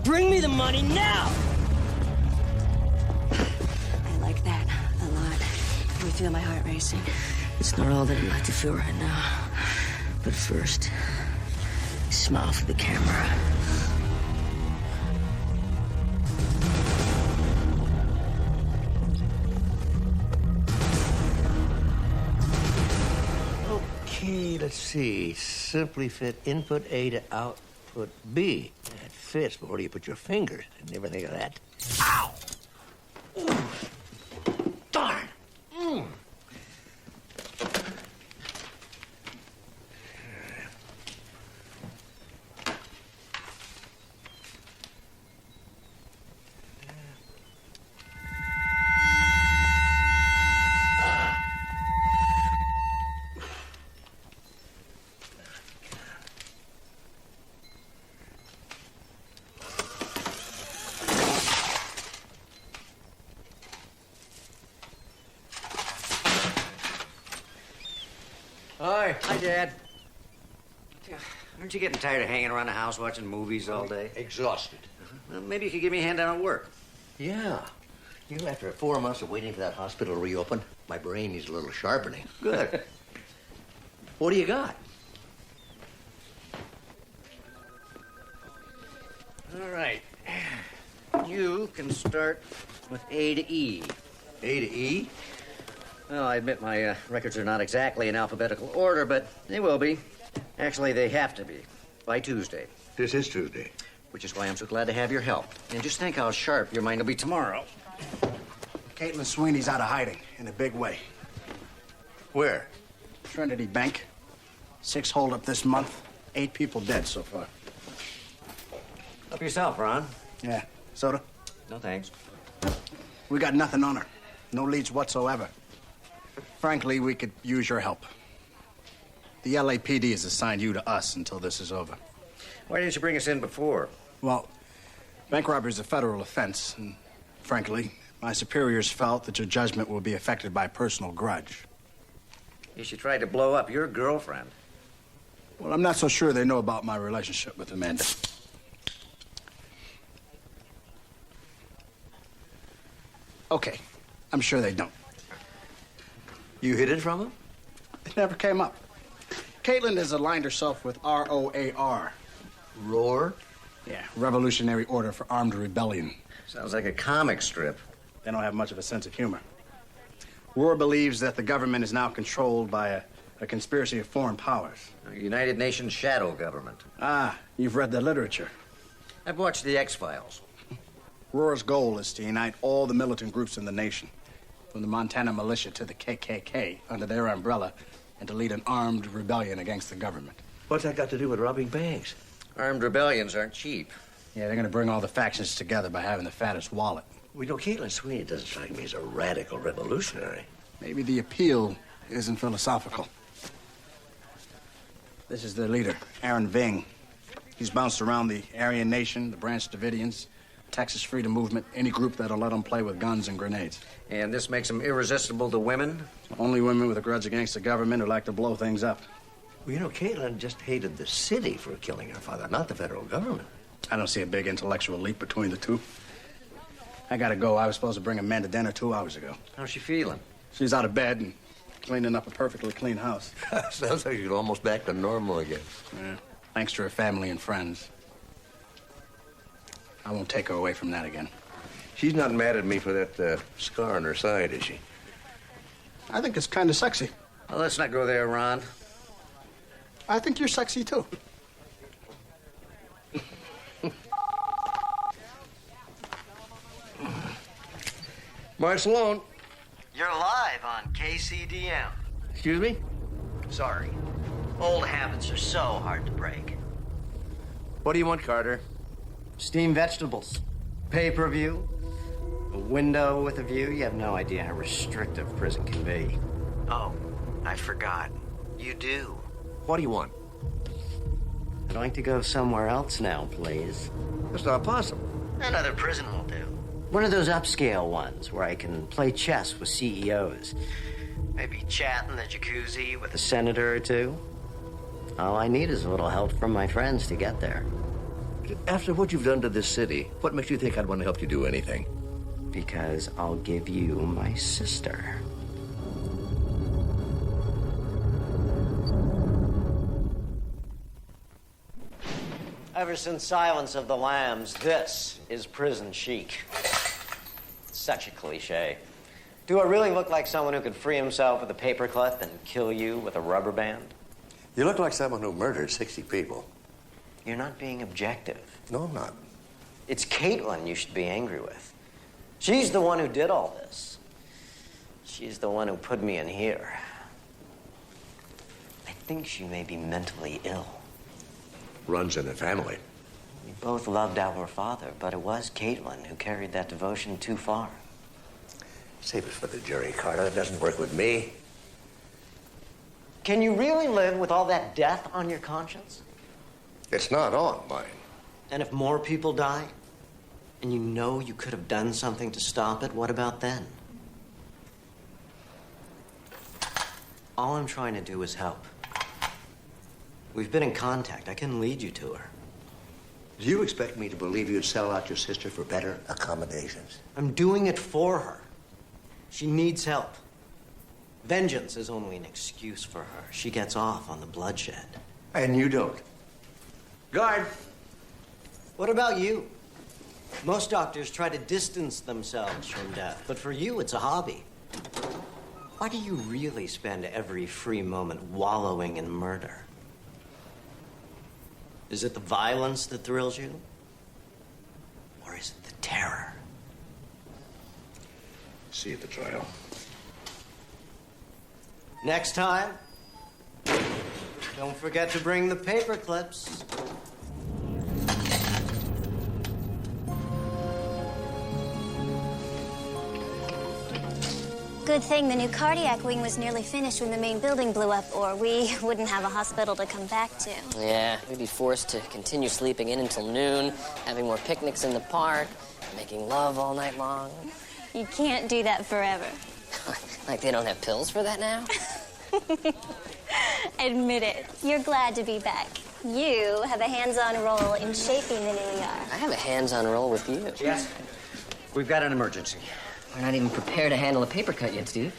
Bring me the money now! I like that a lot. I feel my heart racing. It's not all that I'd like to feel right now. But first, smile for the camera. Okay, let's see. Simply fit input A to output B. That fits, but where do you put your fingers? I never think of that. Ow! Ooh. Darn! Hi, Dad. Aren't you getting tired of hanging around the house watching movies all day? Exhausted. Well, maybe you could give me a hand down at work. Yeah. You know, after 4 months of waiting for that hospital to reopen, my brain needs a little sharpening. Good. What do you got? All right. You can start with A to E. A to E? Well, I admit my records are not exactly in alphabetical order, but they will be. Actually, they have to be by Tuesday. This is Tuesday. Which is why I'm so glad to have your help. And just think how sharp your mind will be tomorrow. Caitlin Sweeney's out of hiding in a big way. Where? Trinity Bank. 6 holdup this month. 8 people dead so far. Help yourself, Ron. Yeah. Soda? No thanks. We got nothing on her. No leads whatsoever. Frankly, we could use your help. The LAPD has assigned you to us until this is over. Why didn't you bring us in before? Well, bank robbery is a federal offense, and frankly, my superiors felt that your judgment will be affected by personal grudge. You should try to blow up your girlfriend. Well, I'm not so sure they know about my relationship with Amanda. Okay, I'm sure they don't. You hid it from them? It never came up. Caitlin has aligned herself with ROAR. Roar? Yeah, Revolutionary Order for Armed Rebellion. Sounds like a comic strip. They don't have much of a sense of humor. ROAR believes that the government is now controlled by a conspiracy of foreign powers. A United Nations shadow government. Ah, you've read the literature. I've watched the X-Files. ROAR's goal is to unite all the militant groups in the nation, from the Montana militia to the KKK, under their umbrella, and to lead an armed rebellion against the government. What's that got to do with robbing banks? Armed rebellions aren't cheap. Yeah, they're going to bring all the factions together by having the fattest wallet. We know Caitlin Sweeney doesn't strike me as a radical revolutionary. Maybe the appeal isn't philosophical. This is their leader, Aaron Ving. He's bounced around the Aryan Nation, the Branch Davidians, Texas Freedom Movement, any group that'll let him play with guns and grenades. And this makes him irresistible to women? Only women with a grudge against the government who like to blow things up. Well, you know, Caitlin just hated the city for killing her father, not the federal government. I don't see a big intellectual leap between the two. I gotta go. I was supposed to bring Amanda dinner 2 hours ago. How's she feeling? She's out of bed and cleaning up a perfectly clean house. Sounds like she's almost back to normal again. Yeah. Thanks to her family and friends. I won't take her away from that again. She's not mad at me for that scar on her side, is she? I think it's kind of sexy. Well, let's not go there, Ron. I think you're sexy, too. Mark Sloan. You're live on KCDM. Excuse me? Sorry. Old habits are so hard to break. What do you want, Carter? Steamed vegetables. Pay-per-view. A window with a view. You have no idea how restrictive prison can be. Oh, I forgot. You do. What do you want? I'd like to go somewhere else now, please. That's not possible. Another prison will do. One of those upscale ones where I can play chess with CEOs. Maybe chat in the jacuzzi with a senator or two. All I need is a little help from my friends to get there. After what you've done to this city, what makes you think I'd want to help you do anything? Because I'll give you my sister. Ever since Silence of the Lambs, this is prison chic. Such a cliche. Do I really look like someone who could free himself with a paperclip and kill you with a rubber band? You look like someone who murdered 60 people. You're not being objective. No, I'm not. It's Caitlin you should be angry with. She's the one who did all this. She's the one who put me in here. I think she may be mentally ill. Runs in the family. We both loved our father, but it was Caitlin who carried that devotion too far. Save it for the jury, Carter. That doesn't work with me. Can you really live with all that death on your conscience? It's not on mine. And if more people die, and you know you could have done something to stop it, what about then? All I'm trying to do is help. We've been in contact. I can lead you to her. Do you expect me to believe you'd sell out your sister for better accommodations? I'm doing it for her. She needs help. Vengeance is only an excuse for her. She gets off on the bloodshed. And you don't. Guard. What about you? Most doctors try to distance themselves from death, but for you, it's a hobby. Why do you really spend every free moment wallowing in murder? Is it the violence that thrills you? Or is it the terror? See you at the trial. Next time, don't forget to bring the paper clips. Good thing the new cardiac wing was nearly finished when the main building blew up, or we wouldn't have a hospital to come back to. Yeah, we'd be forced to continue sleeping in until noon, having more picnics in the park, making love all night long. You can't do that forever. Like they don't have pills for that now? Admit it. You're glad to be back. You have a hands-on role in shaping the new yard. I have a hands-on role with you. Yes? We've got an emergency. We're not even prepared to handle a paper cut yet, Steve.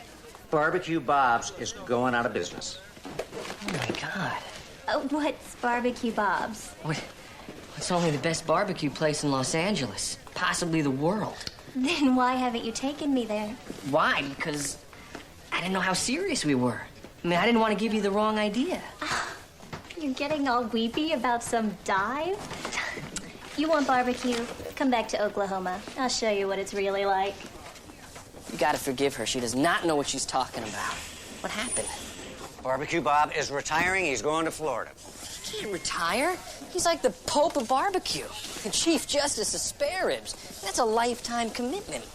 Barbecue Bob's is going out of business. Oh, my God. What's Barbecue Bob's? What's only the best barbecue place in Los Angeles, possibly the world. Then why haven't you taken me there? Why? Because I didn't know how serious we were. I mean, I didn't want to give you the wrong idea. You're getting all weepy about some dive? You want barbecue? Come back to Oklahoma. I'll show you what it's really like. You gotta forgive her. She does not know what she's talking about. What happened? Barbecue Bob is retiring. He's going to Florida. He can't retire. He's like the Pope of barbecue, the Chief Justice of spare ribs. That's a lifetime commitment.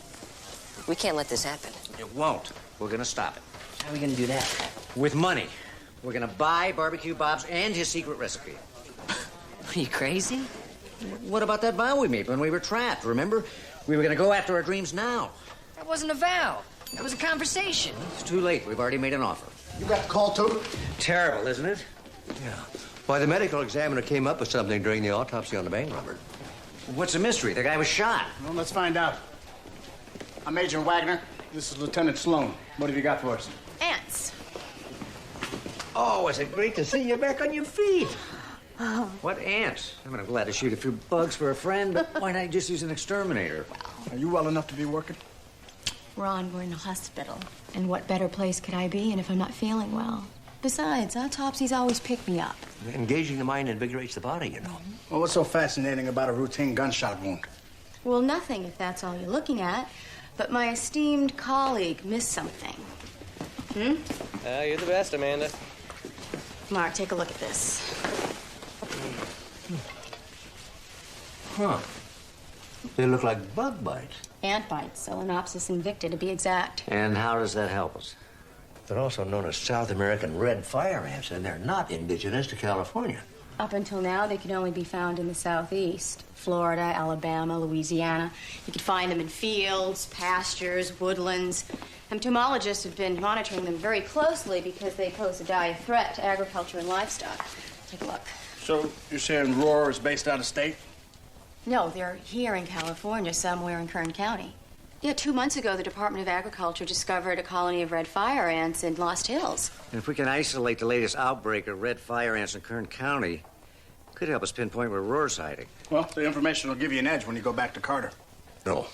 We can't let this happen. It won't. We're going to stop it. How are we gonna do that? With money. We're going to buy Barbecue Bob's and his secret recipe. Are you crazy? What about that vow we made when we were trapped? Remember? We were going to go after our dreams now. That wasn't a vow. That was a conversation. It's too late. We've already made an offer. You got a call, too? Terrible, isn't it? Yeah. Why, the medical examiner came up with something during the autopsy on the bank robber. What's the mystery? The guy was shot. Well, let's find out. I'm Agent Wagner. This is Lieutenant Sloan. What have you got for us? Ants. Oh, is it great to see you back on your feet. What ants? I mean, I'm glad to shoot a few bugs for a friend, but why not just use an exterminator? Are you well enough to be working? Ron, we're in a hospital. And what better place could I be in if I'm not feeling well? Besides, autopsies always pick me up. Engaging the mind invigorates the body, you know. Well, what's so fascinating about a routine gunshot wound? Well, nothing if that's all you're looking at. But my esteemed colleague missed something. You're the best, Amanda. Mark, take a look at this. Huh. They look like bug bites. Ant bites, Solenopsis invicta to be exact. And how does that help us? They're also known as South American red fire ants, and they're not indigenous to California. Up until now, they could only be found in the southeast. Florida, Alabama, Louisiana. You could find them in fields, pastures, woodlands. Entomologists have been monitoring them very closely because they pose a dire threat to agriculture and livestock. Take a look. So you're saying Roar is based out of state? No, they're here in California, somewhere in Kern County. Yeah, 2 months ago, the Department of Agriculture discovered a colony of red fire ants in Lost Hills. And if we can isolate the latest outbreak of red fire ants in Kern County, it could help us pinpoint where Roar's hiding. Well, the information will give you an edge when you go back to Carter. No,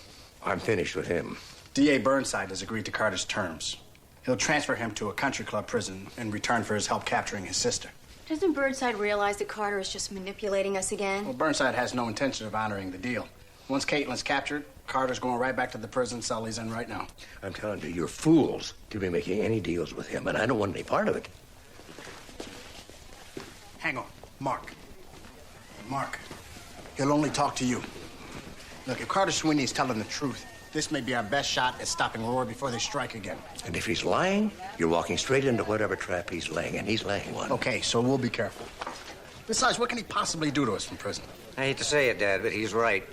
I'm finished with him. D.A. Burnside has agreed to Carter's terms. He'll transfer him to a country club prison in return for his help capturing his sister. Doesn't Burnside realize that Carter is just manipulating us again? Well, Burnside has no intention of honoring the deal. Once Caitlin's captured, Carter's going right back to the prison cell he's in right now. I'm telling you, you're fools to be making any deals with him, and I don't want any part of it. Hang on. Mark. Mark, he'll only talk to you. Look, if Carter Sweeney's telling the truth, this may be our best shot at stopping Roar before they strike again. And if he's lying, you're walking straight into whatever trap he's laying, and he's laying one. Okay, so we'll be careful. Besides, what can he possibly do to us from prison? I hate to say it, Dad, but he's right.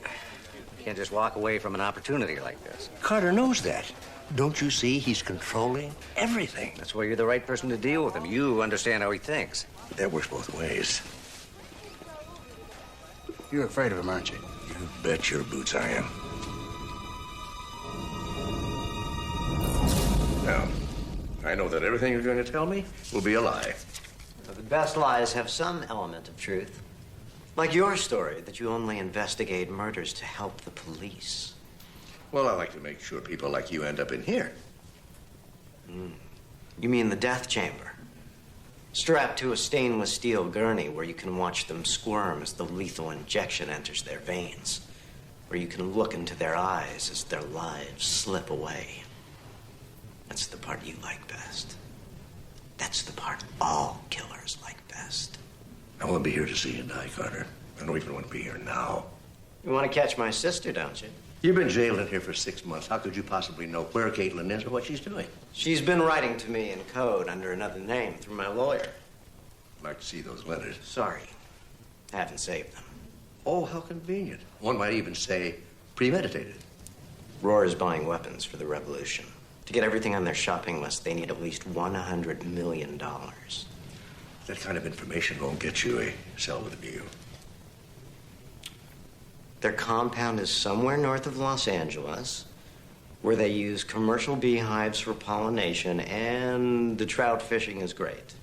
You can't just walk away from an opportunity like this. Carter knows that. Don't you see he's controlling everything? That's why you're the right person to deal with him. You understand how he thinks. That works both ways. You're afraid of him, aren't you? You bet your boots I am. Now, I know that everything you're going to tell me will be a lie. The best lies have some element of truth. Like your story, that you only investigate murders to help the police. Well, I like to make sure people like you end up in here. You mean the death chamber? Strapped to a stainless steel gurney where you can watch them squirm as the lethal injection enters their veins. Where you can look into their eyes as their lives slip away. That's the part you like best. That's the part all killers like best. I want to be here to see you die, Carter. I don't even want to be here now. You want to catch my sister, don't you? You've been jailed in here for 6 months. How could you possibly know where Caitlin is or what she's doing? She's been writing to me in code under another name through my lawyer. I'd like to see those letters. Sorry. I haven't saved them. Oh, how convenient. One might even say premeditated. Roar is buying weapons for the revolution. To get everything on their shopping list, they need at least $100 million. That kind of information won't get you a cell with a view. Their compound is somewhere north of Los Angeles, where they use commercial beehives for pollination, and the trout fishing is great.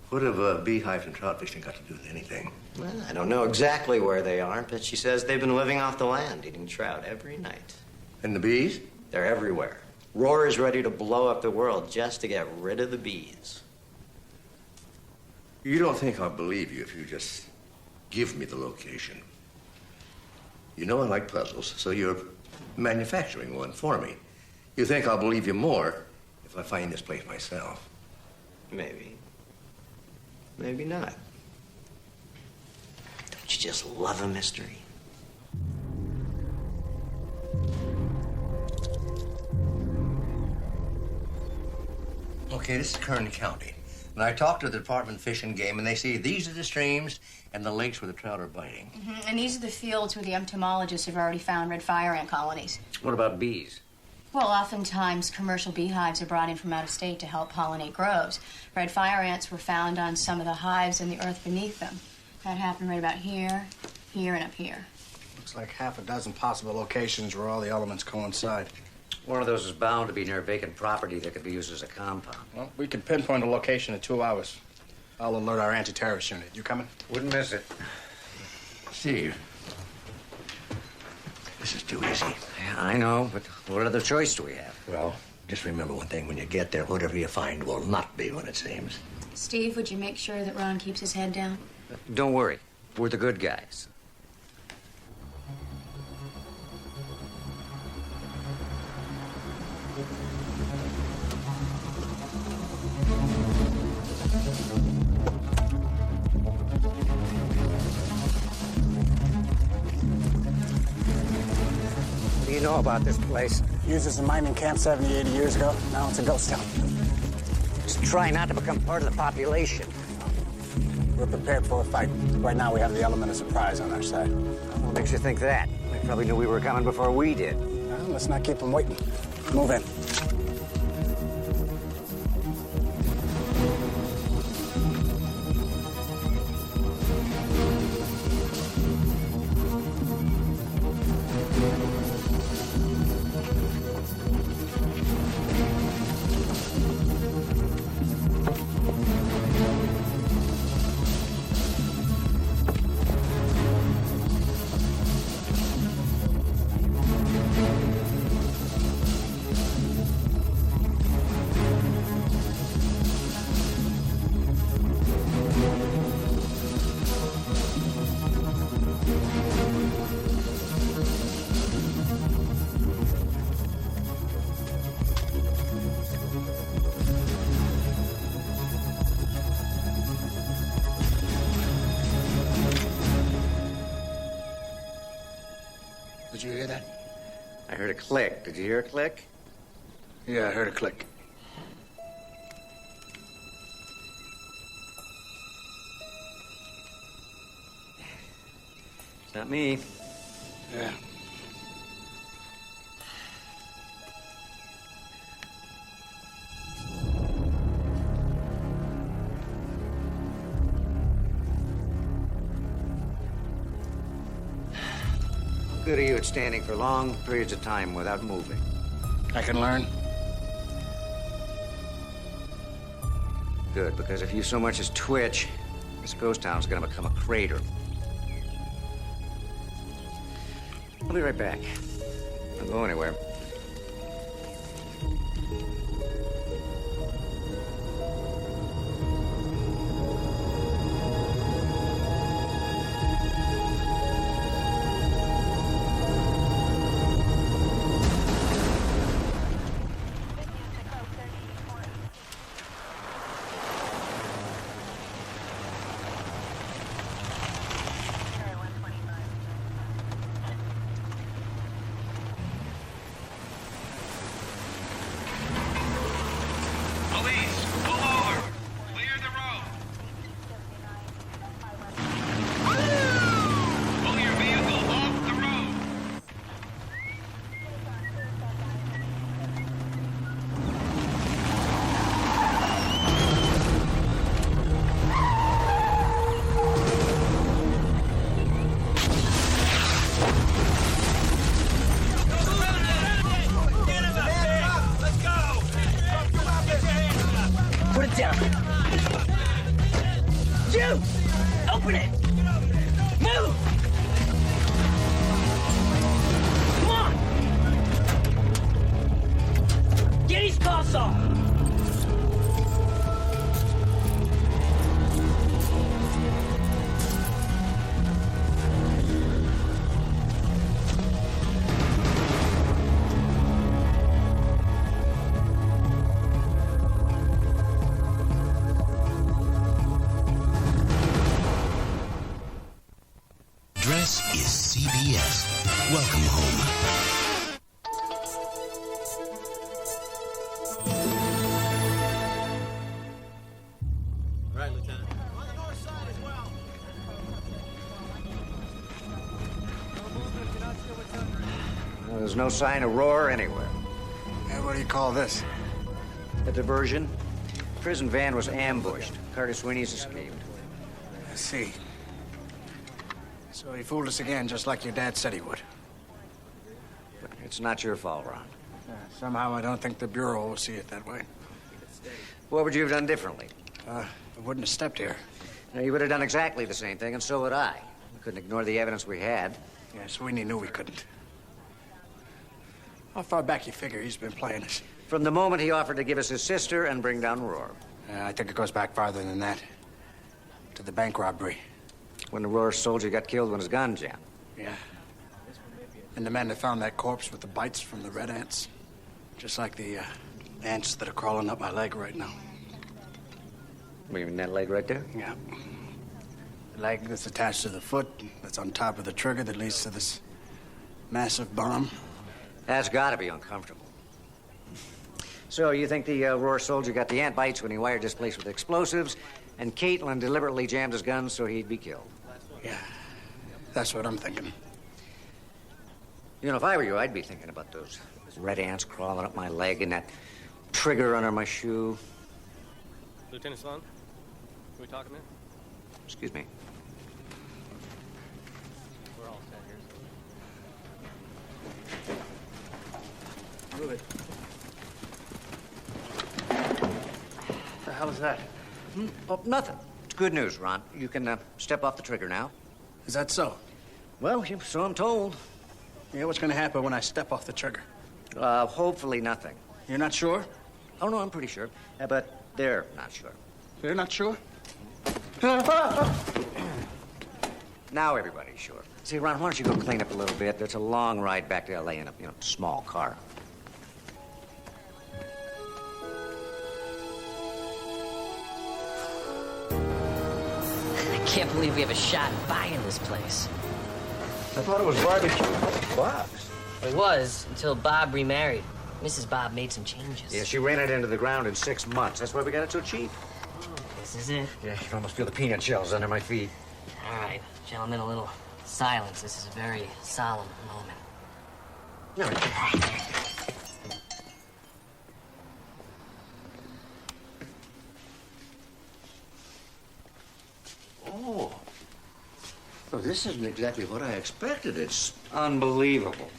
What have beehives and trout fishing got to do with anything? Well, I don't know exactly where they are, but she says they've been living off the land, eating trout every night. And the bees? They're everywhere. Roar is ready to blow up the world just to get rid of the bees. You don't think I'll believe you if you just give me the location. You know I like puzzles, so you're manufacturing one for me. You think I'll believe you more if I find this place myself? Maybe. Maybe not. Don't you just love a mystery? Okay, this is Kern County. And I talked to the Department of Fish and Game, and they say these are the streams and the lakes where the trout are biting. And these are the fields where the entomologists have already found red fire ant colonies. What about bees? Well, oftentimes commercial beehives are brought in from out of state to help pollinate groves. Red fire ants were found on some of the hives in the earth beneath them. That happened right about here, here, and up here. Looks like half a dozen possible locations where all the elements coincide. One of those is bound to be near vacant property that could be used as a compound. Well, we could pinpoint a location in 2 hours. I'll alert our anti-terrorist unit. You coming? Wouldn't miss it. Steve, this is too easy. Yeah, I know, but what other choice do we have? Well, just remember one thing. When you get there, whatever you find will not be what it seems. Steve, would you make sure that Ron keeps his head down? Don't worry. We're the good guys. What do you know about this place? Used as a mining camp 70, 80 years ago. Now it's a ghost town. Just try not to become part of the population. We're prepared for a fight. Right now we have the element of surprise on our side. What makes you think that? They probably knew we were coming before we did. Well, let's not keep them waiting. Move in. Did you hear that? I heard a click. Did you hear a click? Yeah, I heard a click. It's not me. Yeah. How good are you at standing for long periods of time without moving? I can learn. Good, because if you so much as twitch, this ghost town's gonna become a crater. be right back. Don't go anywhere. This is CBS. Welcome home. Right, Lieutenant. Well, there's no sign of roar anywhere. Hey, what do you call this? A diversion. Prison van was ambushed. Carter Sweeney's escaped. I see. So he fooled us again, just like your dad said he would. It's not your fault, Ron. Somehow I don't think the Bureau will see it that way. What would you have done differently? I wouldn't have stepped here. No, you would have done exactly the same thing, and so would I. We couldn't ignore the evidence we had. Yeah, Sweeney knew we couldn't. How far back you figure he's been playing us? From the moment he offered to give us his sister and bring down Roar. I think it goes back farther than that. To the bank robbery. When the Roar soldier got killed when his gun jammed. Yeah. And the men that found that corpse with the bites from the red ants. Just like the ants that are crawling up my leg right now. You mean that leg right there? Yeah. The leg that's attached to the foot, that's on top of the trigger that leads to this massive bomb. That's got to be uncomfortable. So you think the Roar soldier got the ant bites when he wired this place with explosives, and Caitlin deliberately jammed his gun so he'd be killed? Yeah, that's what I'm thinking. You know, if I were you, I'd be thinking about those red ants crawling up my leg and that trigger under my shoe. Lieutenant Sloan, can we talk a minute? Excuse me. We're all set here. Move it. What the hell is that? Oh, nothing. It's good news, Ron. You can step off the trigger now. Is that so? Well, so I'm told. Yeah, what's going to happen when I step off the trigger? Hopefully nothing. You're not sure? Oh, no, I'm pretty sure. But they're not sure. They're not sure? Now everybody's sure. See, Ron, why don't you go clean up a little bit? There's a long ride back to L.A. in a, small car. I can't believe we have a shot buying this place. I thought it was barbecue. Box. It was, until Bob remarried. Mrs. Bob made some changes. Yeah, she ran it into the ground in 6 months. That's why we got it so cheap. This is it. Yeah, you can almost feel the peanut shells under my feet. All right, gentlemen, a little silence. This is a very solemn moment. Oh. Well, this isn't exactly what I expected. It's unbelievable.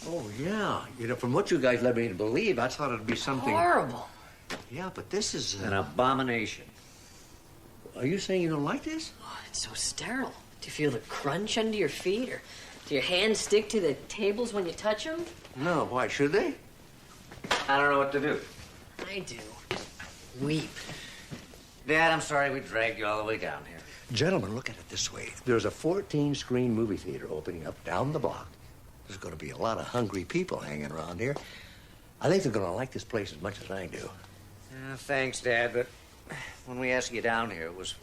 Oh, yeah. From what you guys led me to believe, I thought it'd be something... Horrible. Yeah, but this is... An abomination. Are you saying you don't like this? Oh, it's so sterile. Do you feel the crunch under your feet? Or Do your hands stick to the tables when you touch them? No, why should they? I don't know what to do. I do. Weep. Dad, I'm sorry we dragged you all the way down here. Gentlemen, look at it this way. There's a 14-screen movie theater opening up down the block. There's going to be a lot of hungry people hanging around here. I think they're going to like this place as much as I do. Thanks, Dad, but when we asked you down here, it was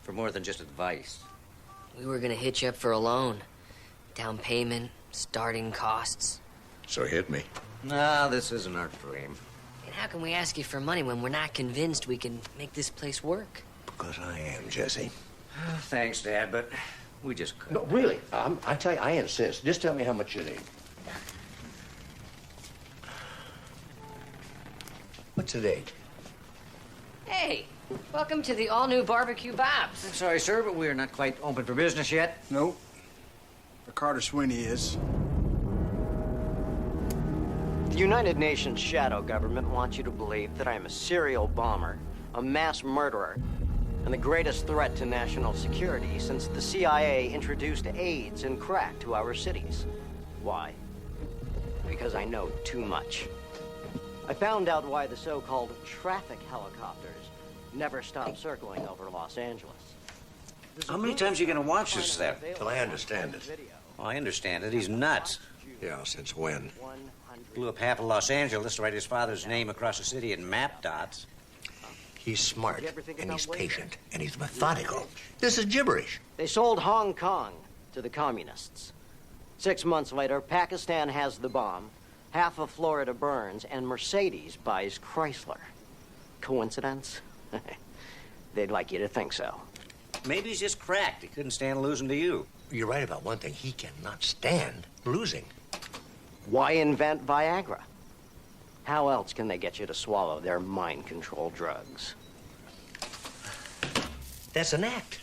for more than just advice. We were going to hit you up for a loan. Down payment, starting costs. So hit me. No, this isn't our dream. And how can we ask you for money when we're not convinced we can make this place work? Because I am, Jesse. Thanks, Dad, but we just couldn't. No, really. I tell you, I insist. Just tell me how much you need. What's the date? Hey, welcome to the all-new Barbecue Bob's. I'm sorry, sir, but we are not quite open for business yet. Nope. But Carter Sweeney is. The United Nations shadow government wants you to believe that I am a serial bomber, a mass murderer, and the greatest threat to national security since the CIA introduced AIDS and crack to our cities. Why? Because I know too much. I found out why the so-called traffic helicopters never stop circling over Los Angeles. How many times are you going to watch this, then? Till I understand it. Well, I understand it. He's nuts. Yeah, since when? Blew up half of Los Angeles to write his father's name across the city in map dots. He's smart, and he's patient, and he's methodical. This is gibberish. They sold Hong Kong to the communists. 6 months later, Pakistan has the bomb, half of Florida burns, and Mercedes buys Chrysler. Coincidence? They'd like you to think so. Maybe he's just cracked. He couldn't stand losing to you. You're right about one thing. He cannot stand losing. Why invent Viagra? How else can they get you to swallow their mind-control drugs? That's an act.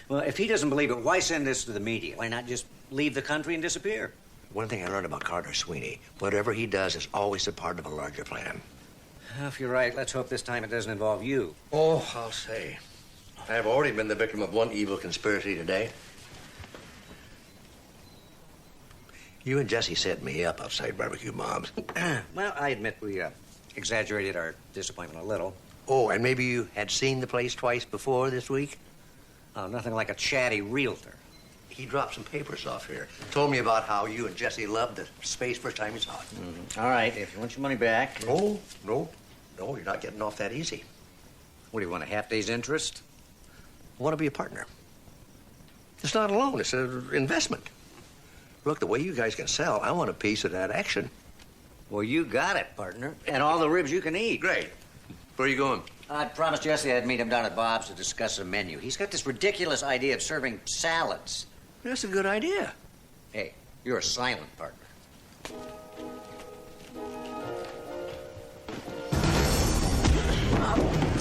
Well, if he doesn't believe it, why send this to the media? Why not just leave the country and disappear? One thing I learned about Carter Sweeney, whatever he does is always a part of a larger plan. If you're right, let's hope this time it doesn't involve you. Oh, I'll say. I've already been the victim of one evil conspiracy today. You and Jesse set me up outside Barbecue Bob's. Well, I admit we exaggerated our disappointment a little. Oh, and maybe you had seen the place twice before this week? Oh, nothing like a chatty realtor. He dropped some papers off here. Told me about how you and Jesse loved the space first time you saw it. Mm-hmm. All right, if you want your money back... No, you're not getting off that easy. What, do you want a half-day's interest? I want to be a partner. It's not a loan, it's an investment. Look, the way you guys can sell, I want a piece of that action. Well, you got it, partner. And all the ribs you can eat. Great. Where are you going? I promised Jesse I'd meet him down at Bob's to discuss a menu. He's got this ridiculous idea of serving salads. That's a good idea. Hey, you're a silent partner.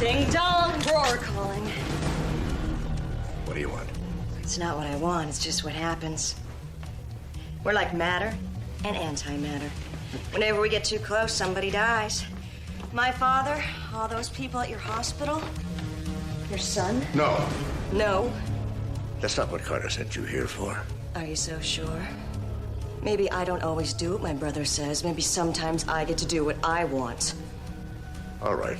Ding dong, drawer calling. What do you want? It's not what I want, it's just what happens. We're like matter and antimatter. Whenever we get too close, somebody dies. My father, all those people at your hospital, your son. No. No. That's not what Carter sent you here for. Are you so sure? Maybe I don't always do what my brother says. Maybe sometimes I get to do what I want. All right.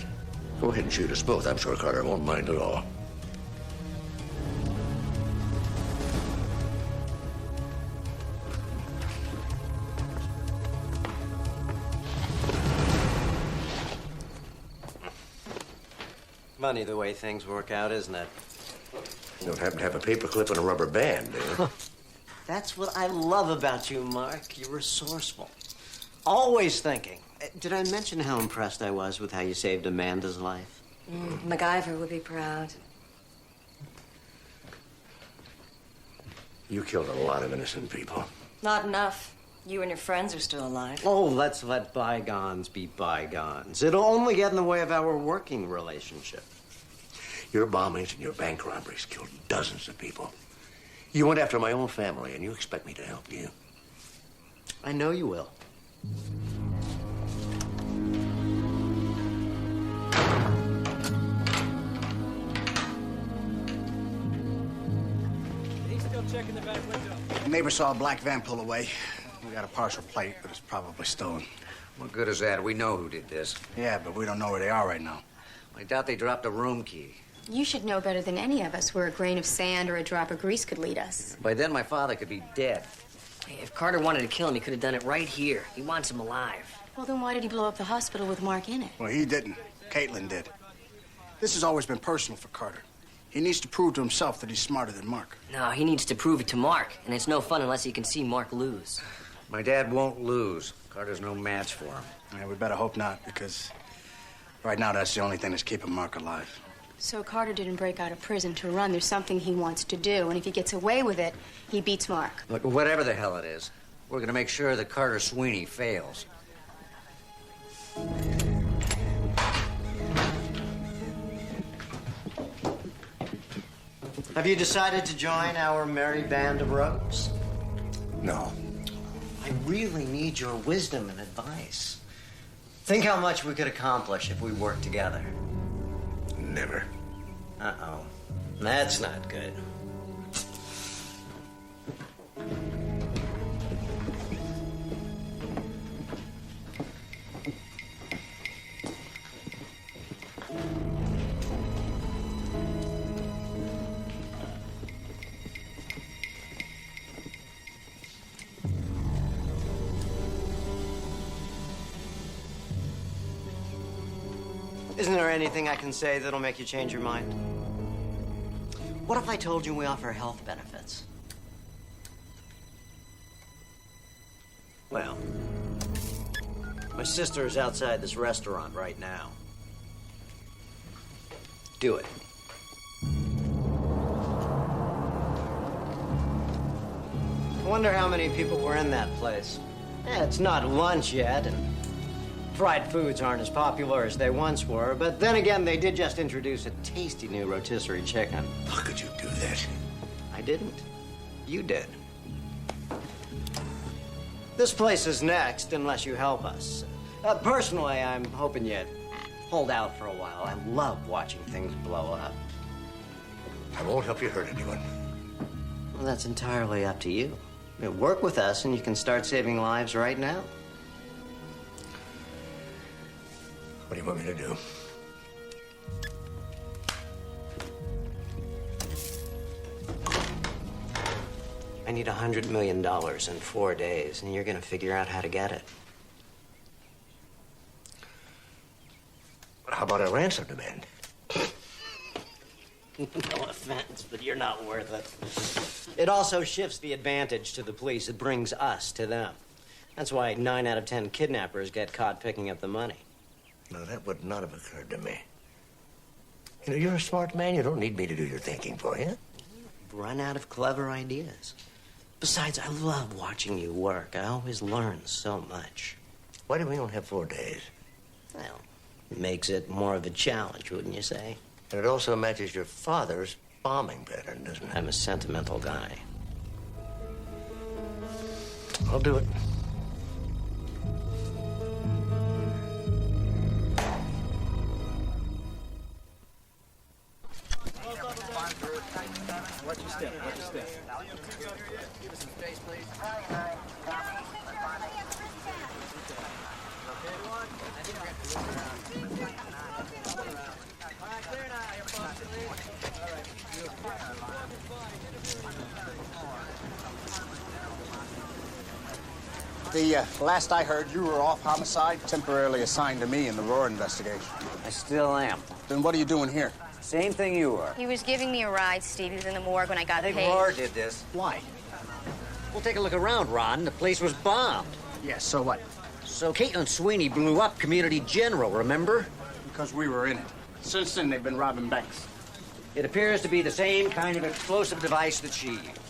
Go ahead and shoot us both. I'm sure Carter won't mind at all. Funny the way things work out, isn't it? You don't happen to have a paperclip and a rubber band, do you? That's what I love about you, Mark. You're resourceful. Always thinking. Did I mention how impressed I was with how you saved Amanda's life? MacGyver would be proud. You killed a lot of innocent people. Not enough. You and your friends are still alive. Oh, let's let bygones be bygones. It'll only get in the way of our working relationship. Your bombings and your bank robberies killed dozens of people. You went after my own family, and you expect me to help you. I know you will. He's still I'm checking the back window. The neighbor saw a black van pull away. We got a partial plate, but it's probably stolen. What good is that? We know who did this. Yeah, but we don't know where they are right now. I doubt they dropped a room key. You should know better than any of us where a grain of sand or a drop of grease could lead us. By then, my father could be dead. Hey, if Carter wanted to kill him, he could have done it right here. He wants him alive. Well, then why did he blow up the hospital with Mark in it? Well, he didn't. Caitlin did. This has always been personal for Carter. He needs to prove to himself that he's smarter than Mark. No, he needs to prove it to Mark, and it's no fun unless he can see Mark lose. My dad won't lose. Carter's no match for him. Yeah, we better hope not, because right now that's the only thing that's keeping Mark alive. So Carter didn't break out of prison to run. There's something he wants to do, and if he gets away with it, he beats Mark. Look, whatever the hell it is, we're going to make sure that Carter Sweeney fails. Have you decided to join our merry band of rogues? No. I really need your wisdom and advice. Think how much we could accomplish if we worked together. Never. Uh-oh. That's not good. Isn't there anything I can say that'll make you change your mind? What if I told you we offer health benefits? Well, my sister is outside this restaurant right now. Do it. I wonder how many people were in that place. Yeah, it's not lunch yet, and fried foods aren't as popular as they once were, but then again, they did just introduce a tasty new rotisserie chicken. How could you do that? I didn't. You did. This place is next, unless you help us. Personally, I'm hoping you hold out for a while. I love watching things blow up. I won't help you hurt anyone. Well, that's entirely up to you. Work with us, and you can start saving lives right now. What do you want me to do? I need $100 million in 4 days, and you're going to figure out how to get it. How about a ransom demand? No offense, but you're not worth it. It also shifts the advantage to the police. It brings us to them. That's why 9 out of 10 kidnappers get caught picking up the money. No, that would not have occurred to me. You know, you're a smart man. You don't need me to do your thinking for you. Run out of clever ideas. Besides, I love watching you work. I always learn so much. Why do we only have 4 days? Well, it makes it more of a challenge, wouldn't you say? And it also matches your father's bombing pattern, doesn't it? I'm a sentimental guy. I'll do it. Watch your step, watch your step. Give us some space, please. The last I heard, you were off homicide, temporarily assigned to me in the Roar investigation. I still am. Then what are you doing here? Same thing you were. He was giving me a ride, Steve. He was in the morgue when I got paid. Roar did this. Why? Well, take a look around, Ron. The place was bombed. Yeah, so what? So Caitlin Sweeney blew up Community General, remember? Because we were in it. Since then, they've been robbing banks. It appears to be the same kind of explosive device that she used.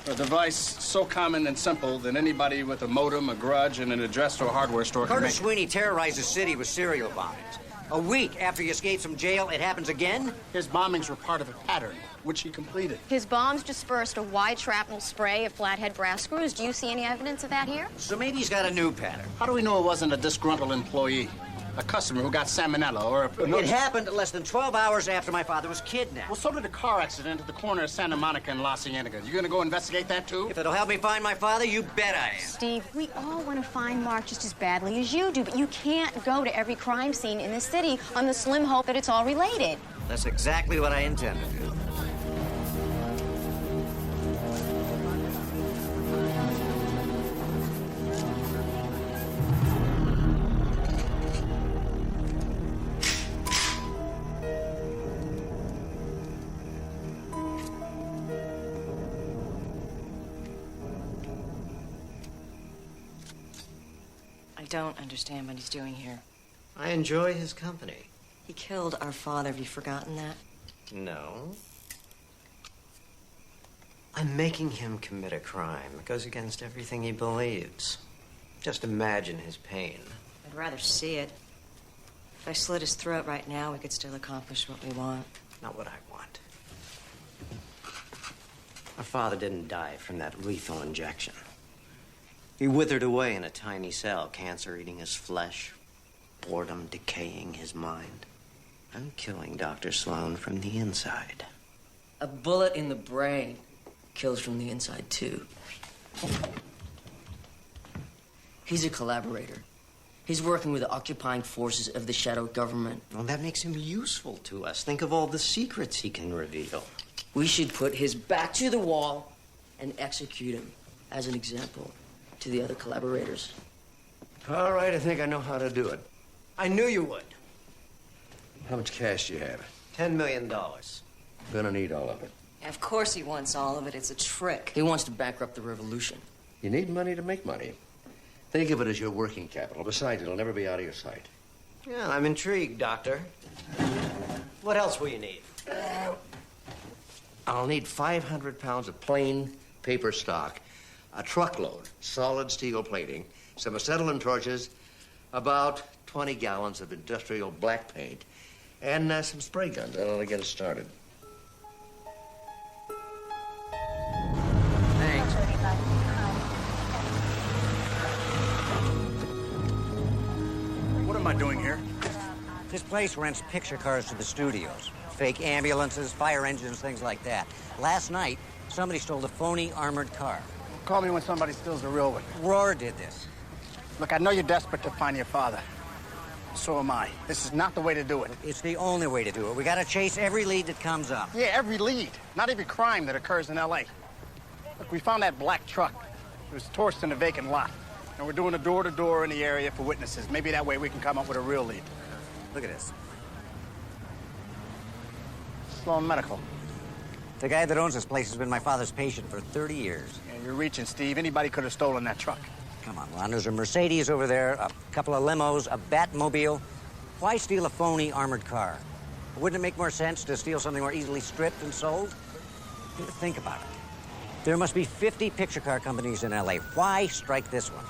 A device so common and simple that anybody with a modem, a garage, and an address to a hardware store can Carter make. Sweeney terrorized the city with serial bombings. A week after he escapes from jail, it happens again? His bombings were part of a pattern, which he completed. His bombs dispersed a wide shrapnel spray of flathead brass screws. Do you see any evidence of that here? So maybe he's got a new pattern. How do we know it wasn't a disgruntled employee? A customer who got salmonella or... It happened less than 12 hours after my father was kidnapped. Well, so did a car accident at the corner of Santa Monica and La Cienega. You gonna go investigate that, too? If it'll help me find my father, you bet I am. Steve, we all want to find Mark just as badly as you do, but you can't go to every crime scene in the city on the slim hope that it's all related. That's exactly what I intend to do. I don't understand what he's doing here. I enjoy his company. He killed our father. Have you forgotten that? No. I'm making him commit a crime that goes against everything he believes. Just imagine his pain. I'd rather see it. If I slit his throat right now, we could still accomplish what we want. Not what I want. Our father didn't die from that lethal injection. He withered away in a tiny cell, cancer eating his flesh, boredom decaying his mind. I'm killing Dr. Sloan from the inside. A bullet in the brain kills from the inside, too. He's a collaborator. He's working with the occupying forces of the shadow government. Well, that makes him useful to us. Think of all the secrets he can reveal. We should put his back to the wall and execute him as an example to the other collaborators. All right, I think I know how to do it. I knew you would. How much cash do you have? $10 million. Gonna need all of it. Of course he wants all of it. It's a trick. He wants to bankrupt the revolution. You need money to make money. Think of it as your working capital. Besides, it'll never be out of your sight. Yeah, I'm intrigued, Doctor. What else will you need? I'll need 500 pounds of plain paper stock, a truckload, solid steel plating, some acetylene torches, about 20 gallons of industrial black paint, and some spray guns. That'll get us started. Thanks. What am I doing here? This place rents picture cars to the studios. Fake ambulances, fire engines, things like that. Last night, somebody stole a phony armored car. Call me when somebody steals a real one. Roar did this. Look, I know you're desperate to find your father. So am I. This is not the way to do it. It's the only way to do it. We gotta chase every lead that comes up. Yeah, every lead. Not every crime that occurs in L.A. Look, we found that black truck. It was torched in a vacant lot. And we're doing a door-to-door in the area for witnesses. Maybe that way we can come up with a real lead. Look at this. Sloan Medical. The guy that owns this place has been my father's patient for 30 years. Yeah, you're reaching, Steve. Anybody could have stolen that truck. Come on, Ron. There's a Mercedes over there, a couple of limos, a Batmobile. Why steal a phony armored car? Wouldn't it make more sense to steal something more easily stripped and sold? Think about it. There must be 50 picture car companies in L.A. Why strike this one?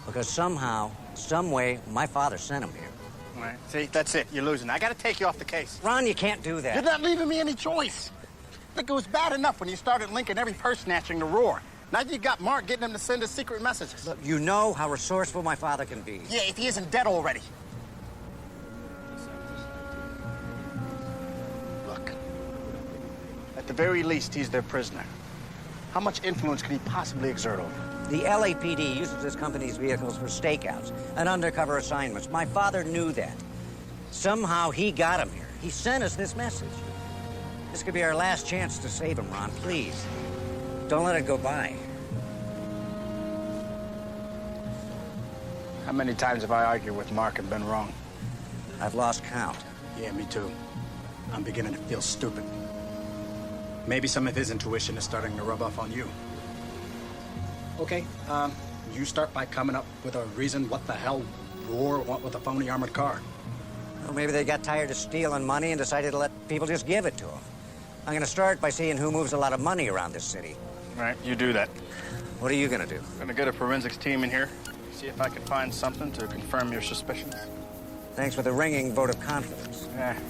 Because somehow, some way, my father sent him here. All right, see, that's it. You're losing. I got to take you off the case. Ron, you can't do that. You're not leaving me any choice. Look, it was bad enough when you started linking every purse snatching to Roar. Now you got Mark getting him to send us secret messages. Look, you know how resourceful my father can be. Yeah, if he isn't dead already. Look, at the very least, he's their prisoner. How much influence could he possibly exert over him? The LAPD uses this company's vehicles for stakeouts and undercover assignments. My father knew that. Somehow he got him here. He sent us this message. This could be our last chance to save him, Ron. Please, don't let it go by. How many times have I argued with Mark and been wrong? I've lost count. Yeah, me too. I'm beginning to feel stupid. Maybe some of his intuition is starting to rub off on you. Okay, you start by coming up with a reason what the hell Roar want with a phony armored car. Well, maybe they got tired of stealing money and decided to let people just give it to them. I'm gonna start by seeing who moves a lot of money around this city. Right, you do that. What are you gonna do? I'm gonna get a forensics team in here, see if I can find something to confirm your suspicions. Thanks for the ringing vote of confidence.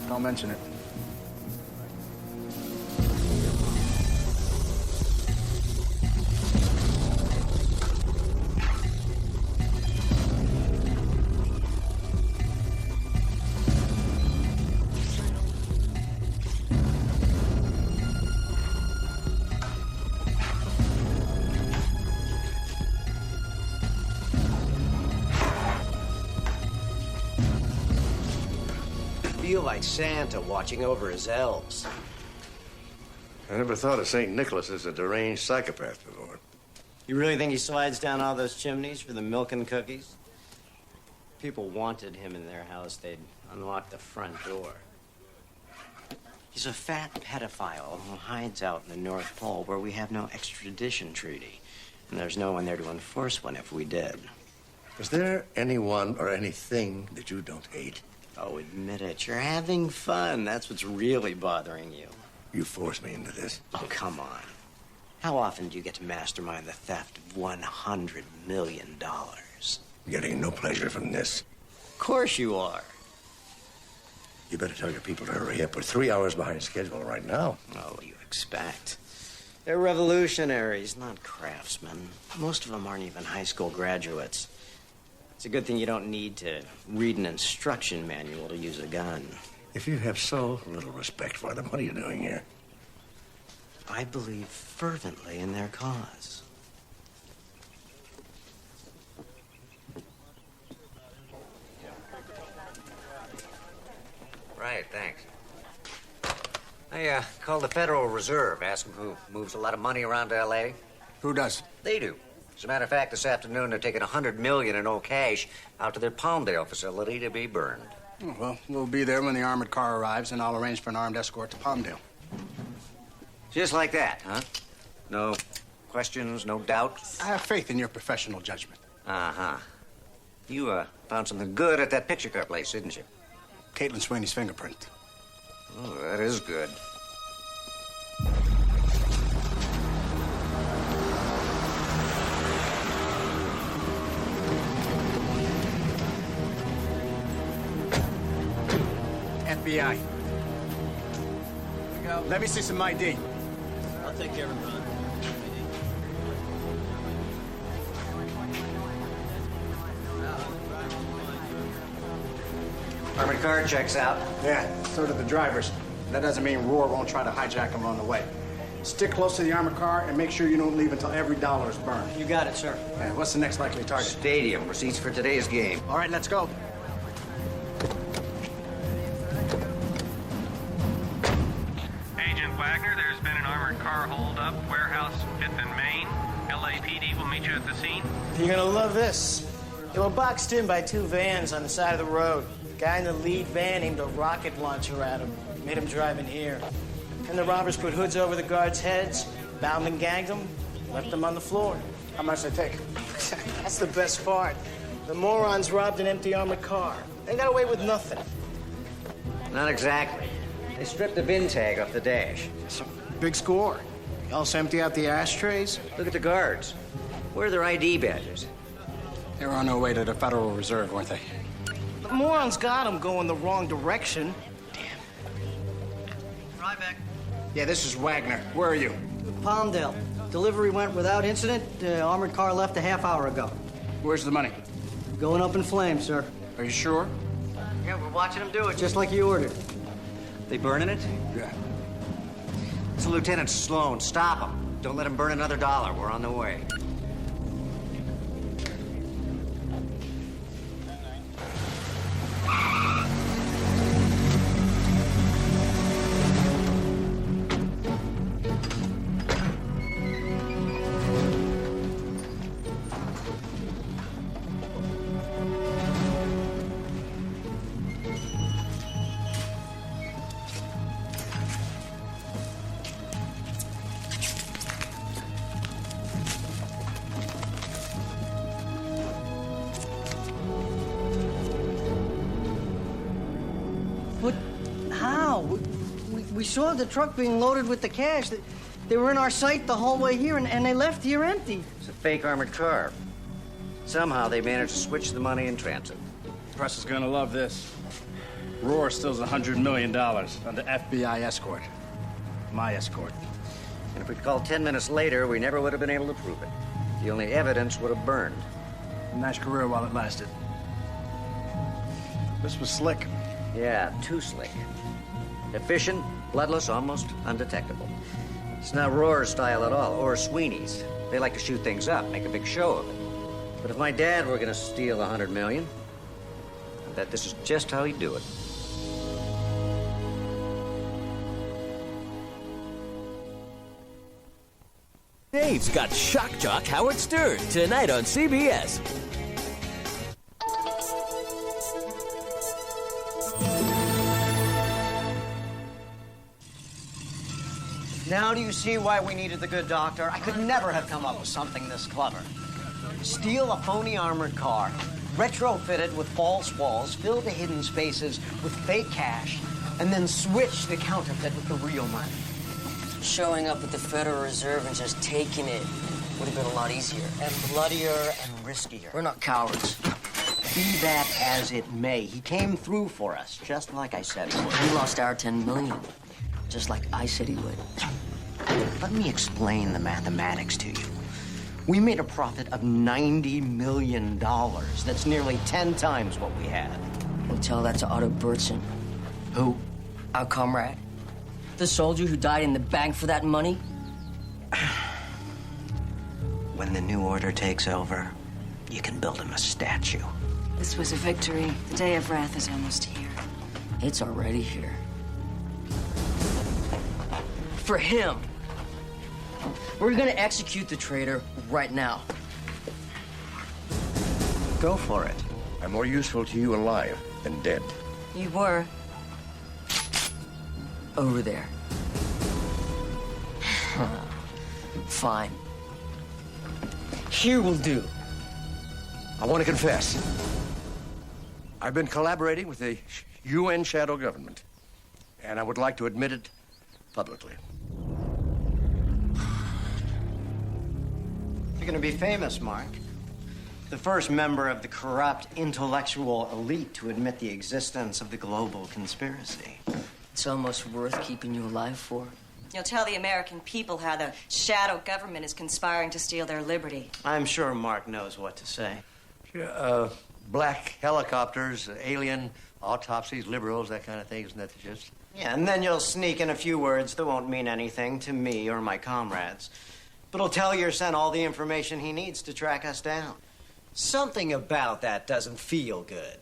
Don't mention it. feel like Santa watching over his elves. I never thought of St. Nicholas as a deranged psychopath before. You really think he slides down all those chimneys for the milk and cookies? If people wanted him in their house, they'd unlock the front door. He's a fat pedophile who hides out in the North Pole where we have no extradition treaty. And there's no one there to enforce one if we did. Is there anyone or anything that you don't hate? Oh, admit it. You're having fun. That's what's really bothering you. You forced me into this. Oh, come on. How often do you get to mastermind the theft of $100 million? Getting no pleasure from this. Of course you are. You better tell your people to hurry up. We're 3 hours behind schedule right now. Oh, what do you expect? They're revolutionaries, not craftsmen. Most of them aren't even high school graduates. It's a good thing you don't need to read an instruction manual to use a gun. If you have so little respect for them, what are you doing here? I believe fervently in their cause. Right, thanks. I called the Federal Reserve, asked them who moves a lot of money around to L.A. Who does? They do. As a matter of fact, this afternoon they're taking $100 million in old cash out to their Palmdale facility to be burned. Oh, well, we'll be there when the armored car arrives, and I'll arrange for an armed escort to Palmdale. Just like that, huh? No questions, no doubts? I have faith in your professional judgment. Uh-huh. You, found something good at that picture car place, didn't you? Caitlin Sweeney's fingerprint. Oh, that is good. FBI. Let me see some ID. I'll take care of it, brother. Armored car checks out. Yeah, so do the drivers. That doesn't mean Roar won't try to hijack them on the way. Stick close to the armored car and make sure you don't leave until every dollar is burned. You got it, sir. Yeah, what's the next likely target? Stadium. Receipts for today's game. All right, let's go. Agent Wagner, there's been an armored car holdup, warehouse 5th and Main. LAPD will meet you at the scene. You're gonna love this. They were boxed in by 2 vans on the side of the road. The guy in the lead van aimed a rocket launcher at him. Made him drive in here. And the robbers put hoods over the guards' heads, bound and gagged them, left them on the floor. How much they take? That's the best part. The morons robbed an empty armored car. They got away with nothing. Not exactly. They stripped the VIN tag off the dash. Big score. You also empty out the ashtrays? Look at the guards. Where are their ID badges? They were on their way to the Federal Reserve, weren't they? The morons got them going the wrong direction. Ryback. Yeah, this is Wagner. Where are you? Palmdale. Delivery went without incident. The armored car left a half hour ago. Where's the money? Going up in flames, sir. Are you sure? Yeah, we're watching him do it. Just like you ordered. They burning it? Yeah. It's Lieutenant Sloan. Stop them. Don't let him burn another dollar. We're on the way. We saw the truck being loaded with the cash. They were in our sight the whole way here, and they left here empty. It's a fake armored car. Somehow they managed to switch the money in transit. The press is gonna love this. Roar steals $100 million under FBI escort. My escort. And if we'd called 10 minutes later, we never would have been able to prove it. The only evidence would have burned. Nice career while it lasted. This was slick. Yeah, too slick. Efficient, bloodless, almost undetectable. It's not Roar's style at all, or Sweeney's. They like to shoot things up, make a big show of it. But if my dad were gonna steal $100 million, I bet this is just how he'd do it. Dave's got Shock Jock Howard Stern tonight on CBS. Now do you see why we needed the good doctor? I could never have come up with something this clever. Steal a phony armored car, retrofit it with false walls, fill the hidden spaces with fake cash, and then switch the counterfeit with the real money. Showing up at the Federal Reserve and just taking it would have been a lot easier. And bloodier and riskier. We're not cowards. Be that as it may, he came through for us, just like I said he would. We lost our 10 million, just like I said he would. Let me explain the mathematics to you. We made a profit of $90 million. That's nearly 10 times what we had. We'll tell that to Otto Bertson. Who? Our comrade. The soldier who died in the bank for that money. When the new order takes over, you can build him a statue. This was a victory. The day of wrath is almost here. It's already here. For him. We're gonna execute the traitor right now. Go for it. I'm more useful to you alive than dead. You were. Over there. Fine. Here will do. I want to confess. I've been collaborating with the UN shadow government, and I would like to admit it publicly. You're going to be famous, Mark. The first member of the corrupt intellectual elite to admit the existence of the global conspiracy. It's almost worth keeping you alive for. You'll tell the American people how the shadow government is conspiring to steal their liberty. I'm sure Mark knows what to say. Black helicopters, alien autopsies, liberals, that kind of thing, isn't that the gist? Yeah, and then you'll sneak in a few words that won't mean anything to me or my comrades. But he'll tell your son all the information he needs to track us down. Something about that doesn't feel good.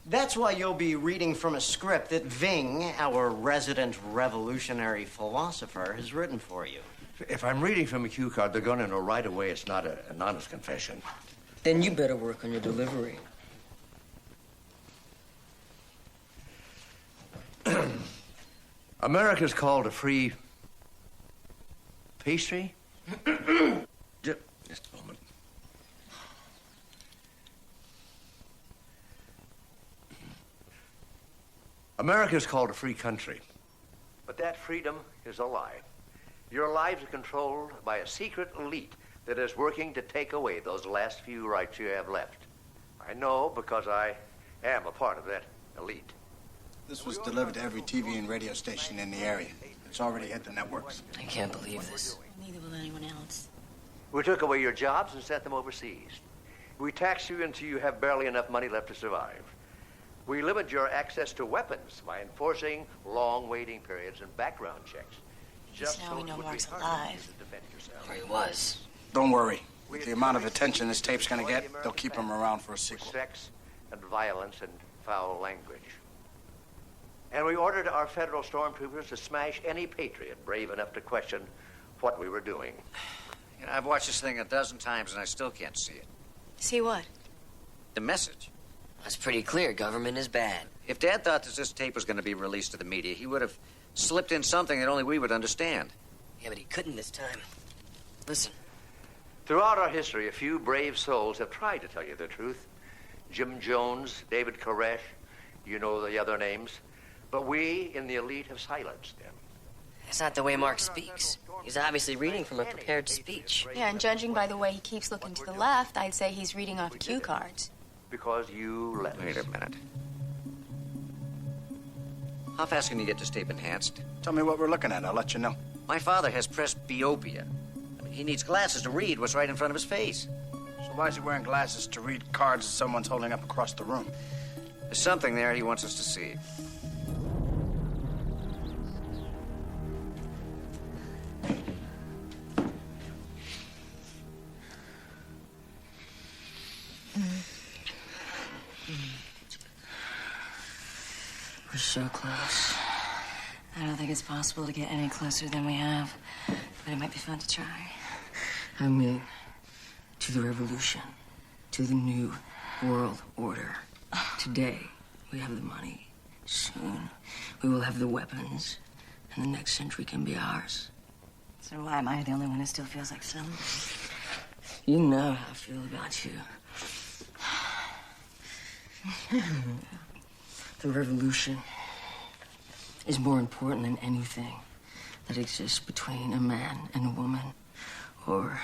That's why you'll be reading from a script that Ving, our resident revolutionary philosopher, has written for you. If I'm reading from a cue card, they're going to know right away it's not an honest confession. Then you better work on your delivery. America's called a free pastry? Just a moment. America's called a free country, but that freedom is a lie. Your lives are controlled by a secret elite that is working to take away those last few rights you have left. I know because I am a part of that elite. This was delivered to every TV and radio station in the area. It's already hit the networks. I can't believe this. Neither will anyone else. We took away your jobs and sent them overseas. We tax you until you have barely enough money left to survive. We limit your access to weapons by enforcing long waiting periods and background checks. Just now we know Mark's alive. Or he was. Don't worry. With the amount of attention this tape's gonna get, they'll keep him around for a sequel. Sex and violence and foul language. And we ordered our federal stormtroopers to smash any patriot brave enough to question what we were doing. You know, I've watched this thing a dozen times and I still can't see it. See what? The message. That's pretty clear. Government is bad. If Dad thought that this tape was going to be released to the media, he would have slipped in something that only we would understand. Yeah, but he couldn't this time. Listen. Throughout our history, a few brave souls have tried to tell you the truth. Jim Jones, David Koresh, you know the other names. But we in the elite have silenced them. That's not the way Mark speaks. He's obviously reading from a prepared speech. Yeah, and judging by the way he keeps looking to the left, I'd say he's reading off cue cards. Because you let us. Wait a minute. How fast can you get this tape enhanced? Tell me what we're looking at. I'll let you know. My father has presbyopia. I mean, he needs glasses to read what's right in front of his face. So why is he wearing glasses to read cards that someone's holding up across the room? There's something there he wants us to see. We're so close. I don't think it's possible to get any closer than we have. But it might be fun to try. I mean, to the revolution, to the new world order. Today, we have the money. Soon, we will have the weapons, and the next century can be ours. So why am I the only one who still feels like selling? You know how I feel about you. The revolution is more important than anything that exists between a man and a woman, or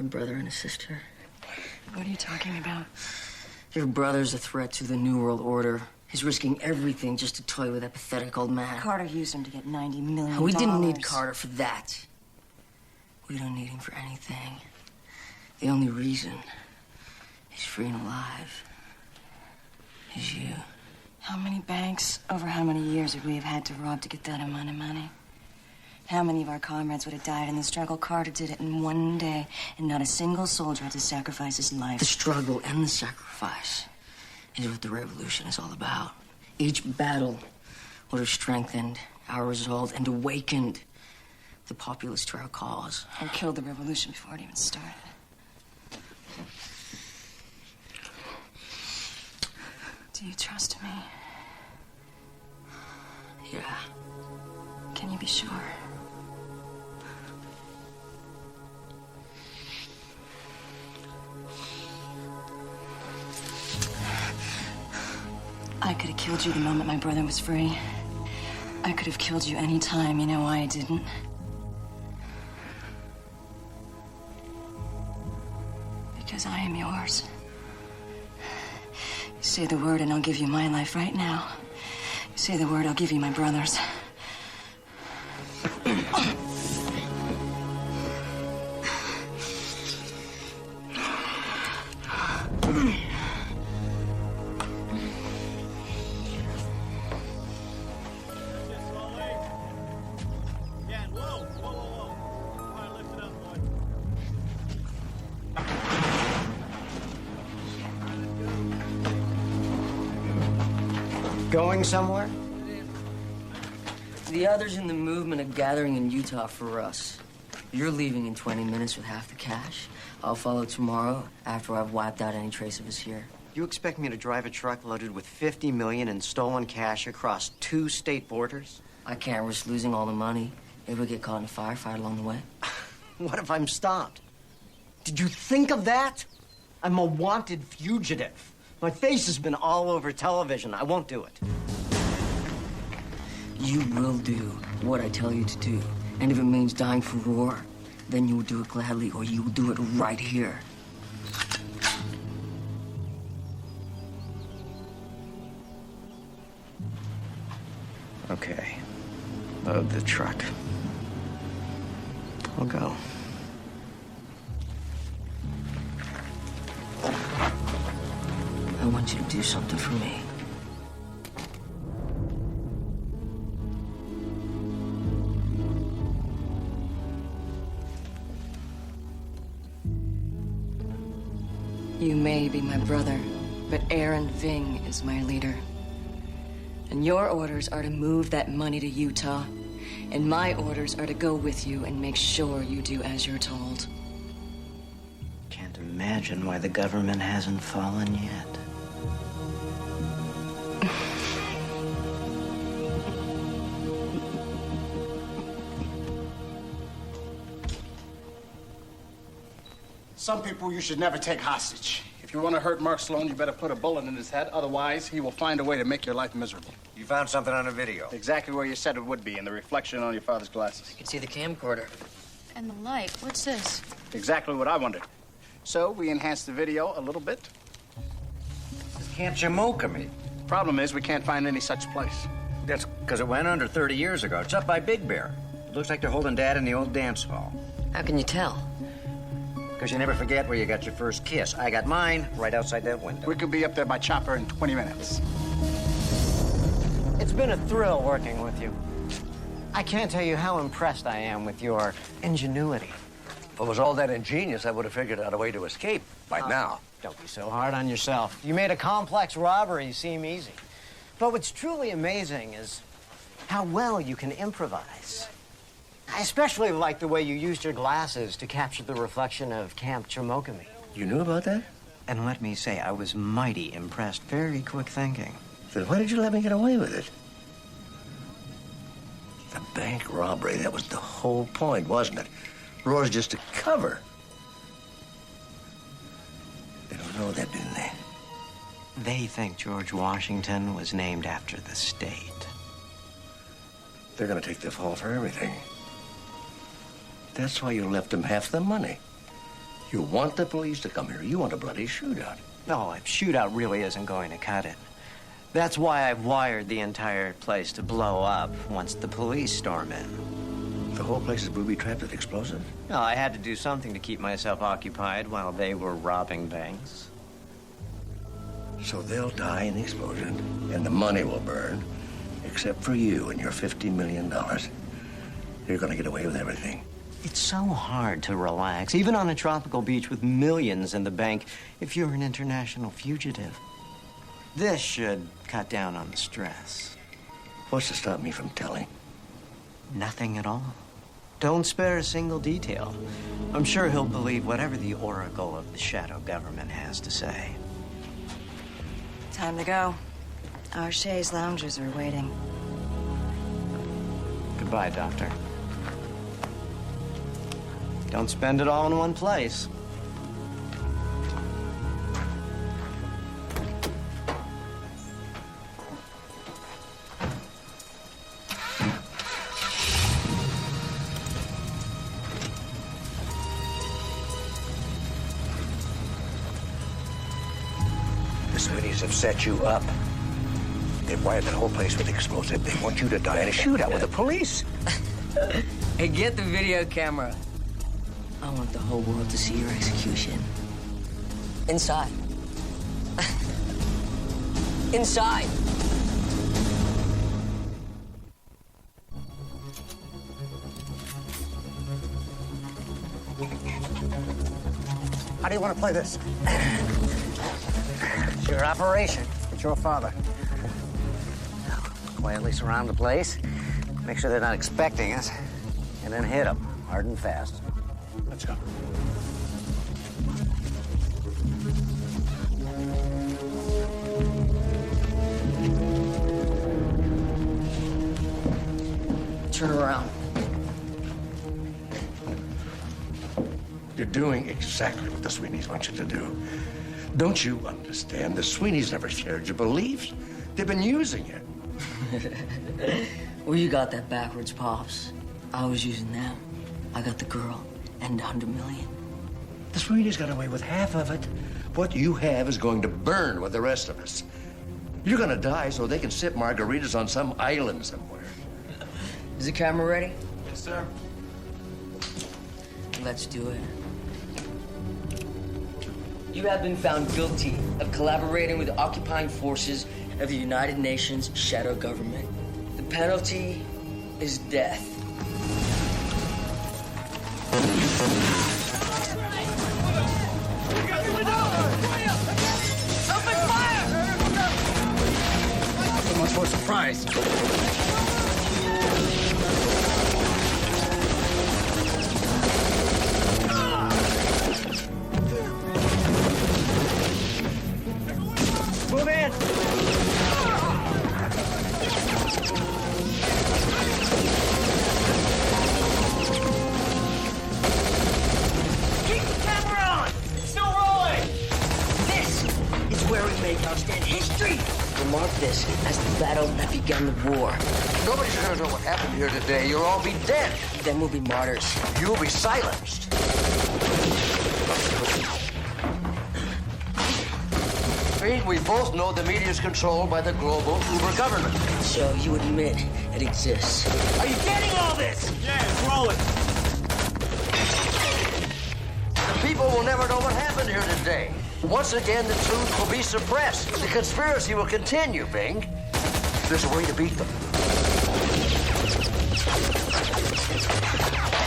a brother and a sister. What are you talking about? Your brother's a threat to the New World Order. He's risking everything just to toy with that pathetic old man. Carter used him to get $90 million. We didn't need Carter for that. We don't need him for anything. The only reason he's free and alive is you. How many banks over how many years would we have had to rob to get that amount of money? How many of our comrades would have died in the struggle? Carter did it in one day, and not a single soldier had to sacrifice his life. The struggle and the sacrifice is what the revolution is all about. Each battle would have strengthened our resolve and awakened the populace to our cause. Or killed the revolution before it even started. Do you trust me? Yeah. Can you be sure? I could have killed you the moment my brother was free. I could have killed you any time. You know why I didn't? Because I am yours. You say the word and I'll give you my life right now. You say the word, I'll give you my brother's. Going somewhere? The others in the movement are gathering in Utah for us. You're leaving in 20 minutes with half the cash. I'll follow tomorrow after I've wiped out any trace of us here. You expect me to drive a truck loaded with $50 million in stolen cash across 2 state borders? I can't risk losing all the money if we get caught in a firefight along the way. What if I'm stopped? Did you think of that? I'm a wanted fugitive. My face has been all over television. I won't do it. You will do what I tell you to do. And if it means dying for war, then you will do it gladly, or you will do it right here. Okay. Load the truck. I'll go. I want you to do something for me. You may be my brother, but Aaron Ving is my leader. And your orders are to move that money to Utah. And my orders are to go with you and make sure you do as you're told. Can't imagine why the government hasn't fallen yet. Some people you should never take hostage. If you want to hurt Mark Sloan, you better put a bullet in his head. Otherwise, he will find a way to make your life miserable. You found something on a video. Exactly where you said it would be, in the reflection on your father's glasses. You can see the camcorder. And the light. What's this? Exactly what I wondered. So we enhanced the video a little bit. Camp Jamoke. Problem is, we can't find any such place. That's because it went under 30 years ago. It's up by Big Bear. It looks like they're holding Dad in the old dance hall. How can you tell? Because you never forget where you got your first kiss. I got mine right outside that window. We could be up there by chopper in 20 minutes. It's been a thrill working with you. I can't tell you how impressed I am with your ingenuity. If it was all that ingenious, I would have figured out a way to escape by now. Don't be so hard on yourself. You made a complex robbery seem easy. But what's truly amazing is how well you can improvise. I especially like the way you used your glasses to capture the reflection of Camp Chimokami. You knew about that? And let me say, I was mighty impressed. Very quick thinking. Then why did you let me get away with it? The bank robbery, that was the whole point, wasn't it? Roar's just a cover. They don't know that, didn't they? They think George Washington was named after the state. They're gonna take the fall for everything. That's why you left them half the money. You want the police to come here. You want a bloody shootout. No, a shootout really isn't going to cut it. That's why I've wired the entire place to blow up once the police storm in. The whole place is booby-trapped with explosives? No, I had to do something to keep myself occupied while they were robbing banks. So they'll die in the explosion, and the money will burn, except for you and your $50 million. You're gonna get away with everything. It's so hard to relax, even on a tropical beach with millions in the bank, if you're an international fugitive. This should cut down on the stress. What's to stop me from telling? Nothing at all. Don't spare a single detail. I'm sure he'll believe whatever the oracle of the shadow government has to say. Time to go. Our chaise loungers are waiting. Goodbye, Doctor. Don't spend it all in one place. The Swedish have set you up. They've wired the whole place with explosives. They want you to die in a shootout with the police. Hey, get the video camera. I want the whole world to see your execution. Inside. Inside. How do you want to play this? It's your operation. It's your father. Quietly surround the place, make sure they're not expecting us, and then hit them hard and fast. Let's go. Turn around. You're doing exactly what the Sweeneys want you to do. Don't you understand? The Sweeneys never shared your beliefs. They've been using it. Well, you got that backwards, Pops. I was using them. I got the girl and 100 million. The Sweeneys got away with half of it. What you have is going to burn with the rest of us. You're gonna die so they can sip margaritas on some island somewhere. Is the camera ready? Yes, sir. Let's do it. You have been found guilty of collaborating with the occupying forces of the United Nations shadow government. The penalty is death. Open fire! So much for surprise. Move in! Keep the camera on! It's still rolling! This is where we make our stand. History will mark this as the battle that began the war. Nobody's gonna know what happened here today. You'll all be dead. Then we'll be martyrs. You'll be silenced. We both know the media is controlled by the global Uber government. So you admit it exists. Are you getting all this? Yeah, it's rolling. The people will never know what happened here today. Once again, the truth will be suppressed. The conspiracy will continue, Bing. There's a way to beat them.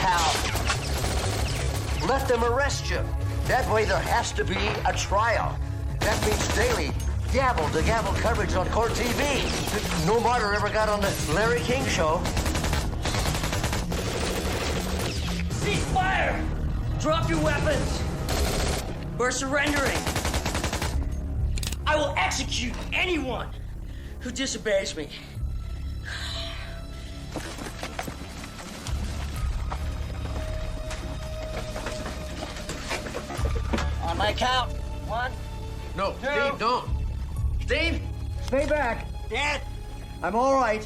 How? Let them arrest you. That way there has to be a trial. That means daily gavel-to-gavel coverage on court TV. No martyr ever got on the Larry King show. Drop your weapons! We're surrendering. I will execute anyone who disobeys me. On my count. 1, No, 2. Steve, don't. Steve? Stay back. Dad! I'm all right.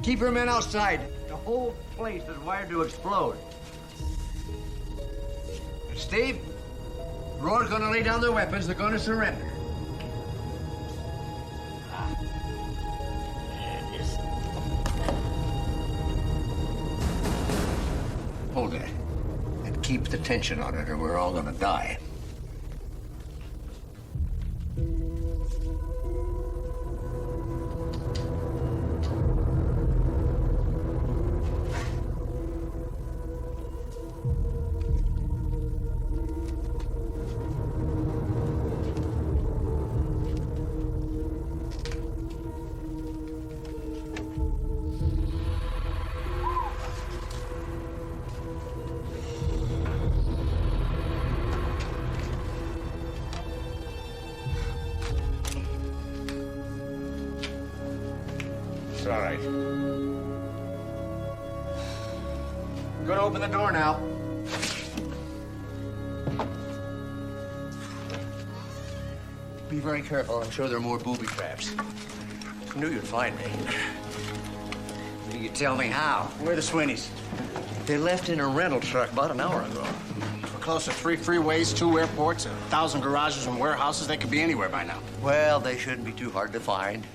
Keep your men outside. The whole place is wired to explode. Steve, Roar's gonna lay down their weapons. They're gonna surrender. There it is. Hold that. And keep the tension on it, or we're all gonna die. It's all right. I'm gonna open the door now. Be very careful. I'm sure there are more booby traps. I knew you'd find me. You tell me how. Where are the Sweeneys? They left in a rental truck about an hour ago. We're close to 3 freeways, 2 airports, 1,000 garages and warehouses. They could be anywhere by now. Well, they shouldn't be too hard to find.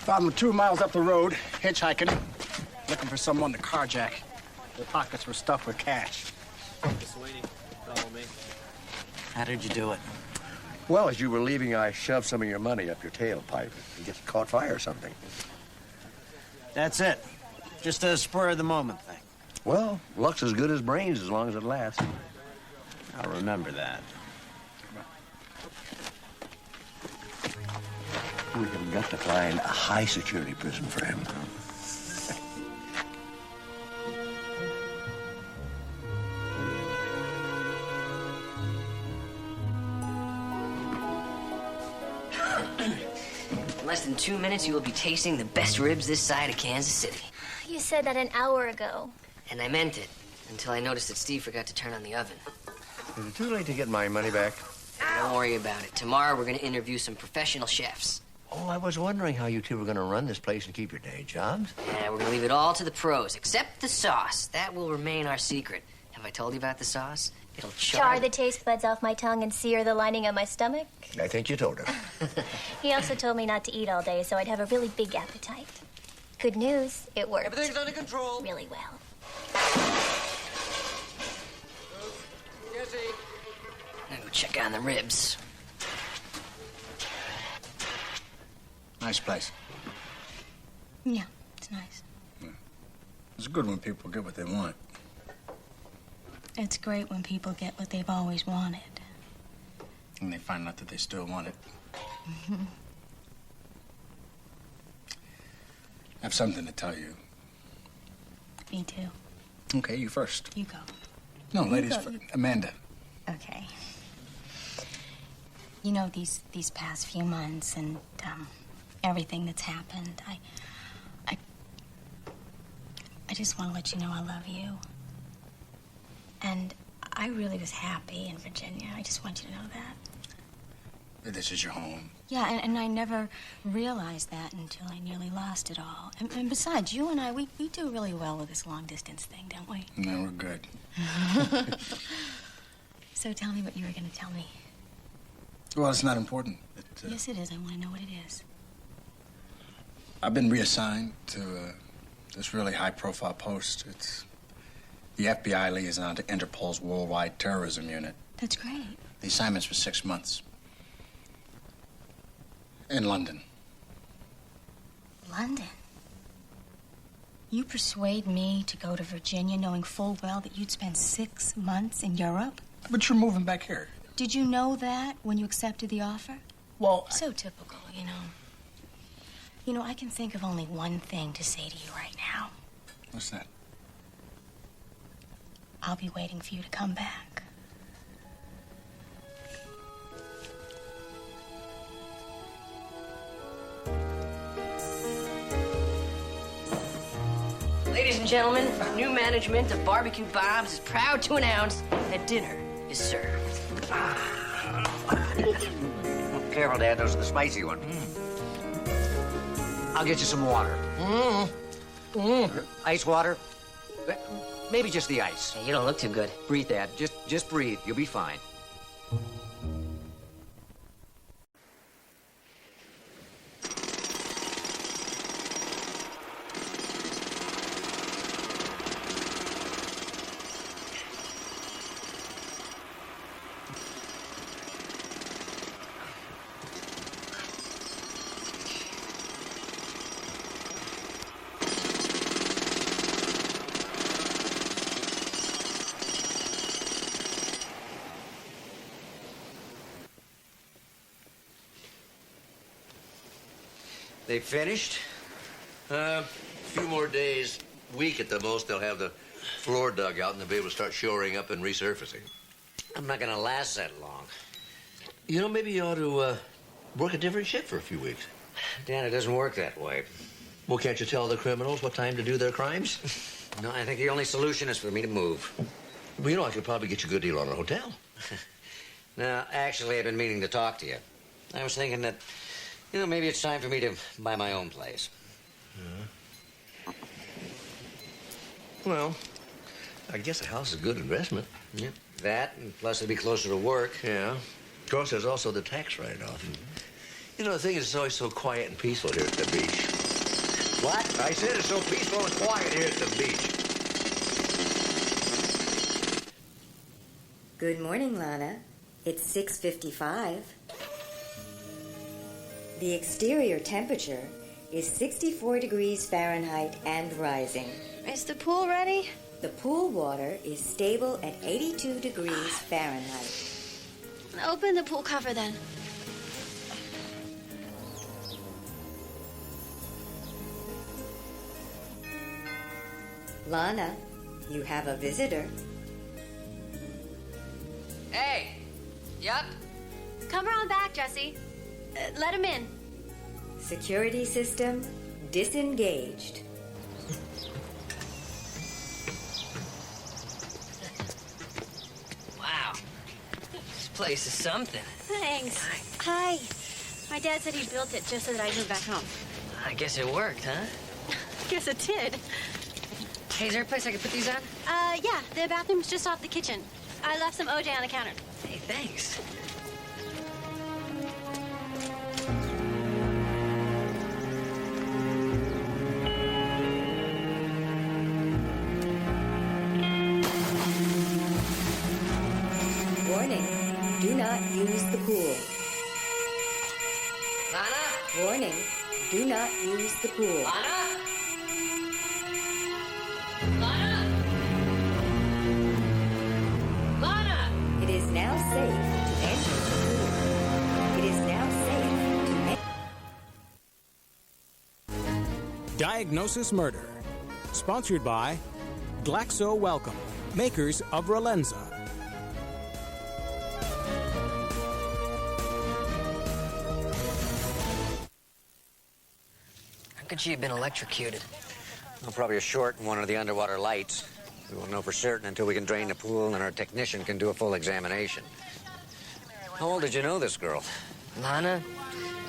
Found them 2 miles up the road, hitchhiking, looking for someone to carjack. Their pockets were stuffed with cash. Just waiting. Follow me. How did you do it? Well, as you were leaving, I shoved some of your money up your tailpipe. You just caught fire or something. That's it. Just a spur of the moment thing. Well, luck's as good as brains as long as it lasts. I'll remember that. We have got to find a high-security prison for him. In less than 2 minutes, you will be tasting the best ribs this side of Kansas City. You said that an hour ago. And I meant it, until I noticed that Steve forgot to turn on the oven. Is it too late to get my money back? Don't worry about it. Tomorrow, we're going to interview some professional chefs. Oh, I was wondering how you two were going to run this place and keep your day jobs. Yeah, we're going to leave it all to the pros, except the sauce. That will remain our secret. Have I told you about the sauce? It'll Char the taste buds off my tongue and sear the lining of my stomach. I think you told her. He also told me not to eat all day, so I'd have a really big appetite. Good news, it worked. Everything's under control. Really well. Jesse. I'm going to go check on the ribs. Nice place. Yeah, it's nice. It's good when people get what they want. It's great when people get what they've always wanted. And they find out that they still want it. I have something to tell you. Me too. Okay, you first. You go. No, You ladies go. first. Amanda. Okay. You know, these past few months and everything that's happened, I just want to let you know I love you. And I really was happy in Virginia. I just want you to know that. This is your home. Yeah, and I never realized that until I nearly lost it all. And besides, you and I, we do really well with this long-distance thing, don't we? No, we're good. So tell me what you were going to tell me. Well, it's not important. Yes, it is. I want to know what it is. I've been reassigned to this really high-profile post. It's the FBI liaison to Interpol's Worldwide Terrorism Unit. That's great. The assignment's for 6 months. In London. London? You persuade me to go to Virginia knowing full well that you'd spend 6 months in Europe? But you're moving back here. Did you know that when you accepted the offer? Well, so typical, you know. You know, I can think of only one thing to say to you right now. What's that? I'll be waiting for you to come back. Ladies and gentlemen, new management of Barbecue Bob's is proud to announce that dinner is served. Careful, Dad. Those are the spicy ones. I'll get you some water. Ice water? Maybe just the ice. Hey, you don't look too good. Breathe, Dad. Just breathe. You'll be fine. They finished? A few more days, week at the most, they'll have the floor dug out and they'll be able to start shoring up and resurfacing. I'm not gonna last that long. You know, maybe you ought to work a different shift for a few weeks. Dan, it doesn't work that way. Well, can't you tell the criminals what time to do their crimes? No, I think the only solution is for me to move. Well, you know, I could probably get you a good deal on a hotel. No, actually, I've been meaning to talk to you. I was thinking that, you know, maybe it's time for me to buy my own place. Well, I guess a house is a good investment. Yeah, that, and plus it'll be closer to work. Yeah. Of course, there's also the tax write-off. You know, the thing is, it's always so quiet and peaceful here at the beach. What? I said it's so peaceful and quiet here at the beach. Good morning, Lana. It's 6:55. The exterior temperature is 64 degrees Fahrenheit and rising. Is the pool ready? The pool water is stable at 82 degrees Fahrenheit. Open the pool cover then. Lana, you have a visitor. Hey! Yup? Come around back, Jesse. Let him in. Security system disengaged. Wow. This place is something. Thanks. Hi. My dad said he built it just so that I move back home. I guess it worked, huh? Guess it did. Hey, is there a place I could put these on? Yeah, the bathroom's just off the kitchen. I left some OJ on the counter. Hey, thanks. Warning, do not use the pool. Lana? Warning, do not use the pool. Lana? Lana? Lana? It is now safe to enter the pool. It is now safe to enter. Diagnosis Murder. Sponsored by Glaxo Wellcome, makers of Relenza. How could she have been electrocuted? Well, probably a short in one of the underwater lights. We won't know for certain until we can drain the pool and our technician can do a full examination. How old did you know this girl? Lana?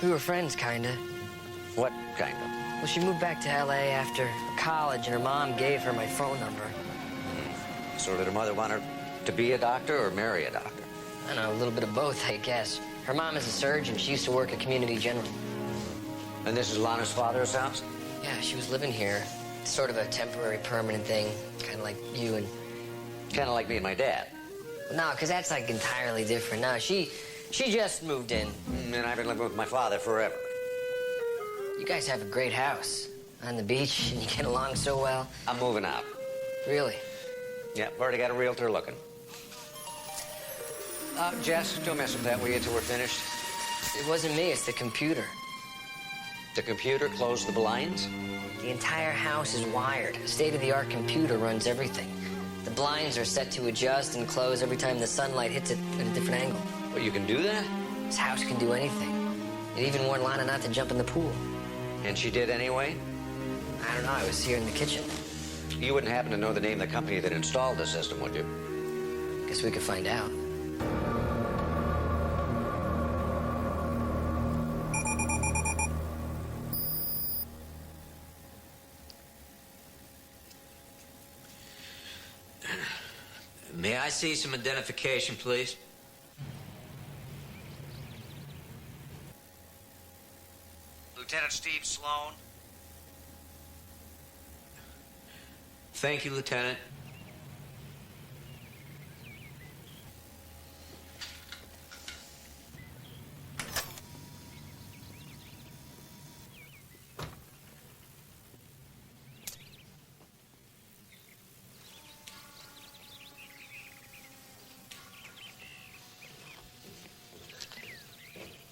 We were friends, kinda. What kind of? Well, she moved back to L.A. after college, and her mom gave her my phone number. So did her mother want her to be a doctor or marry a doctor? I don't know, a little bit of both, I guess. Her mom is a surgeon. She used to work at Community General. And this is Lana's father's house? Yeah, she was living here. It's sort of a temporary, permanent thing. Kind of like you and... Kind of like me and my dad. No, because that's like entirely different. No, she just moved in. And I've been living with my father forever. You guys have a great house. On the beach, and you get along so well? I'm moving out. Really? Yeah, I've already got a realtor looking. Jess, don't mess with that, will you, till we're finished? It wasn't me, it's the computer. The computer closed the blinds? The entire house is wired. A state-of-the-art computer runs everything. The blinds are set to adjust and close every time the sunlight hits it at a different angle. Well, you can do that? This house can do anything. It even warned Lana not to jump in the pool. And she did anyway? I don't know, I was here in the kitchen. You wouldn't happen to know the name of the company that installed the system, would you? Guess we could find out. May I see some identification, please? Lieutenant Steve Sloan. Thank you, Lieutenant.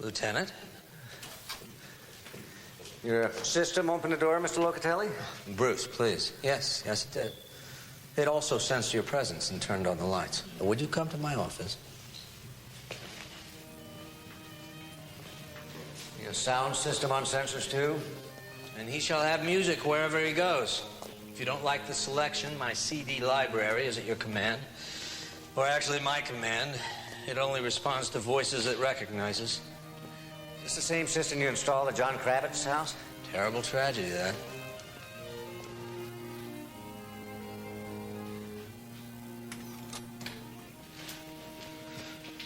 Lieutenant? Your system opened the door, Mr. Locatelli? Bruce, please. Yes, it did. It also sensed your presence and turned on the lights. Would you come to my office? Your sound system on sensors, too? And he shall have music wherever he goes. If you don't like the selection, my CD library is at your command. Or actually, my command. It only responds to voices it recognizes. Is this the same system you installed at John Kravitz's house? Terrible tragedy, that.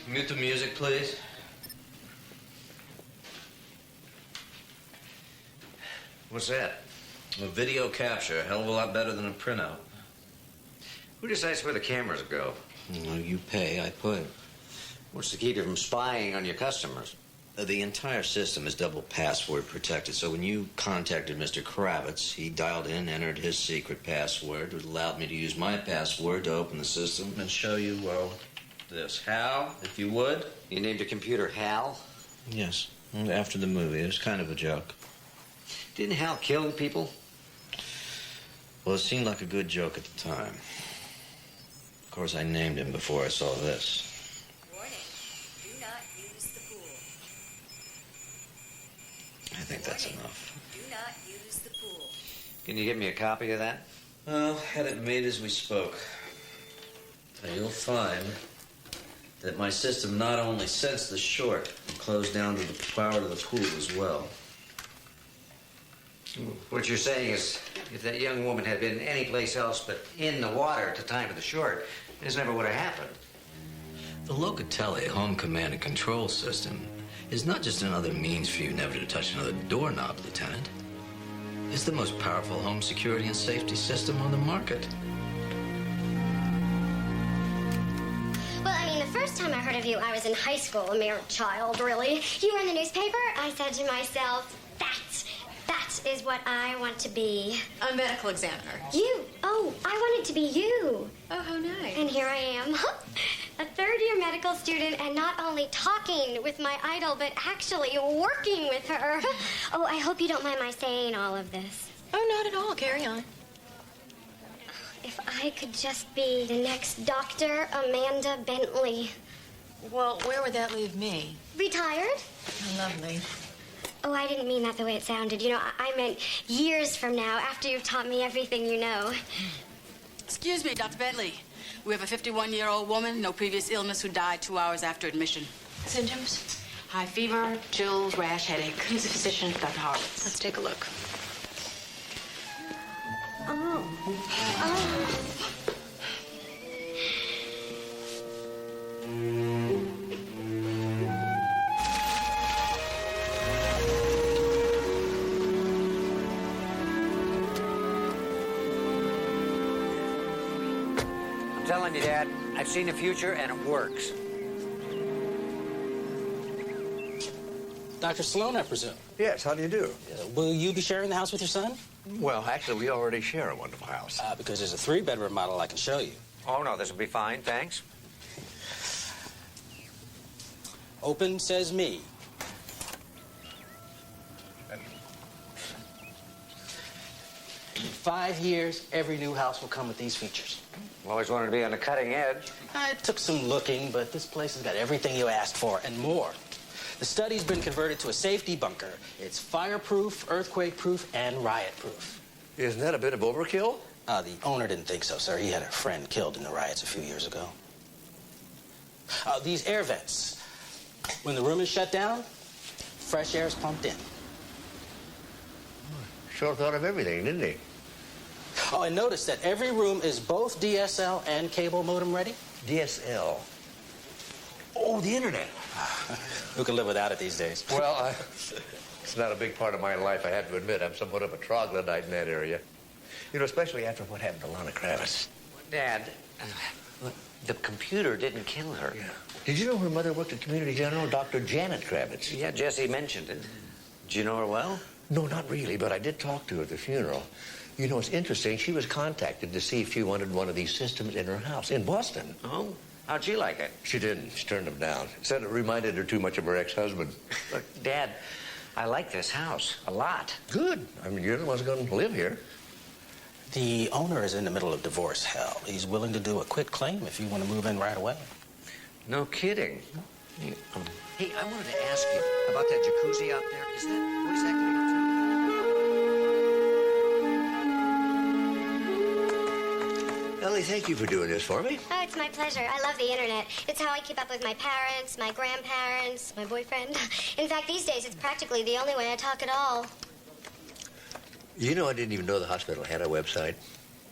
Mute the music, please. What's that? A video capture, a hell of a lot better than a printout. Who decides where the cameras go? Well, you pay, I put. What's to keep you from spying on your customers? The entire system is double password protected, so when you contacted Mr. Kravitz, he dialed in, entered his secret password, it allowed me to use my password to open the system and show you, well, this. Hal, if you would. You named your computer Hal? Yes, after the movie. It was kind of a joke. Didn't Hal kill people? Well, it seemed like a good joke at the time. Of course, I named him before I saw this. I think that's enough. Do not use the pool. Can you give me a copy of that? Well, had it made as we spoke. And you'll find that my system not only sensed the short, but closed down to the power to the pool as well. What you're saying is, if that young woman had been anyplace else but in the water at the time of the short, this never would have happened. The Locatelli home command and control system is not just another means for you never to touch another doorknob, Lieutenant. It's the most powerful home security and safety system on the market. Well, I mean, the first time I heard of you, I was in high school, a mere child, really. You were in the newspaper. I said to myself, that is what I want to be. A medical examiner. You? Oh, I wanted to be you. Oh, how nice. And here I am. A third-year medical student, and not only talking with my idol, but actually working with her. Oh, I hope you don't mind my saying all of this. Oh, not at all. Carry on. If I could just be the next Dr. Amanda Bentley. Well, where would that leave me? Retired? Oh, lovely. Oh, I didn't mean that the way it sounded. You know, I meant years from now, after you've taught me everything you know. Excuse me, Dr. Bentley. We have a 51-year-old woman, no previous illness, who died 2 hours after admission. Symptoms? High fever, chills, rash, headache. Who's the physician? Dr. Horowitz. Let's take a look. I'm telling you, Dad, I've seen the future and it works. Dr. Sloan, I presume? Yes, how do you do? Will you be sharing the house with your son? Well, actually, we already share a wonderful house. Because there's a 3-bedroom model I can show you. Oh, no, this will be fine, thanks. Open says me. In 5 years, every new house will come with these features. Always wanted to be on the cutting edge. It took some looking, but this place has got everything you asked for and more. The study's been converted to a safety bunker. It's fireproof, earthquake-proof, and riot-proof. Isn't that a bit of overkill? The owner didn't think so, sir. He had a friend killed in the riots a few years ago. These air vents. When the room is shut down, fresh air is pumped in. Sure thought of everything, didn't he? Oh, and notice that every room is both DSL and cable modem ready. DSL? Oh, the internet. Who can live without it these days? Well, it's not a big part of my life, I have to admit. I'm somewhat of a troglodyte in that area. You know, especially after what happened to Lana Kravitz. Dad, the computer didn't kill her. Yeah. Did you know her mother worked at Community General, Dr. Janet Kravitz? Yeah, Jesse mentioned it. Did you know her well? No, not really, but I did talk to her at the funeral. You know, it's interesting. She was contacted to see if she wanted one of these systems in her house in Boston. Oh? How'd she like it? She didn't. She turned them down. Said it reminded her too much of her ex-husband. Look, Dad, I like this house a lot. Good. I mean, you're the one's going to live here. The owner is in the middle of divorce hell. He's willing to do a quick claim if you want to move in right away. No kidding. Hey, I wanted to ask you about that jacuzzi out there. Is that, what exactly? Ellie, thank you for doing this for me. Oh, it's my pleasure. I love the internet. It's how I keep up with my parents, my grandparents, my boyfriend. In fact, these days, it's practically the only way I talk at all. You know, I didn't even know the hospital had a website.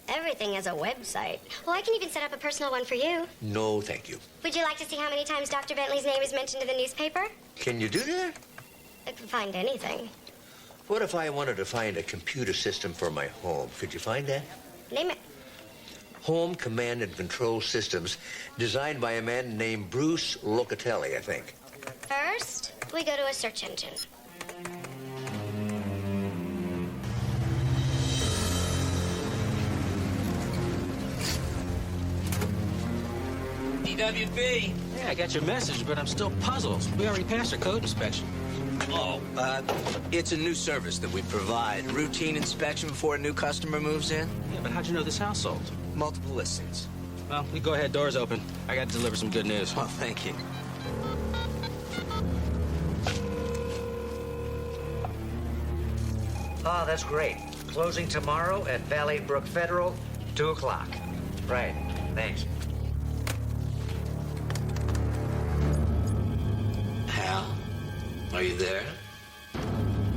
Everything has a website. Well, I can even set up a personal one for you. No, thank you. Would you like to see how many times Dr. Bentley's name is mentioned in the newspaper? Can you do that? I can find anything. What if I wanted to find a computer system for my home? Could you find that? Name it. Home command and control systems designed by a man named Bruce Locatelli, I think. First, we go to a search engine. DWB. Yeah, I got your message, but I'm still puzzled. We already passed our code inspection. Oh, it's a new service that we provide. Routine inspection before a new customer moves in. Yeah, but how'd you know this house sold? Multiple listings. Well, you go ahead. Door's open. I got to deliver some good news. Oh, thank you. Oh, that's great. Closing tomorrow at Valley Brook Federal, 2 o'clock. Right. Thanks. Hal, are you there?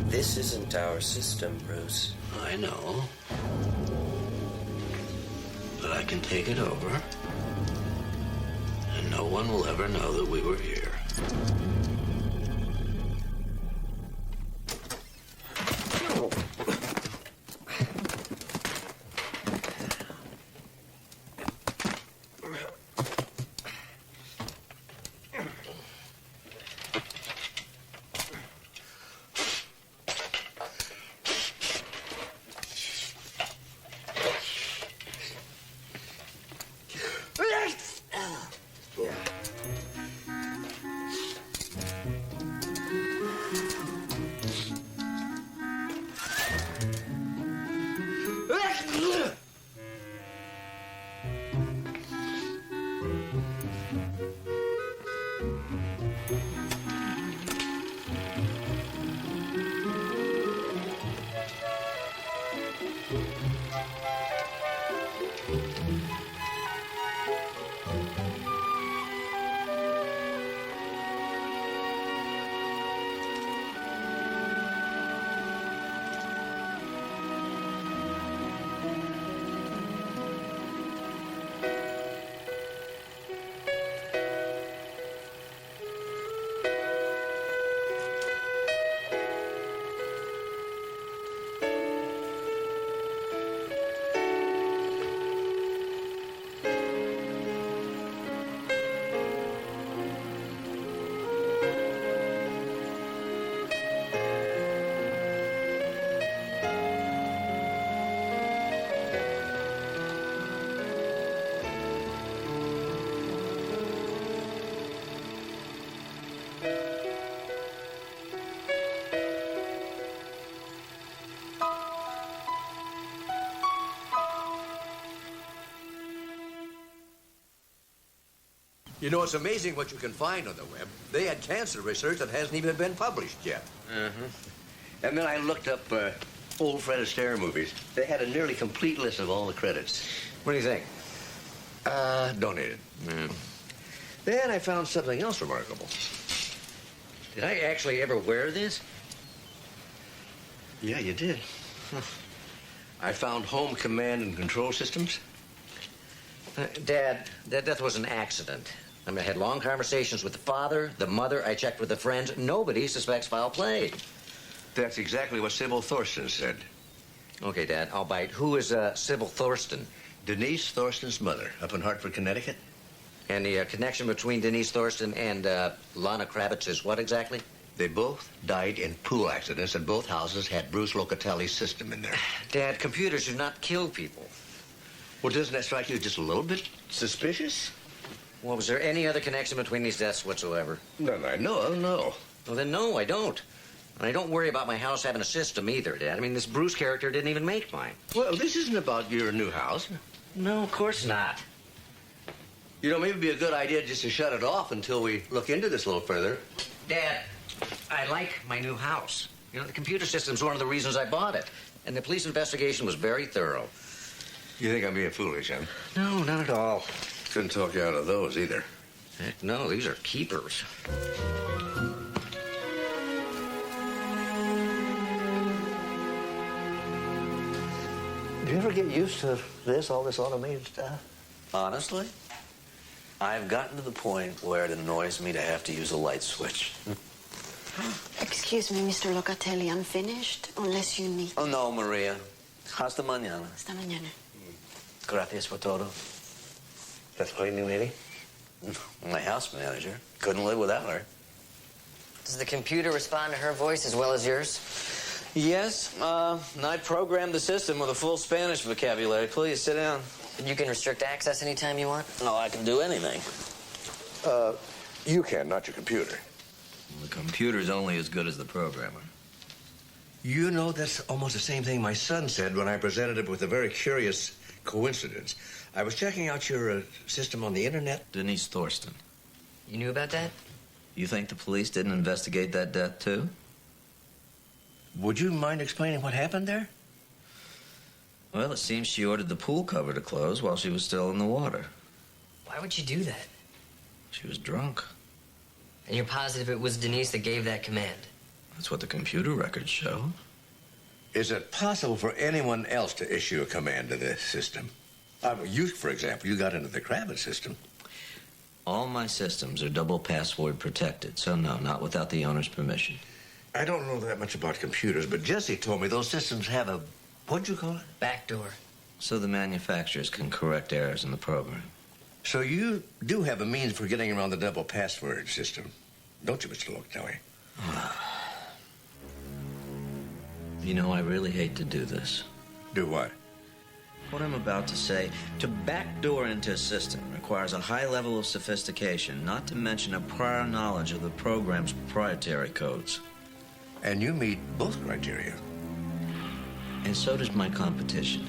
This isn't our system, Bruce. I know. But I can take it over. And no one will ever know that we were here. You know, it's amazing what you can find on the web. They had cancer research that hasn't even been published yet. And then I looked up old Fred Astaire movies. They had a nearly complete list of all the credits. What do you think? Donated. Then I found something else remarkable. Did I actually ever wear this? Yeah, you did. I found home command and control systems. Dad, that death was an accident. I mean, I had long conversations with the father, the mother. I checked with the friends. Nobody suspects foul play. That's exactly what Sybil Thorsten said. Okay, Dad, I'll bite. Who is Sybil Thorsten? Denise Thorsten's mother, up in Hartford, Connecticut. And the connection between Denise Thorsten and Lana Kravitz is what exactly? They both died in pool accidents, and both houses had Bruce Locatelli's system in there. Dad, computers do not kill people. Well, doesn't that strike you just a little bit suspicious? Well, was there any other connection between these deaths whatsoever? None I know of, no. Well, then, no, I don't. And I don't worry about my house having a system either, Dad. I mean, this Bruce character didn't even make mine. Well, this isn't about your new house. No, of course not. You know, maybe it'd be a good idea just to shut it off until we look into this a little further. Dad, I like my new house. You know, the computer system's one of the reasons I bought it. And the police investigation was very thorough. You think I'm being foolish, huh? No, not at all. Couldn't talk you out of those either. Heck, no, these are keepers. Do you ever get used to this, all this automated stuff? Honestly, I've gotten to the point where it annoys me to have to use a light switch. Excuse me, Mr. Locatelli, I'm finished, unless you need... Oh, no, Maria. Hasta mañana. Hasta mañana. Gracias por todo. That's my new lady? My house manager. Couldn't live without her. Does the computer respond to her voice as well as yours? Yes, I programmed the system with a full Spanish vocabulary. Please, sit down. You can restrict access anytime you want? No, I can do anything. You can, not your computer. The computer's only as good as the programmer. You know, that's almost the same thing my son said when I presented him with a very curious coincidence. I was checking out your system on the internet. Denise Thorsten. You knew about that? You think the police didn't investigate that death, too? Would you mind explaining what happened there? Well, it seems she ordered the pool cover to close while she was still in the water. Why would you do that? She was drunk. And you're positive it was Denise that gave that command? That's what the computer records show. Is it possible for anyone else to issue a command to this system? You, for example, you got into the Kravitz system. All my systems are double password protected, so no, not without the owner's permission. I don't know that much about computers, but Jesse told me those systems have a, what'd you call it? Backdoor. So the manufacturers can correct errors in the program. So you do have a means for getting around the double password system, don't you, Mr. Locatelli? You know, I really hate to do this. Do what? What I'm about to say, to backdoor into a system requires a high level of sophistication, not to mention a prior knowledge of the program's proprietary codes. And you meet both criteria. And so does my competition.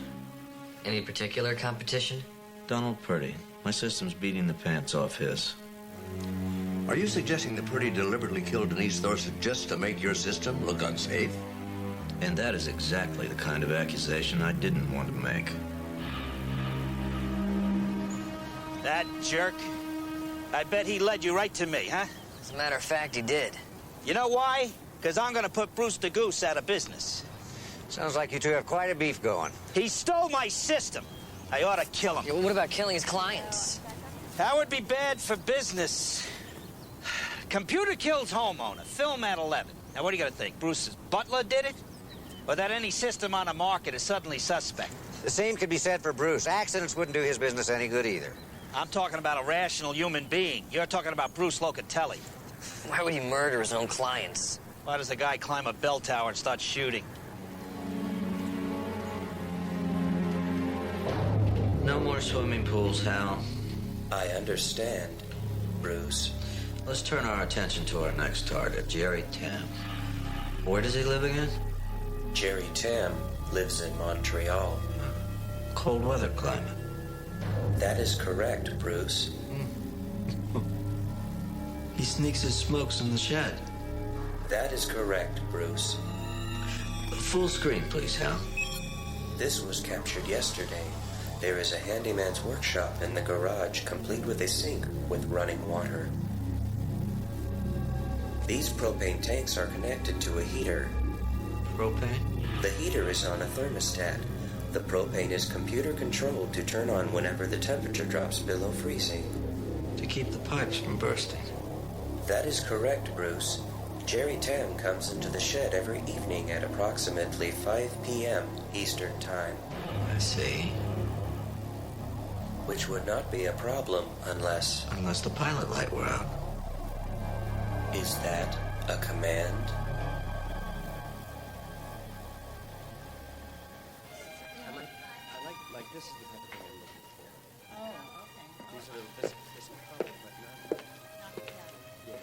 Any particular competition? Donald Purdy. My system's beating the pants off his. Are you suggesting that Purdy deliberately killed Denise Thorsten just to make your system look unsafe? And that is exactly the kind of accusation I didn't want to make. That jerk. I bet he led you right to me, huh? As a matter of fact, he did. You know why? Because I'm gonna put Bruce the Goose out of business. Sounds like you two have quite a beef going. He stole my system. I ought to kill him. Yeah, well, what about killing his clients? That would be bad for business. Computer kills homeowner. Film at 11. Now, what do you gotta think? Bruce's butler did it? Or that any system on the market is suddenly suspect? The same could be said for Bruce. Accidents wouldn't do his business any good either. I'm talking about a rational human being. You're talking about Bruce Locatelli. Why would he murder his own clients? Why does a guy climb a bell tower and start shooting? No more swimming pools, Hal. I understand, Bruce. Let's turn our attention to our next target, Jerry Tam. Where does he live again? Jerry Tam lives in Montreal. Cold weather climate. That is correct, Bruce. He sneaks his smokes in the shed. That is correct, Bruce. Full screen, please, Hal. This was captured yesterday. There is a handyman's workshop in the garage, complete with a sink with running water. These propane tanks are connected to a heater. Propane? The heater is on a thermostat. The propane is computer controlled to turn on whenever the temperature drops below freezing. To keep the pipes from bursting. That is correct, Bruce. Jerry Tam comes into the shed every evening at approximately 5 p.m. Eastern Time. I see. Which would not be a problem unless... Unless the pilot light were out. Is that a command? I like this is the type of thing I'm looking for. Oh, okay. These are this color, but not. Yeah.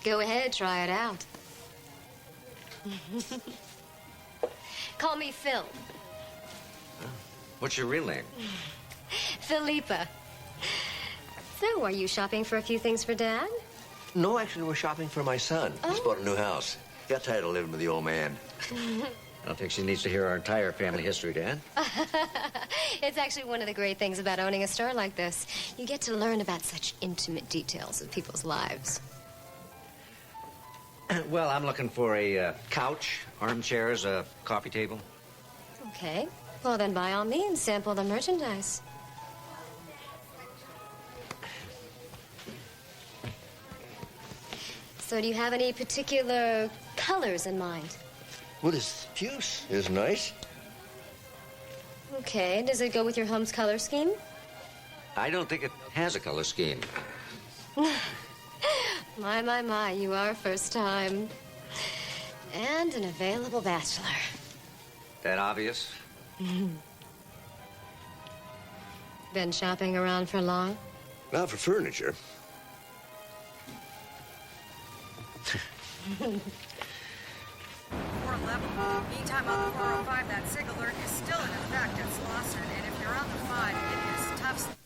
Go ahead, try it out. Call me Phil. What's your real name? Philippa. So, are you shopping for a few things for Dad? No, actually, we're shopping for my son. He's bought a new house. Got tired of living with the old man. I don't think she needs to hear our entire family history, Dad. It's actually one of the great things about owning a store like this. You get to learn about such intimate details of people's lives. Well, I'm looking for a couch, armchairs, a coffee table. Okay. Well, then by all means, sample the merchandise. So do you have any particular colors in mind? Well, this puce is nice. Okay. Does it go with your home's color scheme? I don't think it has a color scheme. My, you are first time. And an available bachelor. That obvious? Been shopping around for long? Not for furniture. Meantime, on the 405, that SIG alert is still in effect at Slauson, and if you're on the 5, it is tough.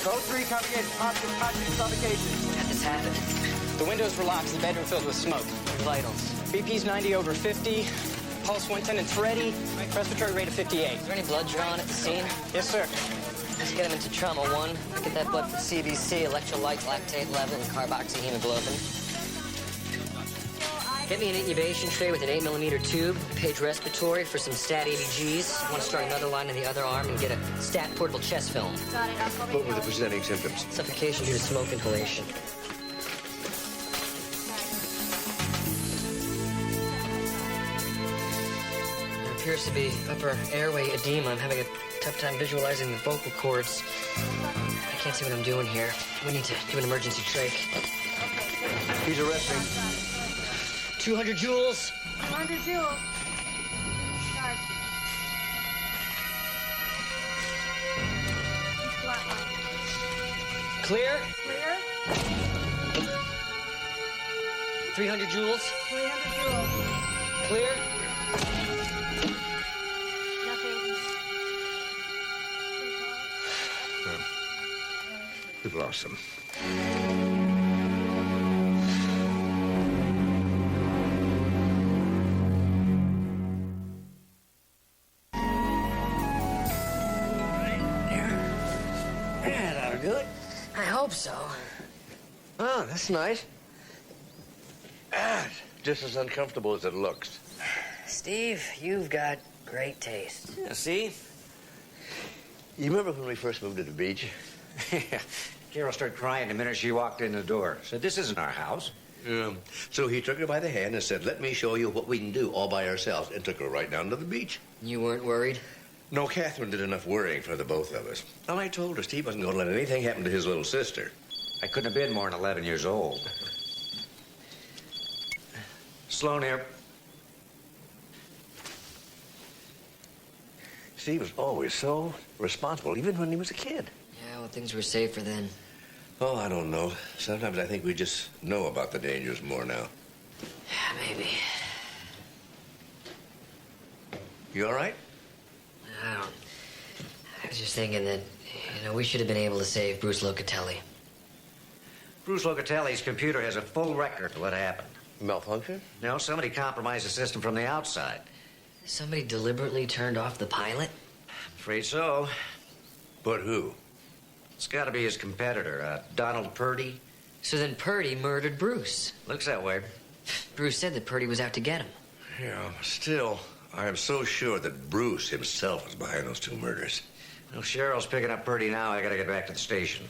Code 3 coming in. Positive suffocation. Had this happen? The windows were locked. The bedroom filled with smoke. Vitals. BP's 90/50. pulse went and it's ready. Respiratory rate of 58. Is there any blood drawn at the scene? Yes, sir. Let's get him into trauma 1. Look at that blood for CBC, electrolytes, lactate level, and carboxyhemoglobin. Get me an intubation tray with an 8mm tube, page respiratory for some stat ABGs. I want to start another line in the other arm and get a stat portable chest film. What were the presenting symptoms? Suffocation due to smoke inhalation. There appears to be upper airway edema. I'm having a tough time visualizing the vocal cords. I can't see what I'm doing here. We need to do an emergency trach. He's arresting. 200 joules. 200 joules. Start. Clear. Clear. 300 joules. 300 joules. Clear. Nothing. We've lost him. Good? I hope so. Oh, that's nice. Just as uncomfortable as it looks. Steve, you've got great taste. Yeah, see? You remember when we first moved to the beach? Yeah. Carol started crying the minute she walked in the door. Said, this isn't our house. Yeah. So he took her by the hand and said, let me show you what we can do all by ourselves, and took her right down to the beach. You weren't worried? No, Catherine did enough worrying for the both of us. And I told her Steve wasn't going to let anything happen to his little sister. I couldn't have been more than 11 years old. Sloan here. Steve was always so responsible, even when he was a kid. Yeah, well, things were safer then. Oh, I don't know. Sometimes I think we just know about the dangers more now. Yeah, maybe. You all right? I was just thinking that, we should have been able to save Bruce Locatelli. Bruce Locatelli's computer has a full record of what happened. Malfunction? No, somebody compromised the system from the outside. Somebody deliberately turned off the pilot? Afraid so. But who? It's got to be his competitor, Donald Purdy. So then Purdy murdered Bruce. Looks that way. Bruce said that Purdy was out to get him. Yeah, still, I am so sure that Bruce himself was behind those 2 murders. Well, Cheryl's picking up Purdy now. I got to get back to the station.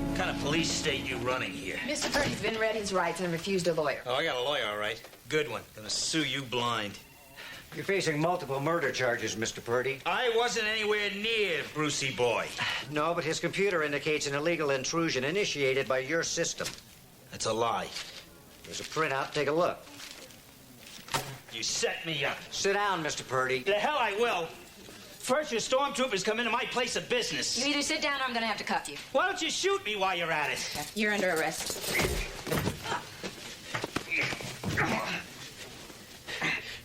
What kind of police state you running here? Mr. Purdy's been read his rights and refused a lawyer. Oh, I got a lawyer, all right. Good one. Gonna sue you blind. You're facing multiple murder charges, Mr. Purdy. I wasn't anywhere near Brucey boy. No, but his computer indicates an illegal intrusion initiated by your system. That's a lie. There's a printout. Take a look. You set me up. Sit down, Mr. Purdy. The hell I will. First, your stormtroopers come into my place of business. You either sit down or I'm going to have to cuff you. Why don't you shoot me while you're at it? You're under arrest.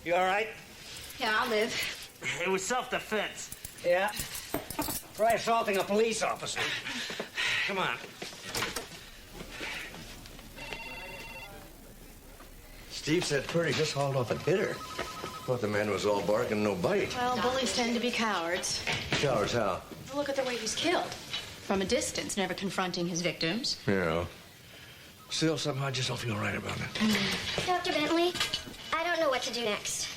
You all right? Yeah, I'll live. It was self-defense. Yeah? Try assaulting a police officer. Come on. Steve said Purdy just hauled off a hitter. Thought the man was all bark and no bite. Well, bullies tend to be cowards. Cowards how? Look at the way he's killed. From a distance, never confronting his victims. Yeah. Still, somehow I just don't feel right about it. Dr. Bentley, I don't know what to do next.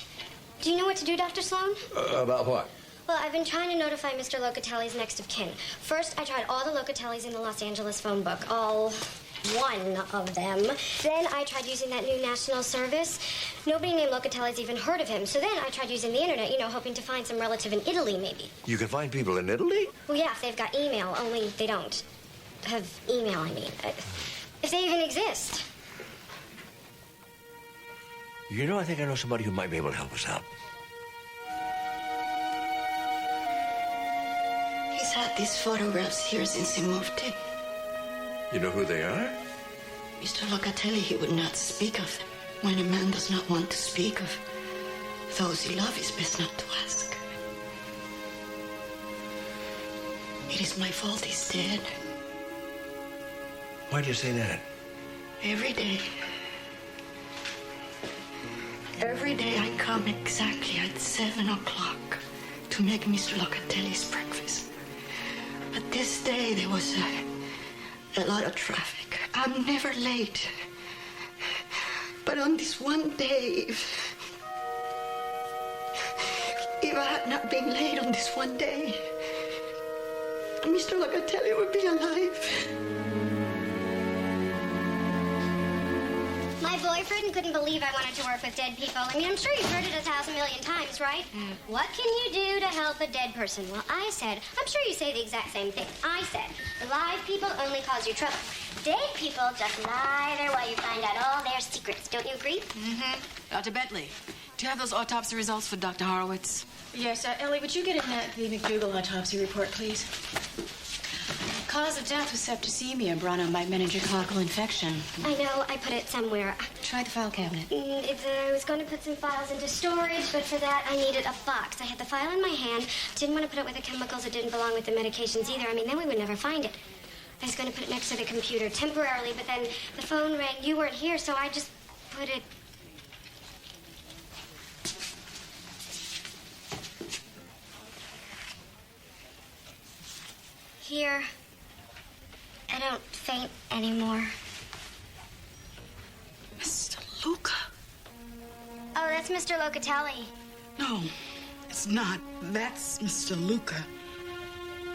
Do you know what to do, Dr. Sloan? About what? Well, I've been trying to notify Mr. Locatelli's next of kin. First, I tried all the Locatellis in the Los Angeles phone book, all one of them. Then I tried using that new national service. Nobody named Locatelli's even heard of him. So then I tried using the internet, hoping to find some relative in Italy, maybe. You can find people in Italy? Well, yeah, if they've got email, only they don't have email, I mean. If they even exist. I think I know somebody who might be able to help us out. He's had these photographs here since he moved in. You know who they are? Mr. Locatelli, he would not speak of them. When a man does not want to speak of those he loves, it's best not to ask. It is my fault he's dead. Why do you say that? Every day. Every day I come exactly at 7 o'clock to make Mr. Locatelli's breakfast. But this day there was a lot of traffic. I'm never late. But on this one day, if I had not been late on this one day, Mr. Locatelli would be alive. My boyfriend couldn't believe I wanted to work with dead people. I mean, I'm sure you've heard it 1,000 million times, right? What can you do to help a dead person? Well, I said, I'm sure you say the exact same thing. I said, live people only cause you trouble. Dead people just lie there while you find out all their secrets. Don't you agree? Mm-hmm. Dr. Bentley, do you have those autopsy results for Dr. Horowitz? Yes, Ellie, would you get in the McDougal autopsy report, please? Cause of death was septicemia brought on by meningococcal infection. I know. I put it somewhere. Try the file cabinet. I was going to put some files into storage, but for that I needed a box. I had the file in my hand. Didn't want to put it with the chemicals. It didn't belong with the medications either. I mean, then we would never find it. I was going to put it next to the computer temporarily, but then the phone rang. You weren't here, so I just put it... here. I don't faint anymore. Mr. Luca. Oh, that's Mr. Locatelli. No, it's not. That's Mr. Luca.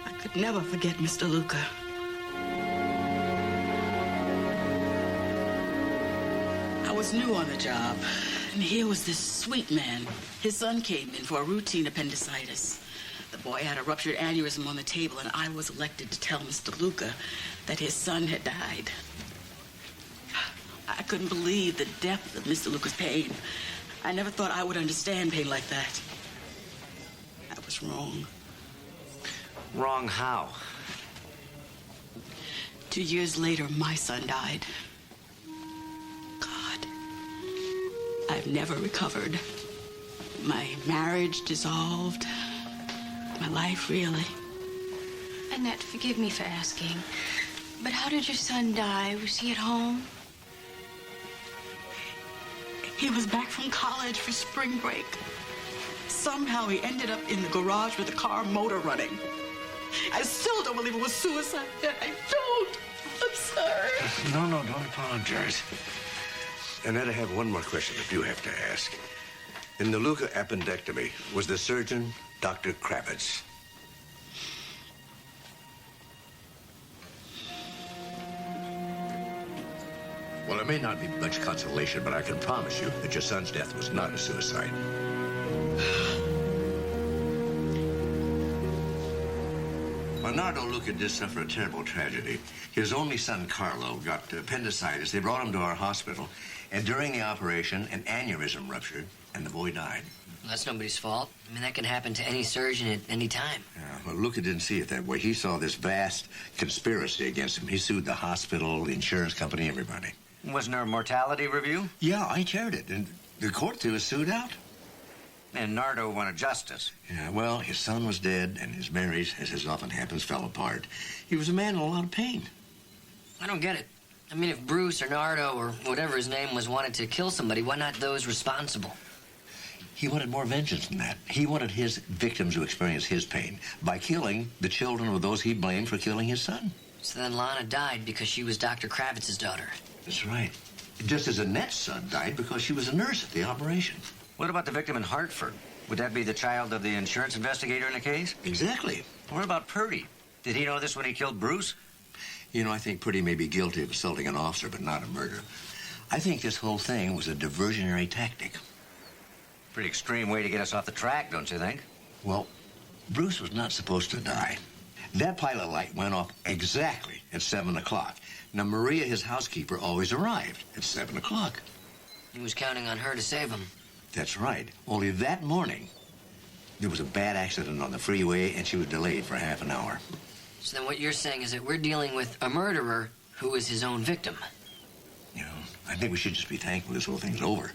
I could never forget Mr. Luca. I was new on the job, and here was this sweet man. His son came in for a routine appendicitis. The boy had a ruptured aneurysm on the table, and I was elected to tell Mr. Luca that his son had died. I couldn't believe the depth of Mr. Luca's pain. I never thought I would understand pain like that. I was wrong. Wrong how? 2 years later, my son died. God, I've never recovered. My marriage dissolved. My life, really. Annette, forgive me for asking, but how did your son die? Was he at home? He was back from college for spring break. Somehow he ended up in the garage with the car motor running. I still don't believe it was suicide. I don't. I'm sorry. No, don't apologize. Annette, I have one more question I do have to ask. In the Luca appendectomy, was the surgeon Dr. Kravitz? Well, it may not be much consolation, but I can promise you that your son's death was not a suicide. Bernardo Luca did suffer a terrible tragedy. His only son, Carlo, got appendicitis. They brought him to our hospital, and during the operation, an aneurysm ruptured, and the boy died. Well, that's nobody's fault. I mean, that can happen to any surgeon at any time. Yeah, well, Luca didn't see it that way. He saw this vast conspiracy against him. He sued the hospital, the insurance company, everybody. Wasn't there a mortality review? Yeah, I chaired it, and the court threw his suit out. And Nardo wanted justice. Yeah, well, his son was dead, and his marriage, as often happens, fell apart. He was a man in a lot of pain. I don't get it. I mean, if Bruce or Nardo or whatever his name was wanted to kill somebody, why not those responsible? He wanted more vengeance than that. He wanted his victims to experience his pain by killing the children of those he blamed for killing his son. So then Lana died because she was Dr. Kravitz's daughter. That's right. Just as Annette's son died because she was a nurse at the operation. What about the victim in Hartford? Would that be the child of the insurance investigator in the case? Exactly. What about Purdy? Did he know this when he killed Bruce? You know, I think Purdy may be guilty of assaulting an officer, but not a murder. I think this whole thing was a diversionary tactic. Pretty extreme way to get us off the track, don't you think? Well, Bruce was not supposed to die. That pilot light went off exactly at 7 o'clock. Now, Maria, his housekeeper, always arrived at 7 o'clock. He was counting on her to save him. That's right. Only that morning, there was a bad accident on the freeway, and she was delayed for half an hour. So then what you're saying is that we're dealing with a murderer who is his own victim. You know, I think we should just be thankful this whole thing's over.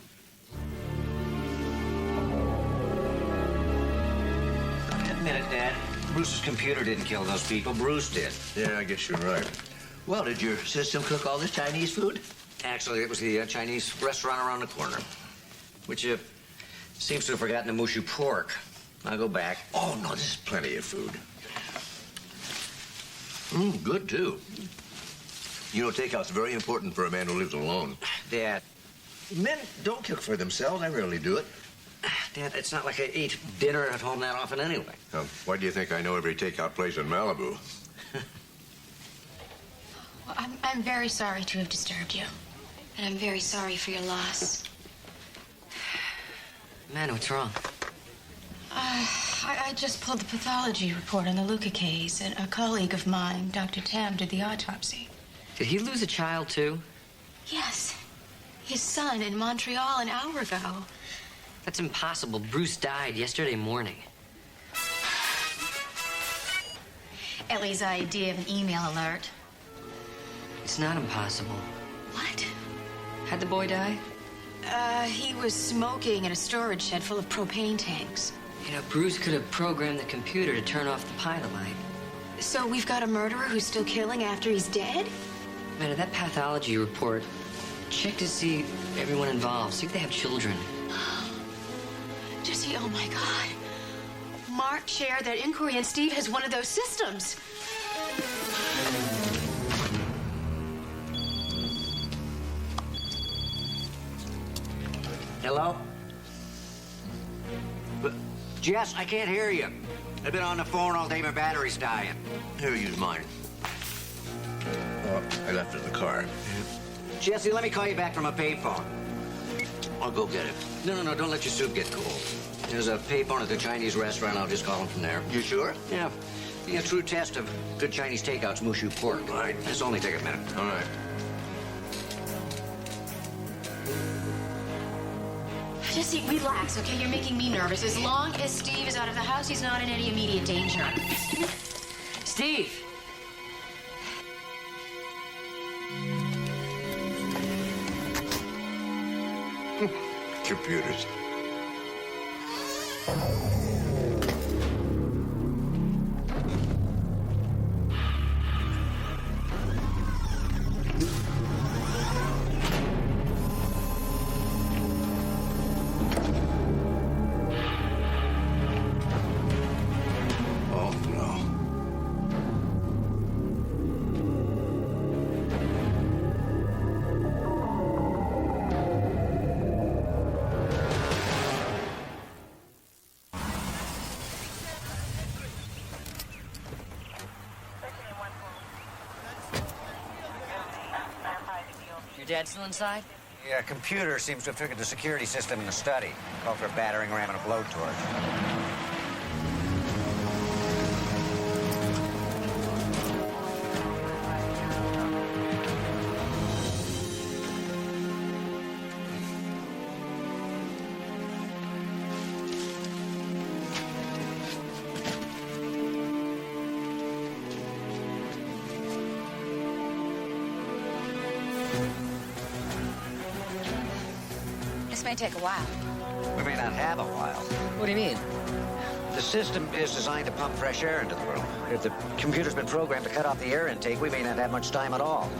Admit it, Dad. Bruce's computer didn't kill those people. Bruce did. Yeah, I guess you're right. Well, did your system cook all this Chinese food? Actually, it was the Chinese restaurant around the corner, which seems to have forgotten the mushu pork. I'll go back. Oh, no, this is plenty of food. Good, too. You know, takeout's very important for a man who lives alone. Dad. Men don't cook for themselves. I rarely do it. Dad, it's not like I eat dinner at home that often anyway. Why do you think I know every takeout place in Malibu? Well, I'm very sorry to have disturbed you. And I'm very sorry for your loss. Man, what's wrong? I just pulled the pathology report on the Luca case, and a colleague of mine, Dr. Tam, did the autopsy. Did he lose a child, too? Yes. His son in Montreal an hour ago. That's impossible. Bruce died yesterday morning. Ellie's idea of an email alert. It's not impossible. What? How'd the boy die? He was smoking in a storage shed full of propane tanks. You know, Bruce could have programmed the computer to turn off the pilot light. So we've got a murderer who's still killing after he's dead? Man, that pathology report, check to see everyone involved. See if they have children. Jesse, oh my God. Mark shared that inquiry, and Steve has one of those systems. Hello? Jess, I can't hear you. I've been on the phone all day. My battery's dying. Here, use mine. Oh, I left it in the car. Jesse, let me call you back from a payphone. I'll go get it. No, don't let your soup get cold. There's a payphone at the Chinese restaurant. I'll just call him from there. You sure? Yeah. Be a true test of good Chinese takeout's mushu pork. All right. This will only take a minute. All right. Jesse, relax, okay? You're making me nervous. As long as Steve is out of the house, he's not in any immediate danger. Steve! Computers. Dad still inside? Yeah, computer seems to have triggered the security system in the study. Called for a battering ram and a blowtorch. This may take a while. We may not have a while. What do you mean? The system is designed to pump fresh air into the room. If the computer's been programmed to cut off the air intake, we may not have much time at all.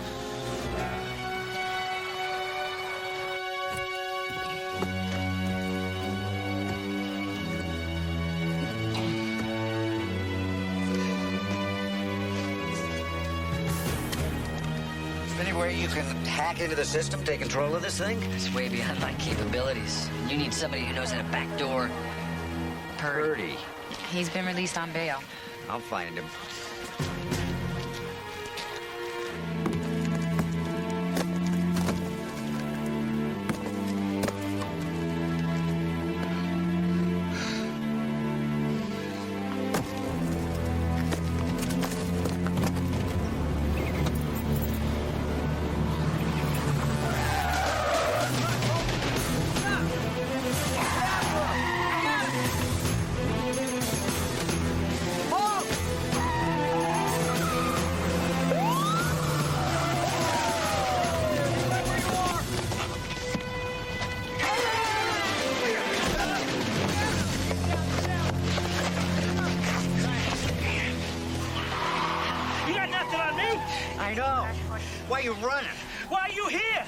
Anywhere you can hack into the system, take control of this thing? It's way beyond my capabilities. You need somebody who knows how to backdoor Purdy. He's been released on bail. I'll find him. I'm running. Why are you here?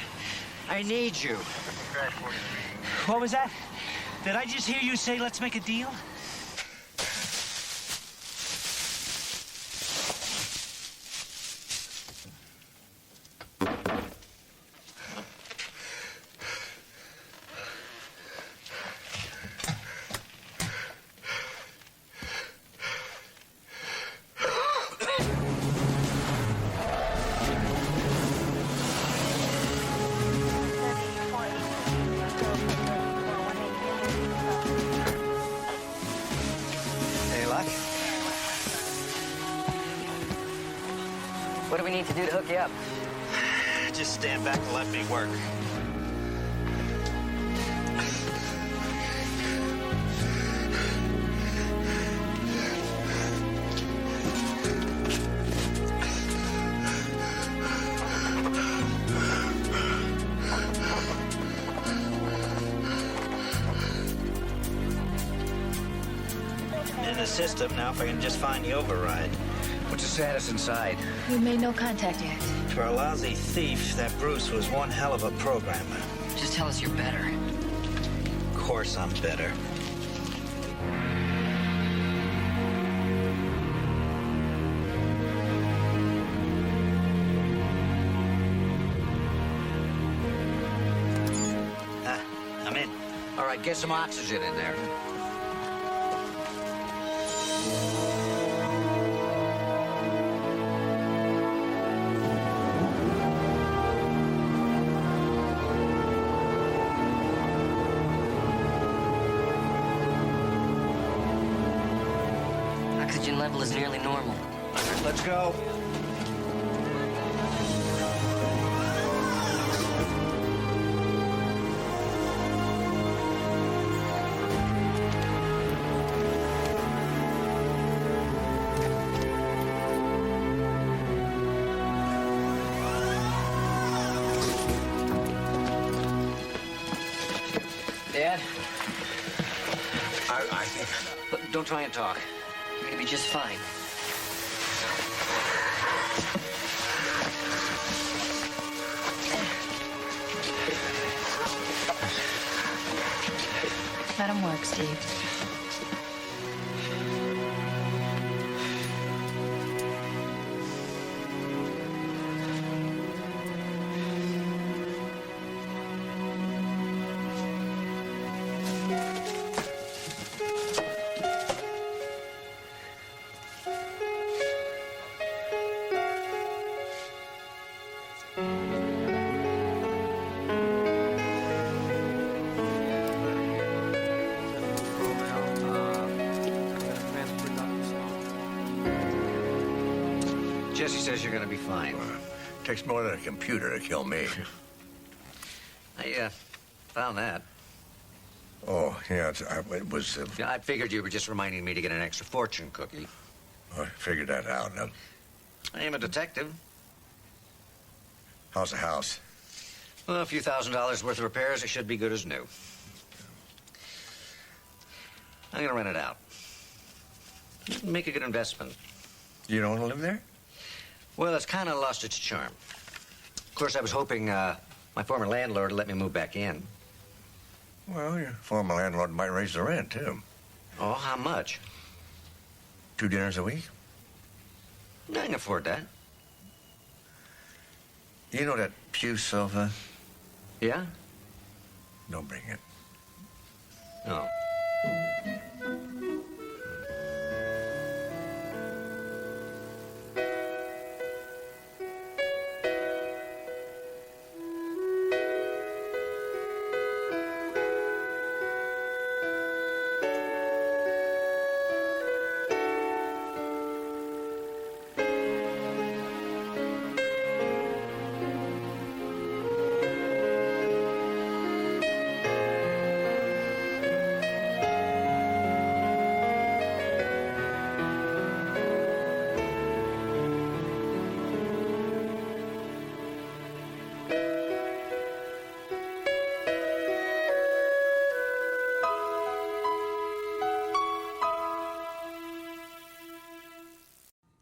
I need you. What was that? Did I just hear you say, let's make a deal? What do we need to do to hook you up? Just stand back and let me work. In the system, now if I can just find the override. What's the status inside? We made no contact yet. For a lousy thief, that Bruce was one hell of a programmer. Just tell us you're better. Of course I'm better. I'm in. All right, get some oxygen in there. Oxygen level is nearly normal. Let's go. Dad? I think... Look, don't try and talk. You're gonna be just fine. Let him work, Steve. Jesse says you're gonna be fine. Takes more than a computer to kill me. I found that. Oh, yeah, it was... I figured you were just reminding me to get an extra fortune cookie. I figured that out. I am a detective. How's the house? Well, a few $1,000s worth of repairs. It should be good as new. I'm gonna rent it out. Make a good investment. You don't want to live there? Well, it's kind of lost its charm. Of course, I was hoping my former landlord would let me move back in. Well, your former landlord might raise the rent, too. Oh, how much? 2 dinners a week? I can afford that. You know that pew sofa? Yeah? Don't bring it. No.